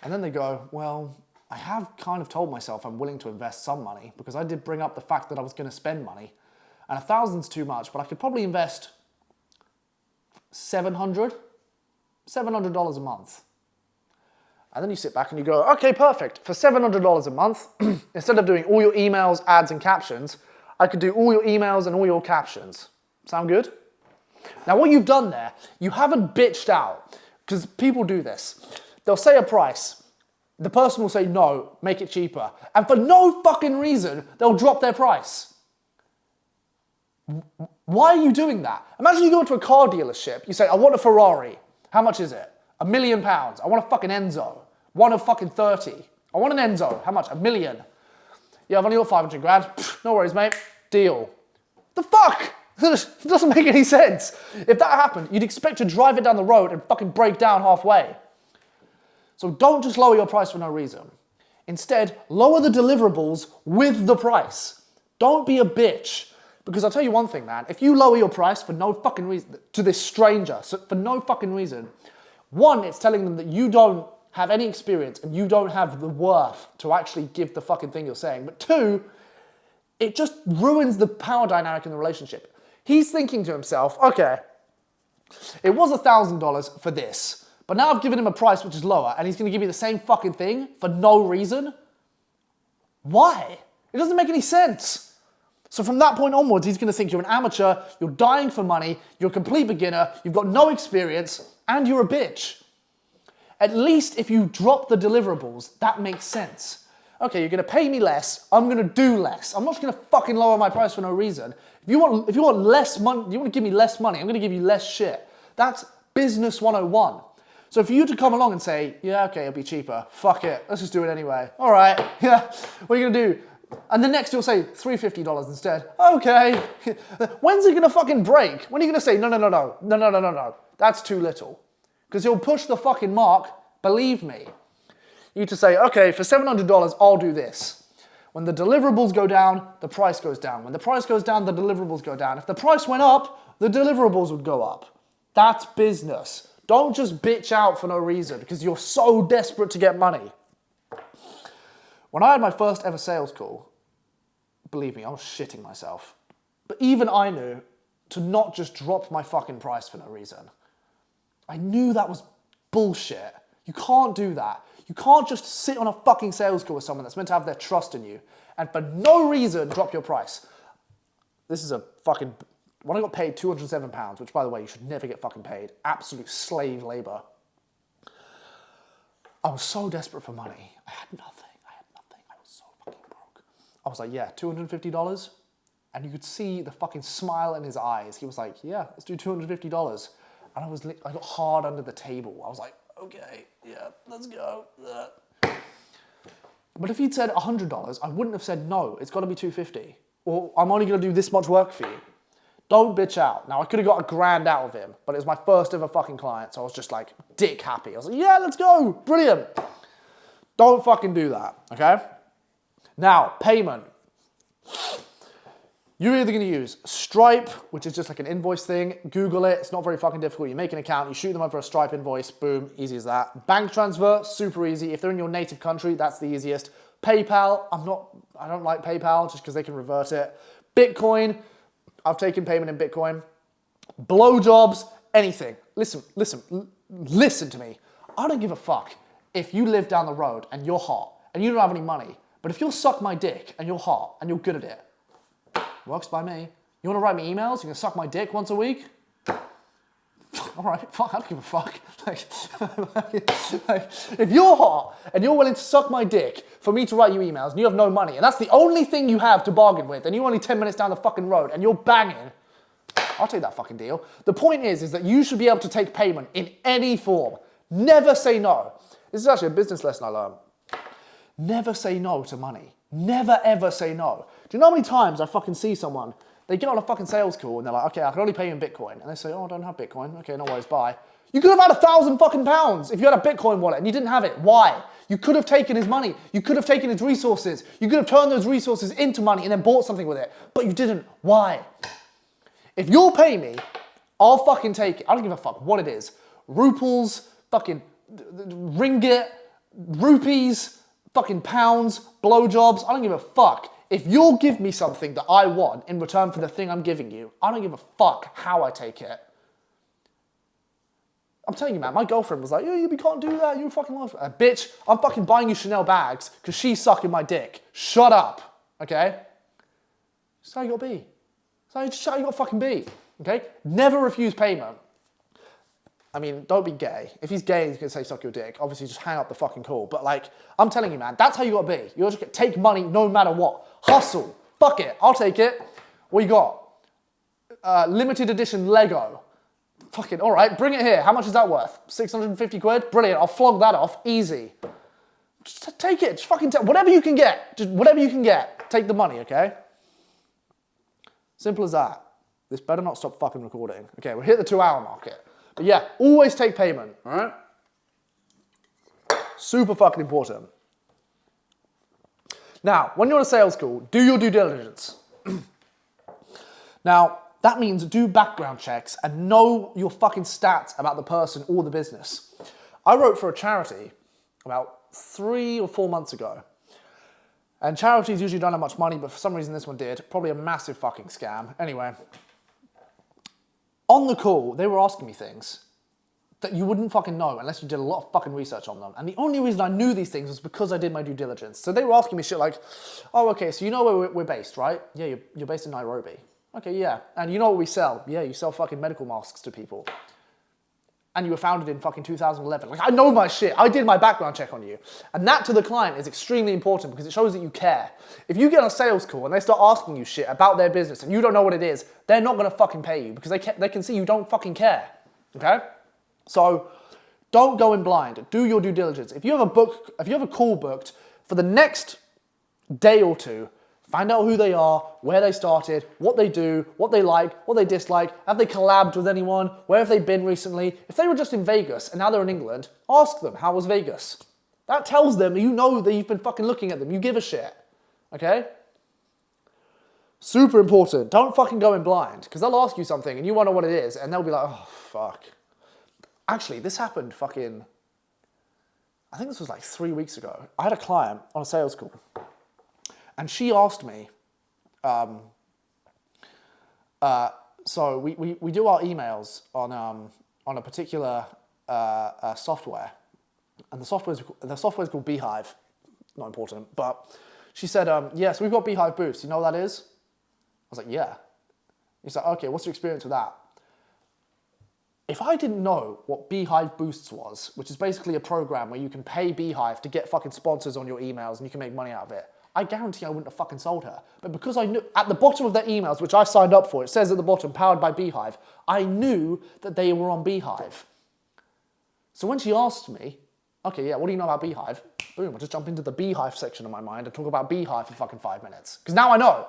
And then they go, well, I have kind of told myself I'm willing to invest some money because I did bring up the fact that I was going to spend money. And $1,000's too much, but I could probably invest $700 a month. And then you sit back and you go, okay, perfect. For $700 a month, instead of doing all your emails, ads, and captions, I could do all your emails and all your captions. Sound good? Now, what you've done there, you haven't bitched out, because people do this. They'll say a price. The person will say, no, make it cheaper. And for no fucking reason, they'll drop their price. Why are you doing that? Imagine you go into a car dealership, you say, I want a Ferrari. How much is it? £1 million. I want a fucking Enzo. One of fucking 30. I want an Enzo. How much? $1 million. Yeah, I've only got 500 grand. No worries, mate. Deal. The fuck? It doesn't make any sense. If that happened, you'd expect to drive it down the road and fucking break down halfway. So don't just lower your price for no reason. Instead, lower the deliverables with the price. Don't be a bitch. Because I'll tell you one thing, man. If you lower your price for no fucking reason, to this stranger, so for no fucking reason, one, it's telling them that you don't have any experience and you don't have the worth to actually give the fucking thing you're saying. But two, it just ruins the power dynamic in the relationship. He's thinking to himself, okay, it was $1,000 for this, but now I've given him a price which is lower and he's going to give me the same fucking thing for no reason? Why? It doesn't make any sense. So from that point onwards, he's going to think you're an amateur, you're dying for money, you're a complete beginner, you've got no experience, and you're a bitch. At least if you drop the deliverables, that makes sense. Okay, you're going to pay me less, I'm going to do less. I'm not just going to fucking lower my price for no reason. If you want less money, you want to give me less money, I'm going to give you less shit. That's business 101. So for you to come along and say, yeah, okay, it'll be cheaper. Fuck it, let's just do it anyway. All right, yeah, what are you going to do? And the next you'll say $350 instead. Okay, when's it going to fucking break? When are you going to say, no, that's too little. Because he'll push the fucking mark, believe me. You to say, okay, for $700, I'll do this. When the deliverables go down, the price goes down. When the price goes down, the deliverables go down. If the price went up, the deliverables would go up. That's business. Don't just bitch out for no reason because you're so desperate to get money. When I had my first ever sales call, believe me, I was shitting myself. But even I knew to not just drop my fucking price for no reason. I knew that was bullshit. You can't do that. You can't just sit on a fucking sales call with someone that's meant to have their trust in you and for no reason drop your price. This is a fucking... When I got paid £207, which by the way, you should never get fucking paid, absolute slave labor. I was so desperate for money. I had nothing. I was so fucking broke. I was like, yeah, $250? And you could see the fucking smile in his eyes. He was like, yeah, let's do $250. And I got hard under the table. I was like, okay, yeah, let's go. But if he'd said $100, I wouldn't have said no, it's gotta be $250. Or I'm only gonna do this much work for you. Don't bitch out. Now I could have got $1,000 out of him, but it was my first ever fucking client, so I was just like dick happy. I was like, yeah, let's go, brilliant. Don't fucking do that, okay? Now, payment. You're either going to use Stripe, which is just like an invoice thing. Google it. It's not very fucking difficult. You make an account, you shoot them over a Stripe invoice. Boom, easy as that. Bank transfer, super easy. If they're in your native country, that's the easiest. PayPal, I don't like PayPal just because they can revert it. Bitcoin, I've taken payment in Bitcoin. Blowjobs, anything. Listen to me. I don't give a fuck if you live down the road and you're hot and you don't have any money. But if you'll suck my dick and you're hot and you're good at it, works by me. You want to write me emails? You can suck my dick once a week? All right, fine, I don't give a fuck. If you're hot and you're willing to suck my dick for me to write you emails and you have no money and that's the only thing you have to bargain with and you're only 10 minutes down the fucking road and you're banging, I'll take that fucking deal. The point is that you should be able to take payment in any form. Never say no. This is actually a business lesson I learned. Never say no to money. Never ever say no. Do you know how many times I fucking see someone, they get on a fucking sales call and they're like, okay, I can only pay you in Bitcoin. And they say, oh, I don't have Bitcoin. Okay, no worries, bye. You could have had £1,000 fucking pounds if you had a Bitcoin wallet and you didn't have it. Why? You could have taken his money. You could have taken his resources. You could have turned those resources into money and then bought something with it. But you didn't. Why? If you'll pay me, I'll fucking take it. I don't give a fuck what it is. Ruples, fucking ringgit, rupees, fucking pounds, blowjobs, I don't give a fuck. If you'll give me something that I want in return for the thing I'm giving you, I don't give a fuck how I take it. I'm telling you, man, my girlfriend was like, yeah, you can't do that, you're a fucking lost. Bitch, I'm fucking buying you Chanel bags because she's sucking my dick. Shut up, okay? That's how you gotta be. That's how you gotta fucking be, okay? Never refuse payment. I mean, don't be gay. If he's gay, he's gonna say suck your dick. Obviously, just hang up the fucking call. But like, I'm telling you, man, that's how you gotta be. You just take money no matter what. Hustle. Fuck it. I'll take it. What you got? limited edition Lego. Fucking, all right, bring it here. How much is that worth? 650 quid? Brilliant, I'll flog that off, easy. Just take it, just fucking take, whatever you can get. Just whatever you can get, take the money, okay? Simple as that. This better not stop fucking recording. Okay, we'll hit the 2 hour market. But yeah, always take payment, all right? Super fucking important. Now, when you're on a sales call, do your due diligence. Now, that means do background checks and know your fucking stats about the person or the business. I wrote for a charity about 3 or 4 months ago. And charities usually don't have much money, but for some reason this one did. Probably a massive fucking scam. Anyway, on the call, they were asking me things that you wouldn't fucking know unless you did a lot of fucking research on them. And the only reason I knew these things was because I did my due diligence. So they were asking me shit like, oh, okay, so you know where we're based, right? Yeah, you're based in Nairobi. Okay, yeah. And you know what we sell? Yeah, you sell fucking medical masks to people. And you were founded in fucking 2011. Like, I know my shit. I did my background check on you. And that to the client is extremely important because it shows that you care. If you get on a sales call and they start asking you shit about their business and you don't know what it is, they're not gonna fucking pay you because they can see you don't fucking care, okay? So don't go in blind. Do your due diligence. If you have a call booked for the next day or two, find out who they are, where they started, what they do, what they like, what they dislike. Have they collabed with anyone? Where have they been recently? If they were just in Vegas and now they're in England, ask them, how was Vegas? That tells them you know that you've been fucking looking at them. You give a shit, okay? Super important. Don't fucking go in blind because they'll ask you something and you won't know what it is and they'll be like, oh, fuck. Actually, this happened fucking, I think this was like 3 weeks ago. I had a client on a sales call. And she asked me, so we do our emails on a particular software, and the software is called Beehive. Not important, but she said, yes, we've got Beehive Boost. You know what that is? I was like, yeah. He's like, okay, what's your experience with that? If I didn't know what Beehive Boosts was, which is basically a program where you can pay Beehive to get fucking sponsors on your emails and you can make money out of it, I guarantee I wouldn't have fucking sold her. But because I knew, at the bottom of their emails, which I signed up for, it says at the bottom, powered by Beehive, I knew that they were on Beehive. So when she asked me, okay, yeah, what do you know about Beehive? Boom, I just jump into the Beehive section of my mind and talk about Beehive for fucking 5 minutes. Because now I know.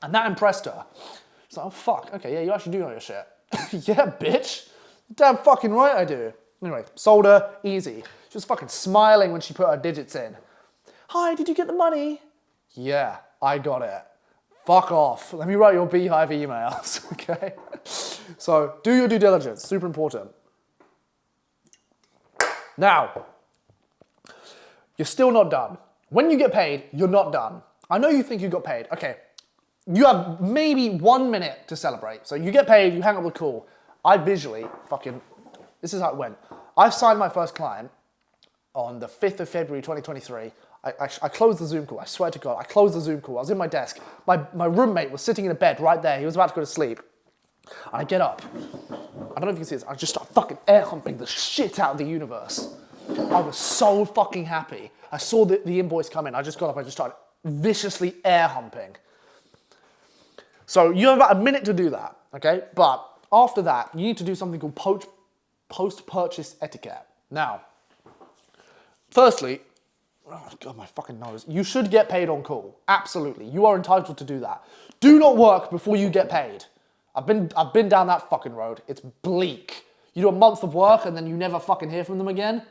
And that impressed her. She's like, oh fuck, okay, yeah, you actually do know your shit. Yeah, bitch. Damn fucking right I do. Anyway, sold her, easy. She was fucking smiling when she put her digits in. Hi, did you get the money? Yeah, I got it. Fuck off. Let me write your Beehive emails, okay? So, do your due diligence, super important. Now, you're still not done. When you get paid, you're not done. I know you think you got paid. Okay, you have maybe 1 minute to celebrate. So you get paid, you hang up the call. I visually fucking, this is how it went. I signed my first client on the 5th of February, 2023. I closed the Zoom call, I swear to God, I closed the Zoom call. I was in my desk. My roommate was sitting in a bed right there. He was about to go to sleep. And I get up. I don't know if you can see this. I just start fucking air humping the shit out of the universe. I was so fucking happy. I saw the invoice come in. I just got up, I just started viciously air humping. So you have about a minute to do that, okay? But after that, you need to do something called post-purchase etiquette. Now, firstly, oh God, my fucking nose. You should get paid on call. Absolutely. You are entitled to do that. Do not work before you get paid. I've been down that fucking road. It's bleak. You do a month of work and then you never fucking hear from them again.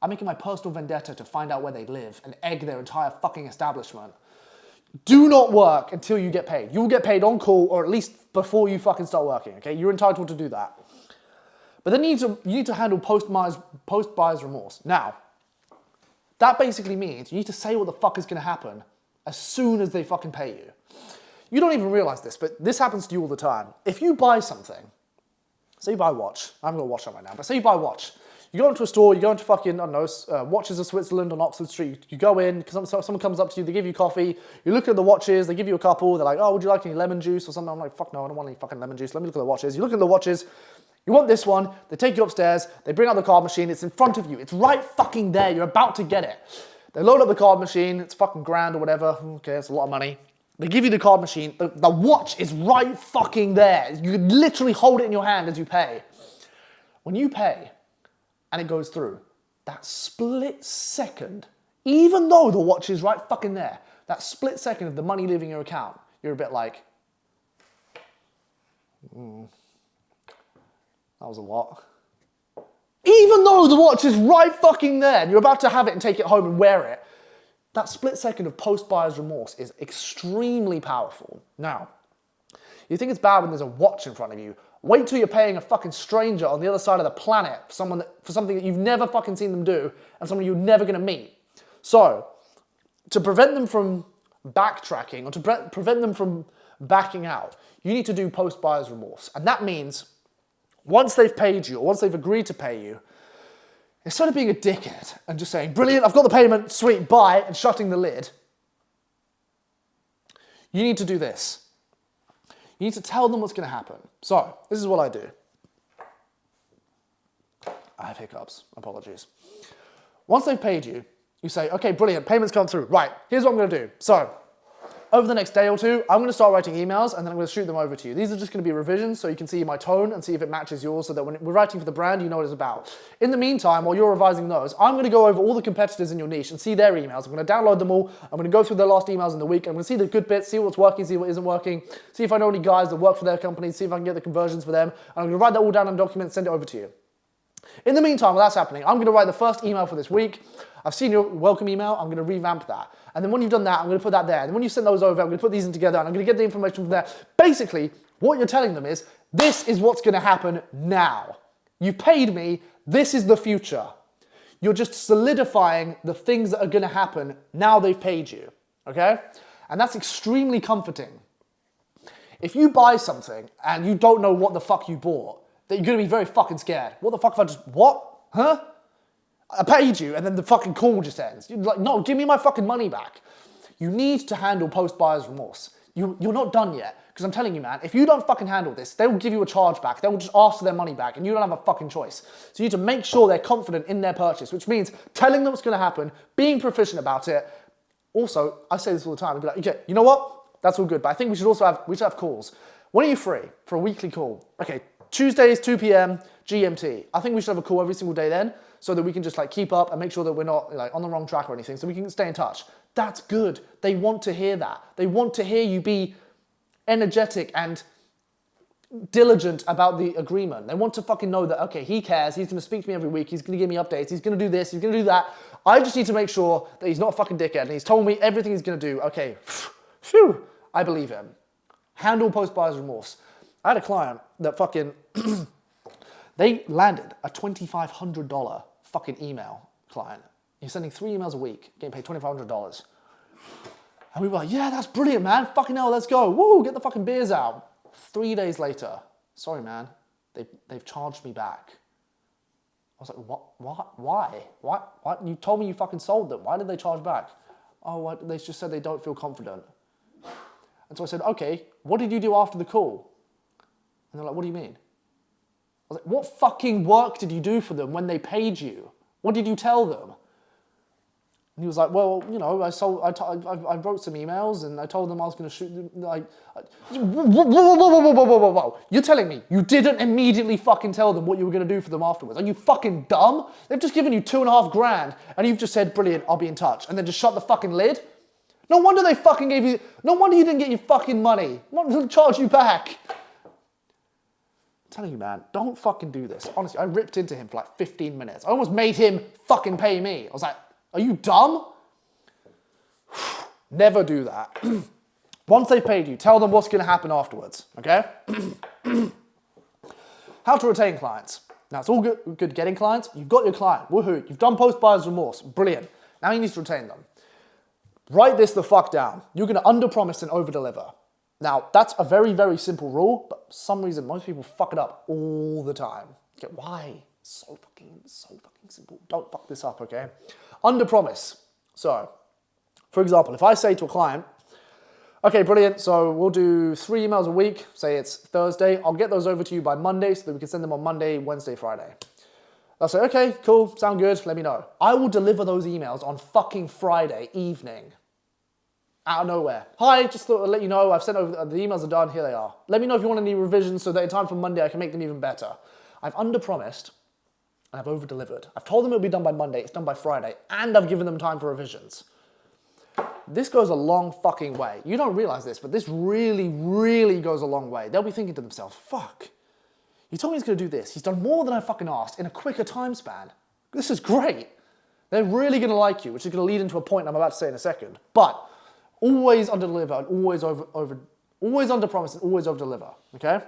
I'm making my personal vendetta to find out where they live and egg their entire fucking establishment. Do not work until you get paid. You will get paid on call or at least before you fucking start working, okay? You're entitled to do that. But then you need to handle post-buyer's remorse. Now, that basically means you need to say what the fuck is gonna happen as soon as they fucking pay you. You don't even realize this, but this happens to you all the time. If you buy something, say you buy a watch, I haven't got a watch on right now, but say you buy a watch. You go into a store, you go into fucking, I don't know, Watches of Switzerland on Oxford Street. You go in, someone comes up to you, they give you coffee. You look at the watches, they give you a couple. They're like, oh, would you like any lemon juice or something? I'm like, fuck no, I don't want any fucking lemon juice. Let me look at the watches. You look at the watches, you want this one. They take you upstairs, they bring out the card machine. It's in front of you. It's right fucking there. You're about to get it. They load up the card machine. It's fucking grand or whatever. Okay, it's a lot of money. They give you the card machine. The watch is right fucking there. You could literally hold it in your hand as you pay. When you pay and it goes through, that split second, even though the watch is right fucking there, that split second of the money leaving your account, you're a bit like, that was a lot. Even though the watch is right fucking there and you're about to have it and take it home and wear it, that split second of post-buyer's remorse is extremely powerful. Now, you think it's bad when there's a watch in front of you. Wait till you're paying a fucking stranger on the other side of the planet for something that you've never fucking seen them do and someone you're never gonna meet. So, to prevent them from backtracking or to prevent them from backing out, you need to do post-buyer's remorse. And that means once they've paid you or once they've agreed to pay you, instead of being a dickhead and just saying, brilliant, I've got the payment, sweet, bye, and shutting the lid, you need to do this. You need to tell them what's going to happen. So, this is what I do. I have hiccups, apologies. Once they've paid you, you say, okay, brilliant, payment's come through. Right, here's what I'm going to do. So, over the next day or two, I'm going to start writing emails and then I'm going to shoot them over to you. These are just going to be revisions so you can see my tone and see if it matches yours so that when we're writing for the brand, you know what it's about. In the meantime, while you're revising those, I'm going to go over all the competitors in your niche and see their emails. I'm going to download them all. I'm going to go through their last emails in the week. I'm going to see the good bits, see what's working, see what isn't working, see if I know any guys that work for their company, see if I can get the conversions for them. And I'm going to write that all down in a document and send it over to you. In the meantime, while that's happening, I'm going to write the first email for this week. I've seen your welcome email. I'm going to revamp that. And then when you've done that, I'm going to put that there. And then when you send those over, I'm going to put these in together and I'm going to get the information from there. Basically, what you're telling them is, this is what's going to happen now. You paid me. This is the future. You're just solidifying the things that are going to happen now they've paid you. Okay? And that's extremely comforting. If you buy something and you don't know what the fuck you bought, that you're going to be very fucking scared. What the fuck if I just, what? Huh? I paid you and then the fucking call just ends. You're like, no, give me my fucking money back. You need to handle post-buyer's remorse. You're not done yet. Because I'm telling you, man, if you don't fucking handle this, they will give you a charge back. They will just ask for their money back and you don't have a fucking choice. So you need to make sure they're confident in their purchase, which means telling them what's going to happen, being proficient about it. Also, I say this all the time. I'd be like, okay, you know what? That's all good. But I think we should have calls. When are you free for a weekly call? Okay, Tuesdays, 2 p.m. GMT. I think we should have a call every single day then, so that we can just like keep up and make sure that we're not like on the wrong track or anything, so we can stay in touch. That's good. They want to hear that. They want to hear you be energetic and diligent about the agreement. They want to fucking know that, okay, he cares, he's gonna speak to me every week, he's gonna give me updates, he's gonna do this, he's gonna do that. I just need to make sure that he's not a fucking dickhead and he's told me everything he's gonna do. Okay, phew, I believe him. Handle post-buyer's remorse. I had a client that fucking, they landed a $2,500 fucking email client. You're sending 3 emails a week, getting paid $2,500. And we were like, yeah, that's brilliant, man. Fucking hell, let's go. Woo, get the fucking beers out. 3 days later, sorry, man, they've charged me back. I was like, what? Why? You told me you fucking sold them. Why did they charge back? Oh, they just said they don't feel confident. And so I said, okay, what did you do after the call? And they're like, what do you mean? I was like, what fucking work did you do for them when they paid you? What did you tell them? And he was like, well, you know, I wrote some emails and I told them I was going to shoot them. Whoa. You're telling me you didn't immediately fucking tell them what you were going to do for them afterwards? Are you fucking dumb? They've just given you $2.5 grand and you've just said, brilliant, I'll be in touch. And then just shut the fucking lid? No wonder they fucking gave you, no wonder you didn't get your fucking money. No wonder they charge you back. I'm telling you, man, don't fucking do this. Honestly, I ripped into him for like 15 minutes. I almost made him fucking pay me. I was like, are you dumb? Never do that. Once they've paid you, tell them what's going to happen afterwards, okay? How to retain clients. Now, it's all good getting clients. You've got your client. Woohoo. You've done post-buyer's remorse. Brilliant. Now you need to retain them. Write this the fuck down. You're going to under-promise and over-deliver. Now, that's a very, very simple rule, but for some reason, most people fuck it up all the time. Okay, why? So fucking simple. Don't fuck this up, okay? Under-promise. So, for example, if I say to a client, okay, brilliant, so we'll do 3 emails a week, say it's Thursday, I'll get those over to you by Monday so that we can send them on Monday, Wednesday, Friday. They'll say, okay, cool, sound good, let me know. I will deliver those emails on fucking Friday evening. Out of nowhere. Hi, just thought I'd let you know I've sent over, the emails are done, here they are. Let me know if you want any revisions so that in time for Monday I can make them even better. I've under-promised and I've over-delivered. I've told them it'll be done by Monday, it's done by Friday, and I've given them time for revisions. This goes a long fucking way. You don't realize this, but this really, really goes a long way. They'll be thinking to themselves, fuck, he told me he's gonna do this. He's done more than I fucking asked in a quicker time span. This is great. They're really gonna like you, which is gonna lead into a point I'm about to say in a second. But always under-deliver and always always under-promise and always over-deliver, okay?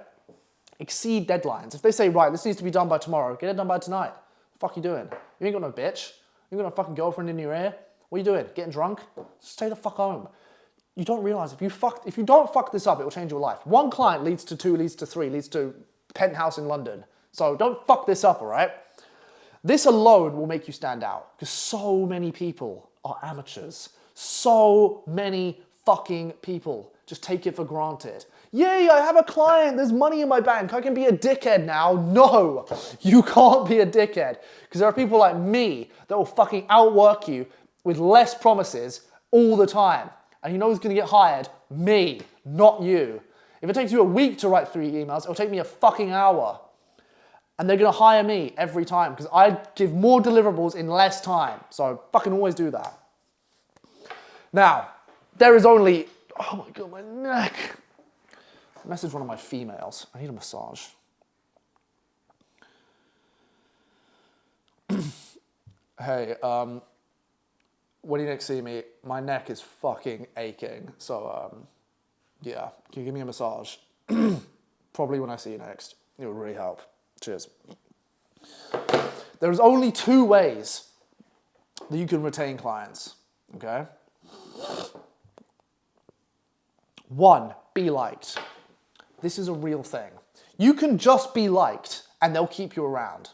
Exceed deadlines. If they say, right, this needs to be done by tomorrow, get it done by tonight. What the fuck you doing? You ain't got no bitch. You ain't got no fucking girlfriend in your ear. What are you doing? Getting drunk? Stay the fuck home. You don't realize if you don't fuck this up, it will change your life. One client leads to two, leads to three, leads to penthouse in London. So don't fuck this up, all right? This alone will make you stand out because so many people are amateurs. So many fucking people just take it for granted. Yay, I have a client, there's money in my bank, I can be a dickhead now. No, you can't be a dickhead because there are people like me that will fucking outwork you with less promises all the time. And you know who's gonna get hired? Me, not you. If it takes you a week to write 3 emails, it'll take me a fucking hour. And they're gonna hire me every time because I give more deliverables in less time. So fucking always do that. Now, there is only, oh my God, my neck. I messaged one of my females. I need a massage. Hey, when you next see me, my neck is fucking aching. So, yeah, can you give me a massage? Probably when I see you next. It will really help. Cheers. There's only 2 ways that you can retain clients, okay? 1, be liked. This is a real thing. You can just be liked and they'll keep you around,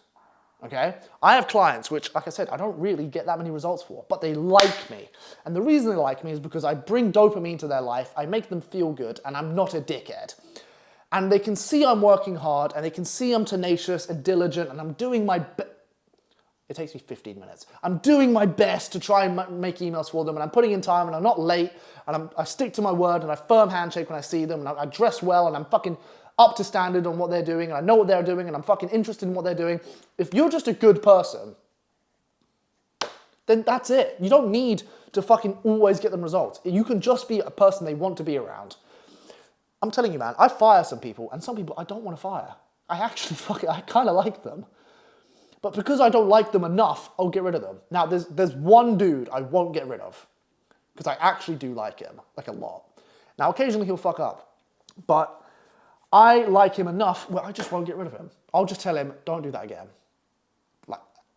okay? I have clients which, like I said, I don't really get that many results for, but they like me. And the reason they like me is because I bring dopamine to their life, I make them feel good, and I'm not a dickhead. And they can see I'm working hard, and they can see I'm tenacious and diligent, and I'm doing my best. It takes me 15 minutes. I'm doing my best to try and make emails for them, and I'm putting in time, and I'm not late, and I stick to my word, and I firm handshake when I see them, and I dress well, and I'm fucking up to standard on what they're doing, and I know what they're doing, and I'm fucking interested in what they're doing. If you're just a good person, then that's it. You don't need to fucking always get them results. You can just be a person they want to be around. I'm telling you, man, I fire some people, and some people I don't want to fire. I kind of like them. But because I don't like them enough, I'll get rid of them. Now, there's one dude I won't get rid of, because I actually do like him, like a lot. Now, occasionally he'll fuck up, but I like him enough where I just won't get rid of him. I'll just tell him, don't do that again.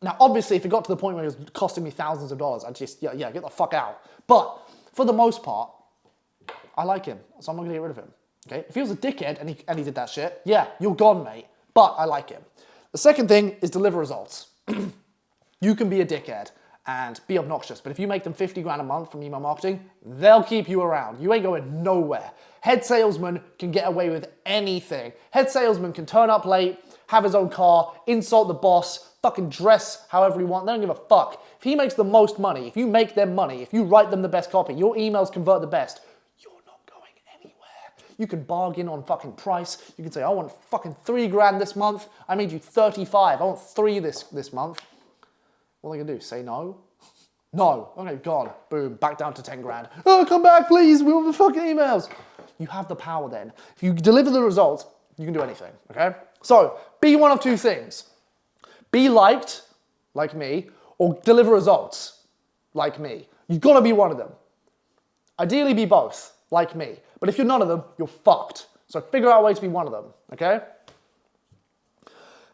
Now, obviously, if it got to the point where it was costing me thousands of dollars, I'd just, yeah, get the fuck out. But for the most part, I like him, so I'm not gonna get rid of him. Okay? If he was a dickhead and he did that shit, yeah, you're gone, mate. But I like him. The second thing is deliver results. You can be a dickhead and be obnoxious, but if you make them 50 grand a month from email marketing, they'll keep you around. You ain't going nowhere. Head salesman can get away with anything. Head salesman can turn up late, have his own car, insult the boss, fucking dress however he wants. They don't give a fuck. If he makes the most money, if you make them money, if you write them the best copy, your emails convert the best, you can bargain on fucking price. You can say, I want fucking 3 grand this month. I made you 35. I want 3 this month. What are they gonna do? Say no? No. Okay, gone. Boom. Back down to 10 grand. Oh, come back, please. We want the fucking emails. You have the power then. If you deliver the results, you can do anything, okay? So, be one of 2 things. Be liked, like me, or deliver results, like me. You've gotta be one of them. Ideally, be both, like me. But if you're none of them, you're fucked. So figure out a way to be one of them, okay?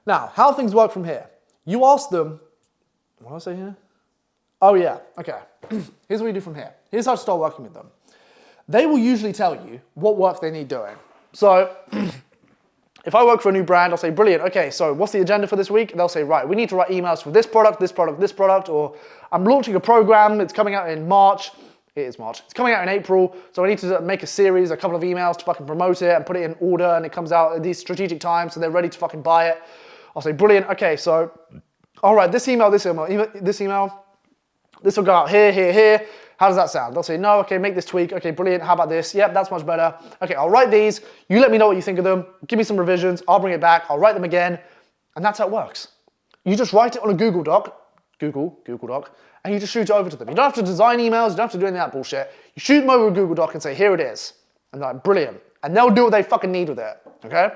Now, how things work from here. You ask them, what did I say here? Oh yeah, okay. Here's what you do from here. Here's how to start working with them. They will usually tell you what work they need doing. So if I work for a new brand, I'll say, brilliant, okay, so what's the agenda for this week? And they'll say, right, we need to write emails for this product, this product, this product, or I'm launching a program, it's coming out in March. It is March. It's coming out in April, so I need to make a series, a couple of emails to fucking promote it and put it in order, and it comes out at these strategic times, so they're ready to fucking buy it. I'll say, brilliant, okay, so, all right, this email, this will go out here, here, here, How does that sound? They'll say, no, okay, make this tweak. Okay, brilliant. How about this? Yep, that's much better. Okay, I'll write these. You let me know what you think of them. Give me some revisions. I'll bring it back. I'll write them again. And that's how it works. You just write it on a Google Doc, Google Doc, and you just shoot it over to them. You don't have to design emails. You don't have to do any of that bullshit. You shoot them over a Google Doc and say, here it is. And they're like, brilliant. And they'll do what they fucking need with it, okay?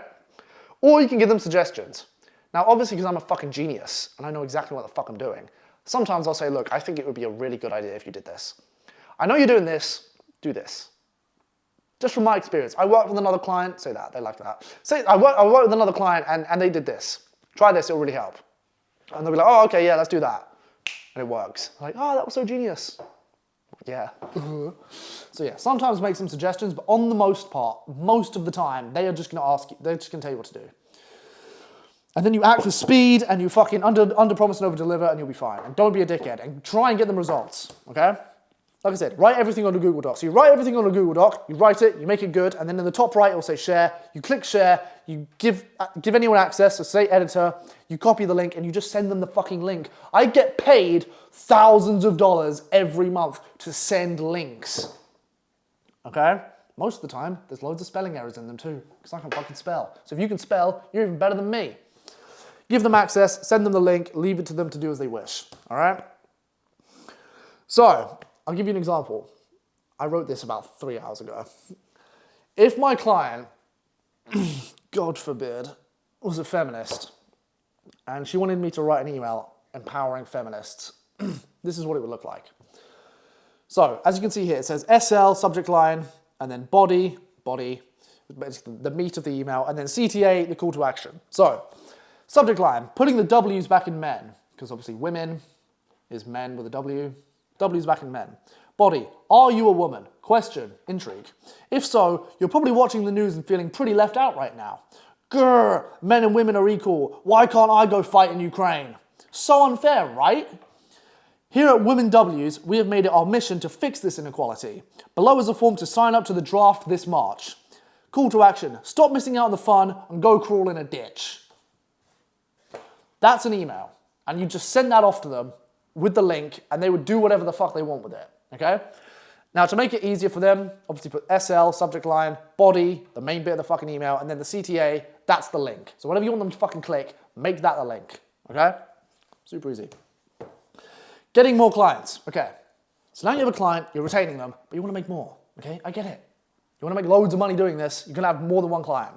Or you can give them suggestions. Now, obviously, because I'm a fucking genius and I know exactly what the fuck I'm doing, sometimes I'll say, look, I think it would be a really good idea if you did this. I know you're doing this, do this. Just from my experience, I worked with another client, say that, they like that. Say, I worked with another client and they did this. Try this, it'll really help. And they'll be like, oh, okay, yeah, let's do that. And it works. I'm like, oh, that was so genius. Yeah. So yeah, sometimes make some suggestions, but on the most part, most of the time, they are just gonna ask you, they're just gonna tell you what to do. And then you act with speed and you fucking under promise and over deliver and you'll be fine. And don't be a dickhead and try and get them results, okay? Like I said, write everything on a Google Doc. So you write everything on a Google Doc, you write it, you make it good, and then in the top right, it'll say share. You click share, you give anyone access, so say editor, you copy the link, and you just send them the fucking link. I get paid thousands of dollars every month to send links, okay? Most of the time, there's loads of spelling errors in them too, because I can fucking spell. So if you can spell, you're even better than me. Give them access, send them the link, leave it to them to do as they wish, all right? So, I'll give you an example. I wrote this about 3 hours ago. If my client, God forbid, was a feminist, and she wanted me to write an email empowering feminists, this is what it would look like. So, as you can see here, it says SL, subject line, and then body, basically the meat of the email, and then CTA, the call to action. So, subject line, putting the W's back in men, because obviously women is men with a W. W's back in men. Body, are you a woman? Question, intrigue. If so, you're probably watching the news and feeling pretty left out right now. Grr, men and women are equal. Why can't I go fight in Ukraine? So unfair, right? Here at Women W's, we have made it our mission to fix this inequality. Below is a form to sign up to the draft this March. Call to action, stop missing out on the fun and go crawl in a ditch. That's an email. And you just send that off to them with the link, and they would do whatever the fuck they want with it, okay? Now, to make it easier for them, obviously put SL, subject line, body, the main bit of the fucking email, and then the CTA, that's the link. So whatever you want them to fucking click, make that the link, okay? Super easy. Getting more clients, okay. So now you have a client, you're retaining them, but you want to make more, okay? I get it. You want to make loads of money doing this, you're going to have more than one client.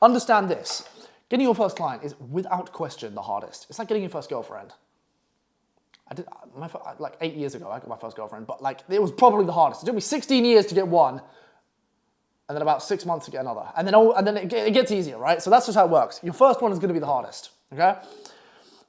Understand this. Getting your first client is, without question, the hardest. It's like getting your first girlfriend. Like 8 years ago, I got my first girlfriend, but like it was probably the hardest. It took me 16 years to get one, and then about 6 months to get another. And then it gets easier, right? So that's just how it works. Your first one is going to be the hardest, okay?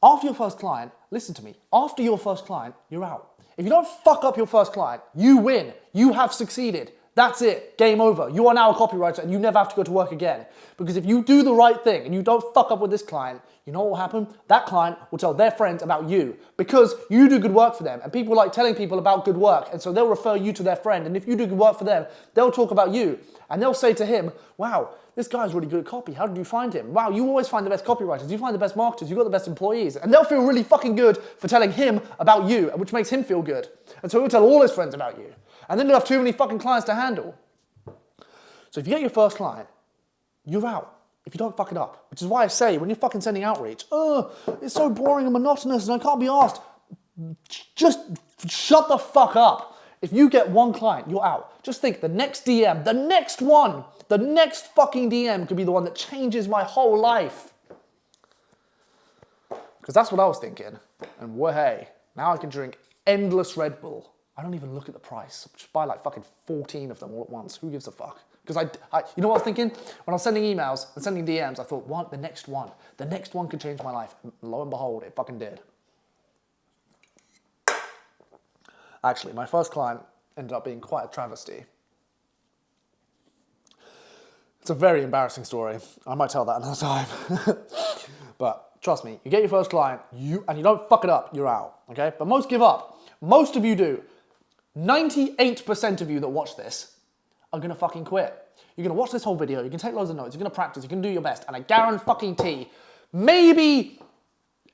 After your first client, listen to me, after your first client, you're out. If you don't fuck up your first client, you win. You have succeeded. That's it. Game over. You are now a copywriter and you never have to go to work again. Because if you do the right thing and you don't fuck up with this client, you know what will happen? That client will tell their friends about you because you do good work for them and people like telling people about good work, and so they'll refer you to their friend, and if you do good work for them, they'll talk about you and they'll say to him, wow, this guy's really good at copy. How did you find him? Wow, you always find the best copywriters. You find the best marketers. You've got the best employees. And they'll feel really fucking good for telling him about you, which makes him feel good. And so he'll tell all his friends about you. And then you'll have too many fucking clients to handle. So if you get your first client, you're out. If you don't fuck it up. Which is why I say, when you're fucking sending outreach, it's so boring and monotonous and I can't be asked. Just shut the fuck up. If you get one client, you're out. Just think, the next DM, the next one, the next fucking DM could be the one that changes my whole life. Because that's what I was thinking. And hey, now I can drink endless Red Bull. I don't even look at the price. Just buy like fucking 14 of them all at once. Who gives a fuck? Because you know what I was thinking? When I was sending emails and sending DMs, I thought, the next one could change my life. And lo and behold, it fucking did. Actually, my first client ended up being quite a travesty. It's a very embarrassing story. I might tell that another time. But trust me, you get your first client, and you don't fuck it up, you're out, okay? But most give up. Most of you do. 98% of you that watch this are gonna fucking quit. You're gonna watch this whole video, you can take loads of notes, you're gonna practice, you can do your best, and I guarantee maybe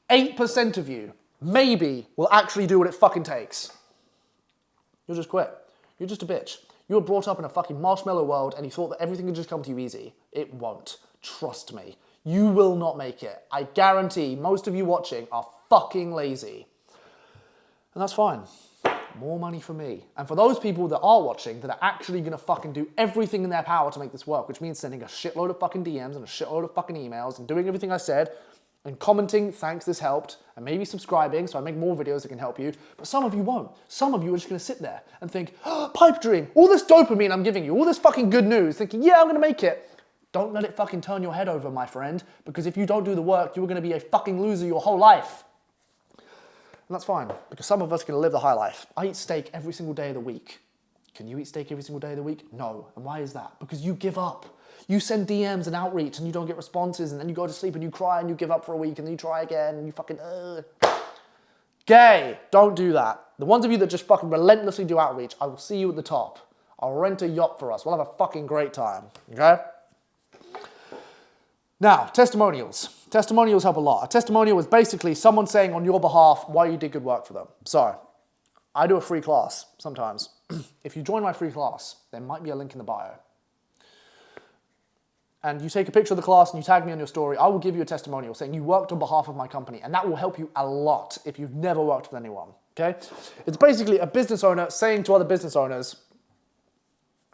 8% of you, maybe, will actually do what it fucking takes. You'll just quit. You're just a bitch. You were brought up in a fucking marshmallow world and you thought that everything could just come to you easy. It won't. Trust me. You will not make it. I guarantee most of you watching are fucking lazy. And that's fine. More money for me. And for those people that are watching that are actually going to fucking do everything in their power to make this work, which means sending a shitload of fucking DMs and a shitload of fucking emails and doing everything I said and commenting, thanks, this helped, and maybe subscribing so I make more videos that can help you. But some of you won't. Some of you are just going to sit there and think, oh, pipe dream, all this dopamine I'm giving you, all this fucking good news, thinking, yeah, I'm going to make it. Don't let it fucking turn your head over, my friend, because if you don't do the work, you're going to be a fucking loser your whole life. And that's fine, because some of us are going to live the high life. I eat steak every single day of the week. Can you eat steak every single day of the week? No. And why is that? Because you give up. You send DMs and outreach and you don't get responses and then you go to sleep and you cry and you give up for a week and then you try again and you fucking, Gay, don't do that. The ones of you that just fucking relentlessly do outreach, I will see you at the top. I'll rent a yacht for us. We'll have a fucking great time, okay? Now, testimonials. Testimonials help a lot. A testimonial is basically someone saying on your behalf why you did good work for them. So, I do a free class sometimes. If you join my free class, there might be a link in the bio. And you take a picture of the class and you tag me on your story, I will give you a testimonial saying you worked on behalf of my company. And that will help you a lot if you've never worked with anyone, okay? It's basically a business owner saying to other business owners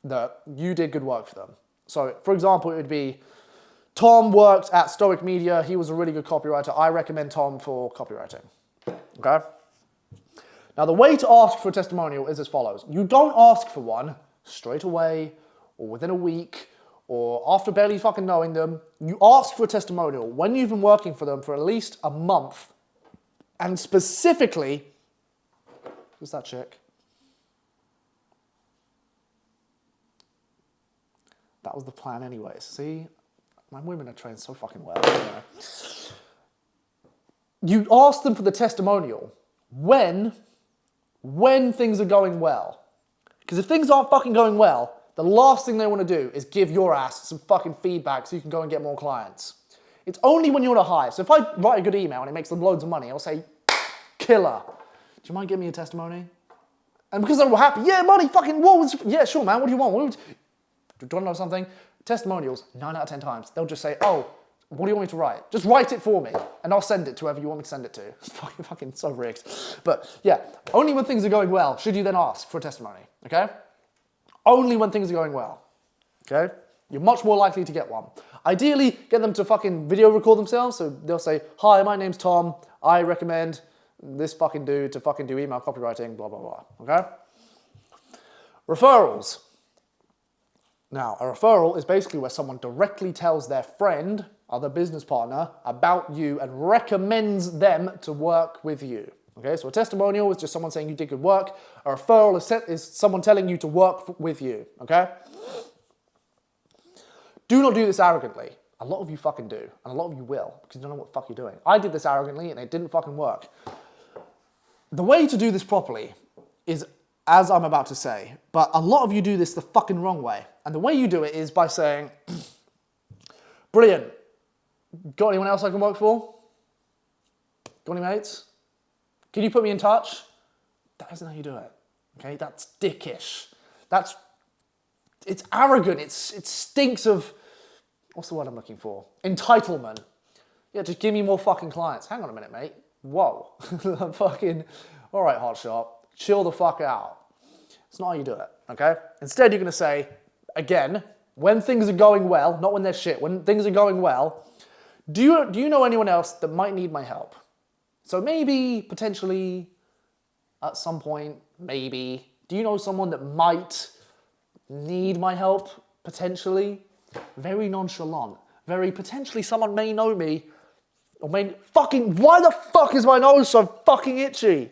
that you did good work for them. So, for example, it would be, Tom worked at Stoic Media. He was a really good copywriter. I recommend Tom for copywriting, okay? Now, the way to ask for a testimonial is as follows. You don't ask for one straight away or within a week or after barely fucking knowing them. You ask for a testimonial when you've been working for them for at least a month. And specifically, who's that chick? That was the plan anyways. See? My women are trained so fucking well. You ask them for the testimonial when things are going well. Because if things aren't fucking going well, the last thing they want to do is give your ass some fucking feedback so you can go and get more clients. It's only when you're on a high. So if I write a good email and it makes them loads of money, I'll say, killer. Do you mind giving me a testimony? And because they're all happy, yeah, money, fucking, yeah, sure, man, what do you want? Do you want to know something? Testimonials, 9 out of 10 times, they'll just say, oh, what do you want me to write? Just write it for me, and I'll send it to whoever you want me to send it to. It's fucking so rigged. But yeah, only when things are going well should you then ask for a testimony, okay? Only when things are going well, okay? You're much more likely to get one. Ideally, get them to fucking video record themselves, so they'll say, hi, my name's Tom, I recommend this fucking dude to fucking do email copywriting, blah, blah, blah, okay? Referrals. Now, a referral is basically where someone directly tells their friend, other business partner, about you and recommends them to work with you. Okay, so a testimonial is just someone saying you did good work. A referral is someone telling you to work with you, okay? Do not do this arrogantly. A lot of you fucking do, and a lot of you will, because you don't know what the fuck you're doing. I did this arrogantly, and it didn't fucking work. The way to do this properly is as I'm about to say, but a lot of you do this the fucking wrong way. And the way you do it is by saying, brilliant, got anyone else I can work for? Got any mates? Can you put me in touch? That isn't how you do it, okay? That's dickish. It's arrogant, it stinks of, what's the word I'm looking for? Entitlement. Yeah, just give me more fucking clients. Hang on a minute, mate. Whoa. Fucking, all right, hotshot, chill the fuck out. It's not how you do it, okay? Instead, you're gonna say, again, when things are going well, not when they're shit, when things are going well, do you know anyone else that might need my help? So maybe, potentially, at some point, maybe, do you know someone that might need my help, potentially? Very nonchalant, very potentially someone may know me, or may fucking, why the fuck is my nose so fucking itchy?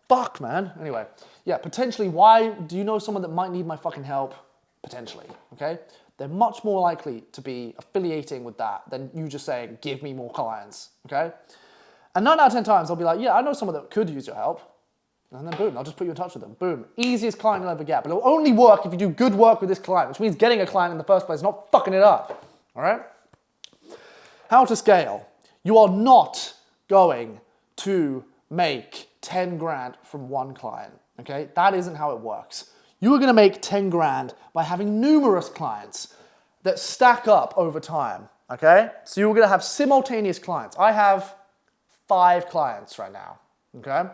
Fuck, man. Anyway, yeah, potentially, why do you know someone that might need my fucking help? Potentially, okay? They're much more likely to be affiliating with that than you just saying, give me more clients, okay? And 9 out of 10 times, I'll be like, yeah, I know someone that could use your help. And then boom, I'll just put you in touch with them. Boom. Easiest client you'll ever get. But it'll only work if you do good work with this client, which means getting a client in the first place, not fucking it up, all right? How to scale. You are not going to make 10 grand from one client, okay? That isn't how it works. You are gonna make 10 grand by having numerous clients that stack up over time, okay? So you're gonna have simultaneous clients. I have 5 clients right now, okay?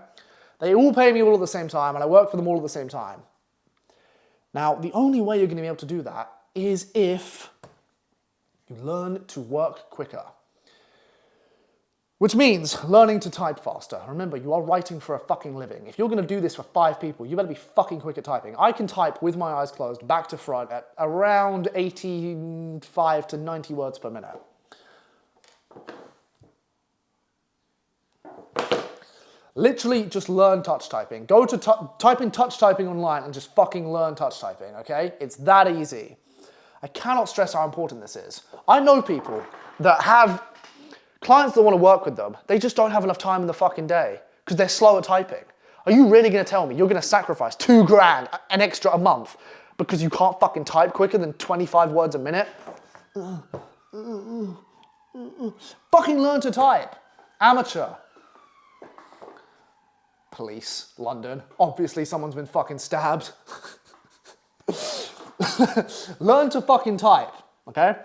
They all pay me all at the same time, and I work for them all at the same time. Now, the only way you're gonna be able to do that is if you learn to work quicker. Which means learning to type faster. Remember, you are writing for a fucking living. If you're gonna do this for 5 people, you better be fucking quick at typing. I can type with my eyes closed, back to front, at around 85 to 90 words per minute. Literally just learn touch typing. Go to type in touch typing online and just fucking learn touch typing, okay? It's that easy. I cannot stress how important this is. I know people that have clients that want to work with them, they just don't have enough time in the fucking day because they're slow at typing. Are you really going to tell me you're going to sacrifice 2 grand, an extra a month, because you can't fucking type quicker than 25 words a minute? Fucking learn to type. Amateur. Police, London. Obviously someone's been fucking stabbed. Learn to fucking type, okay?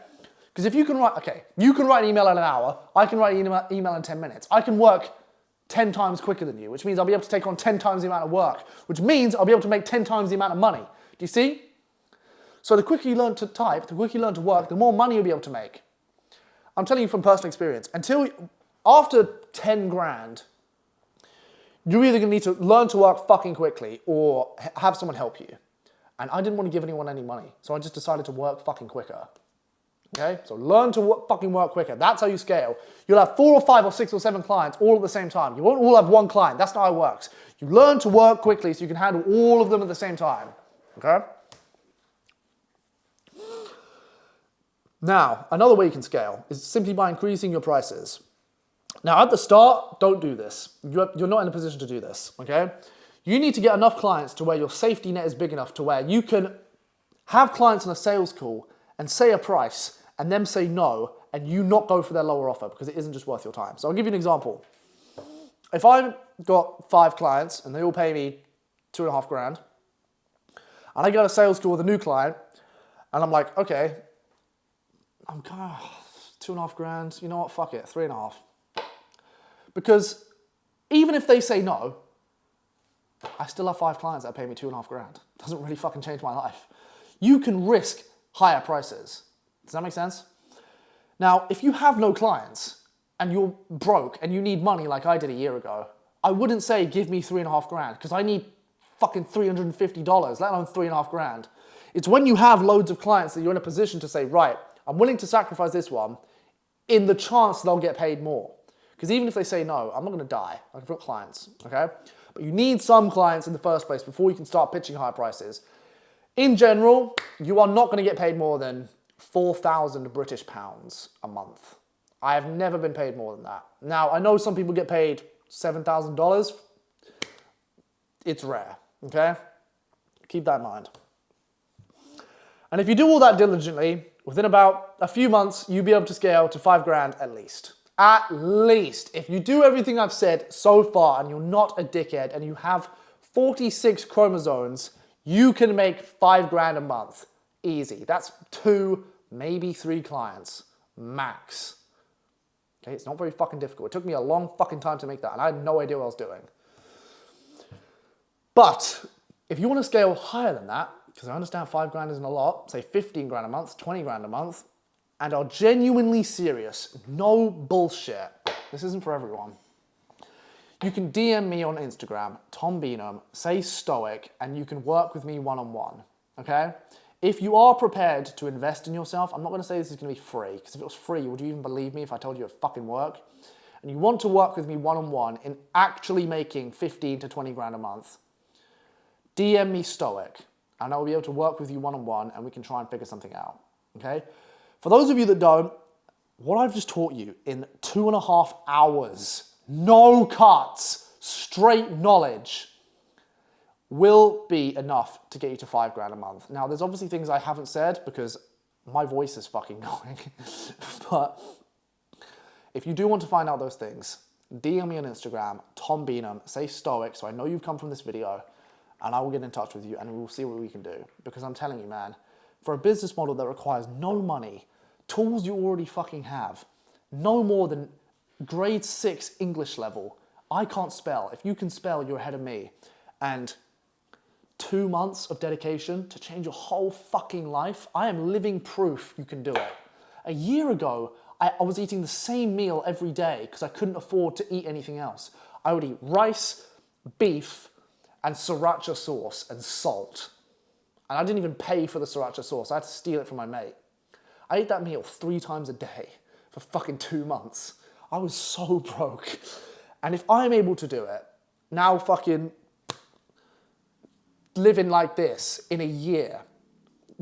Because if you can write, you can write an email in an hour, I can write an email in 10 minutes. I can work 10 times quicker than you, which means I'll be able to take on 10 times the amount of work, which means I'll be able to make 10 times the amount of money. Do you see? So the quicker you learn to type, the quicker you learn to work, the more money you'll be able to make. I'm telling you from personal experience, after 10 grand, you're either gonna need to learn to work fucking quickly or have someone help you. And I didn't want to give anyone any money, so I just decided to work fucking quicker. Okay, so learn to fucking work quicker. That's how you scale. You'll have 4 or 5 or 6 or 7 clients all at the same time. You won't all have one client. That's not how it works. You learn to work quickly so you can handle all of them at the same time. Okay? Now, another way you can scale is simply by increasing your prices. Now, at the start, don't do this. You're not in a position to do this, okay? You need to get enough clients to where your safety net is big enough to where you can have clients on a sales call and say a price and them say no and you not go for their lower offer because it isn't just worth your time. So I'll give you an example. If I've got 5 clients and they all pay me 2.5 grand and I go to a sales call with a new client and I'm like, okay, I'm kind of 2.5 grand, you know what, fuck it, 3.5. Because even if they say no, I still have 5 clients that pay me 2.5 grand. Doesn't really fucking change my life. You can risk higher prices. Does that make sense? Now, if you have no clients and you're broke and you need money like I did a year ago, I wouldn't say give me 3.5 grand because I need fucking $350, let alone 3.5 grand. It's when you have loads of clients that you're in a position to say, right, I'm willing to sacrifice this one in the chance they'll get paid more. Because even if they say no, I'm not gonna die. I've got clients, okay? But you need some clients in the first place before you can start pitching higher prices. In general, you are not gonna get paid more than 4,000 British pounds a month. I have never been paid more than that. Now, I know some people get paid $7,000. It's rare, okay? Keep that in mind. And if you do all that diligently, within about a few months, you'll be able to scale to 5 grand at least. At least. If you do everything I've said so far and you're not a dickhead and you have 46 chromosomes, you can make 5 grand a month. Easy. That's 2, maybe 3 clients, max. Okay, it's not very fucking difficult. It took me a long fucking time to make that and I had no idea what I was doing. But if you want to scale higher than that, because I understand 5 grand isn't a lot, say 15 grand a month, 20 grand a month, and are genuinely serious, no bullshit, this isn't for everyone, you can DM me on Instagram, Tom Beanham, say stoic, and you can work with me one-on-one, okay? If you are prepared to invest in yourself, I'm not gonna say this is gonna be free, because if it was free, would you even believe me if I told you it fucking work? And you want to work with me one-on-one in actually making 15 to 20 grand a month, DM me stoic, and I will be able to work with you one-on-one and we can try and figure something out, okay? For those of you that don't, what I've just taught you in 2.5 hours, no cuts, straight knowledge, will be enough to get you to 5 grand a month. Now, there's obviously things I haven't said because my voice is fucking going, but if you do want to find out those things, DM me on Instagram, Tom Beanham, say Stoic, so I know you've come from this video, and I will get in touch with you and we'll see what we can do. Because I'm telling you, man, for a business model that requires no money, tools you already fucking have, no more than grade 6 English level, I can't spell. If you can spell, you're ahead of me. And 2 months of dedication to change your whole fucking life, I am living proof you can do it. A year ago, I was eating the same meal every day because I couldn't afford to eat anything else. I would eat rice, beef, and sriracha sauce and salt. And I didn't even pay for the sriracha sauce. I had to steal it from my mate. I ate that meal 3 times a day for fucking 2 months. I was so broke. And if I'm able to do it, now fucking living like this in a year,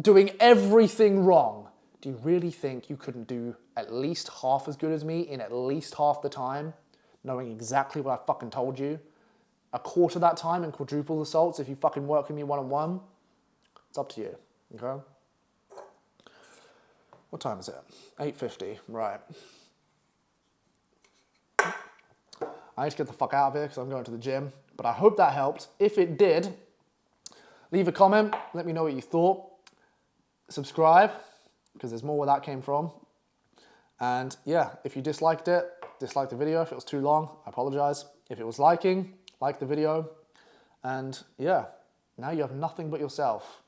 doing everything wrong, do you really think you couldn't do at least half as good as me in at least half the time, knowing exactly what I fucking told you? A quarter that time and quadruple the results if you fucking work with me one-on-one? It's up to you, okay? What time is it? 8:50, right. I need to get the fuck out of here because I'm going to the gym, but I hope that helped. If it did, leave a comment, let me know what you thought. Subscribe, because there's more where that came from. And yeah, if you disliked it, dislike the video. If it was too long, I apologize. If it was liking, like the video. And yeah, now you have nothing but yourself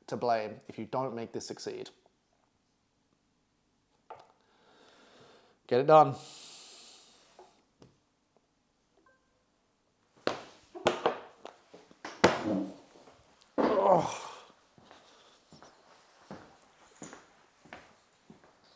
to blame if you don't make this succeed. Get it done. Oh.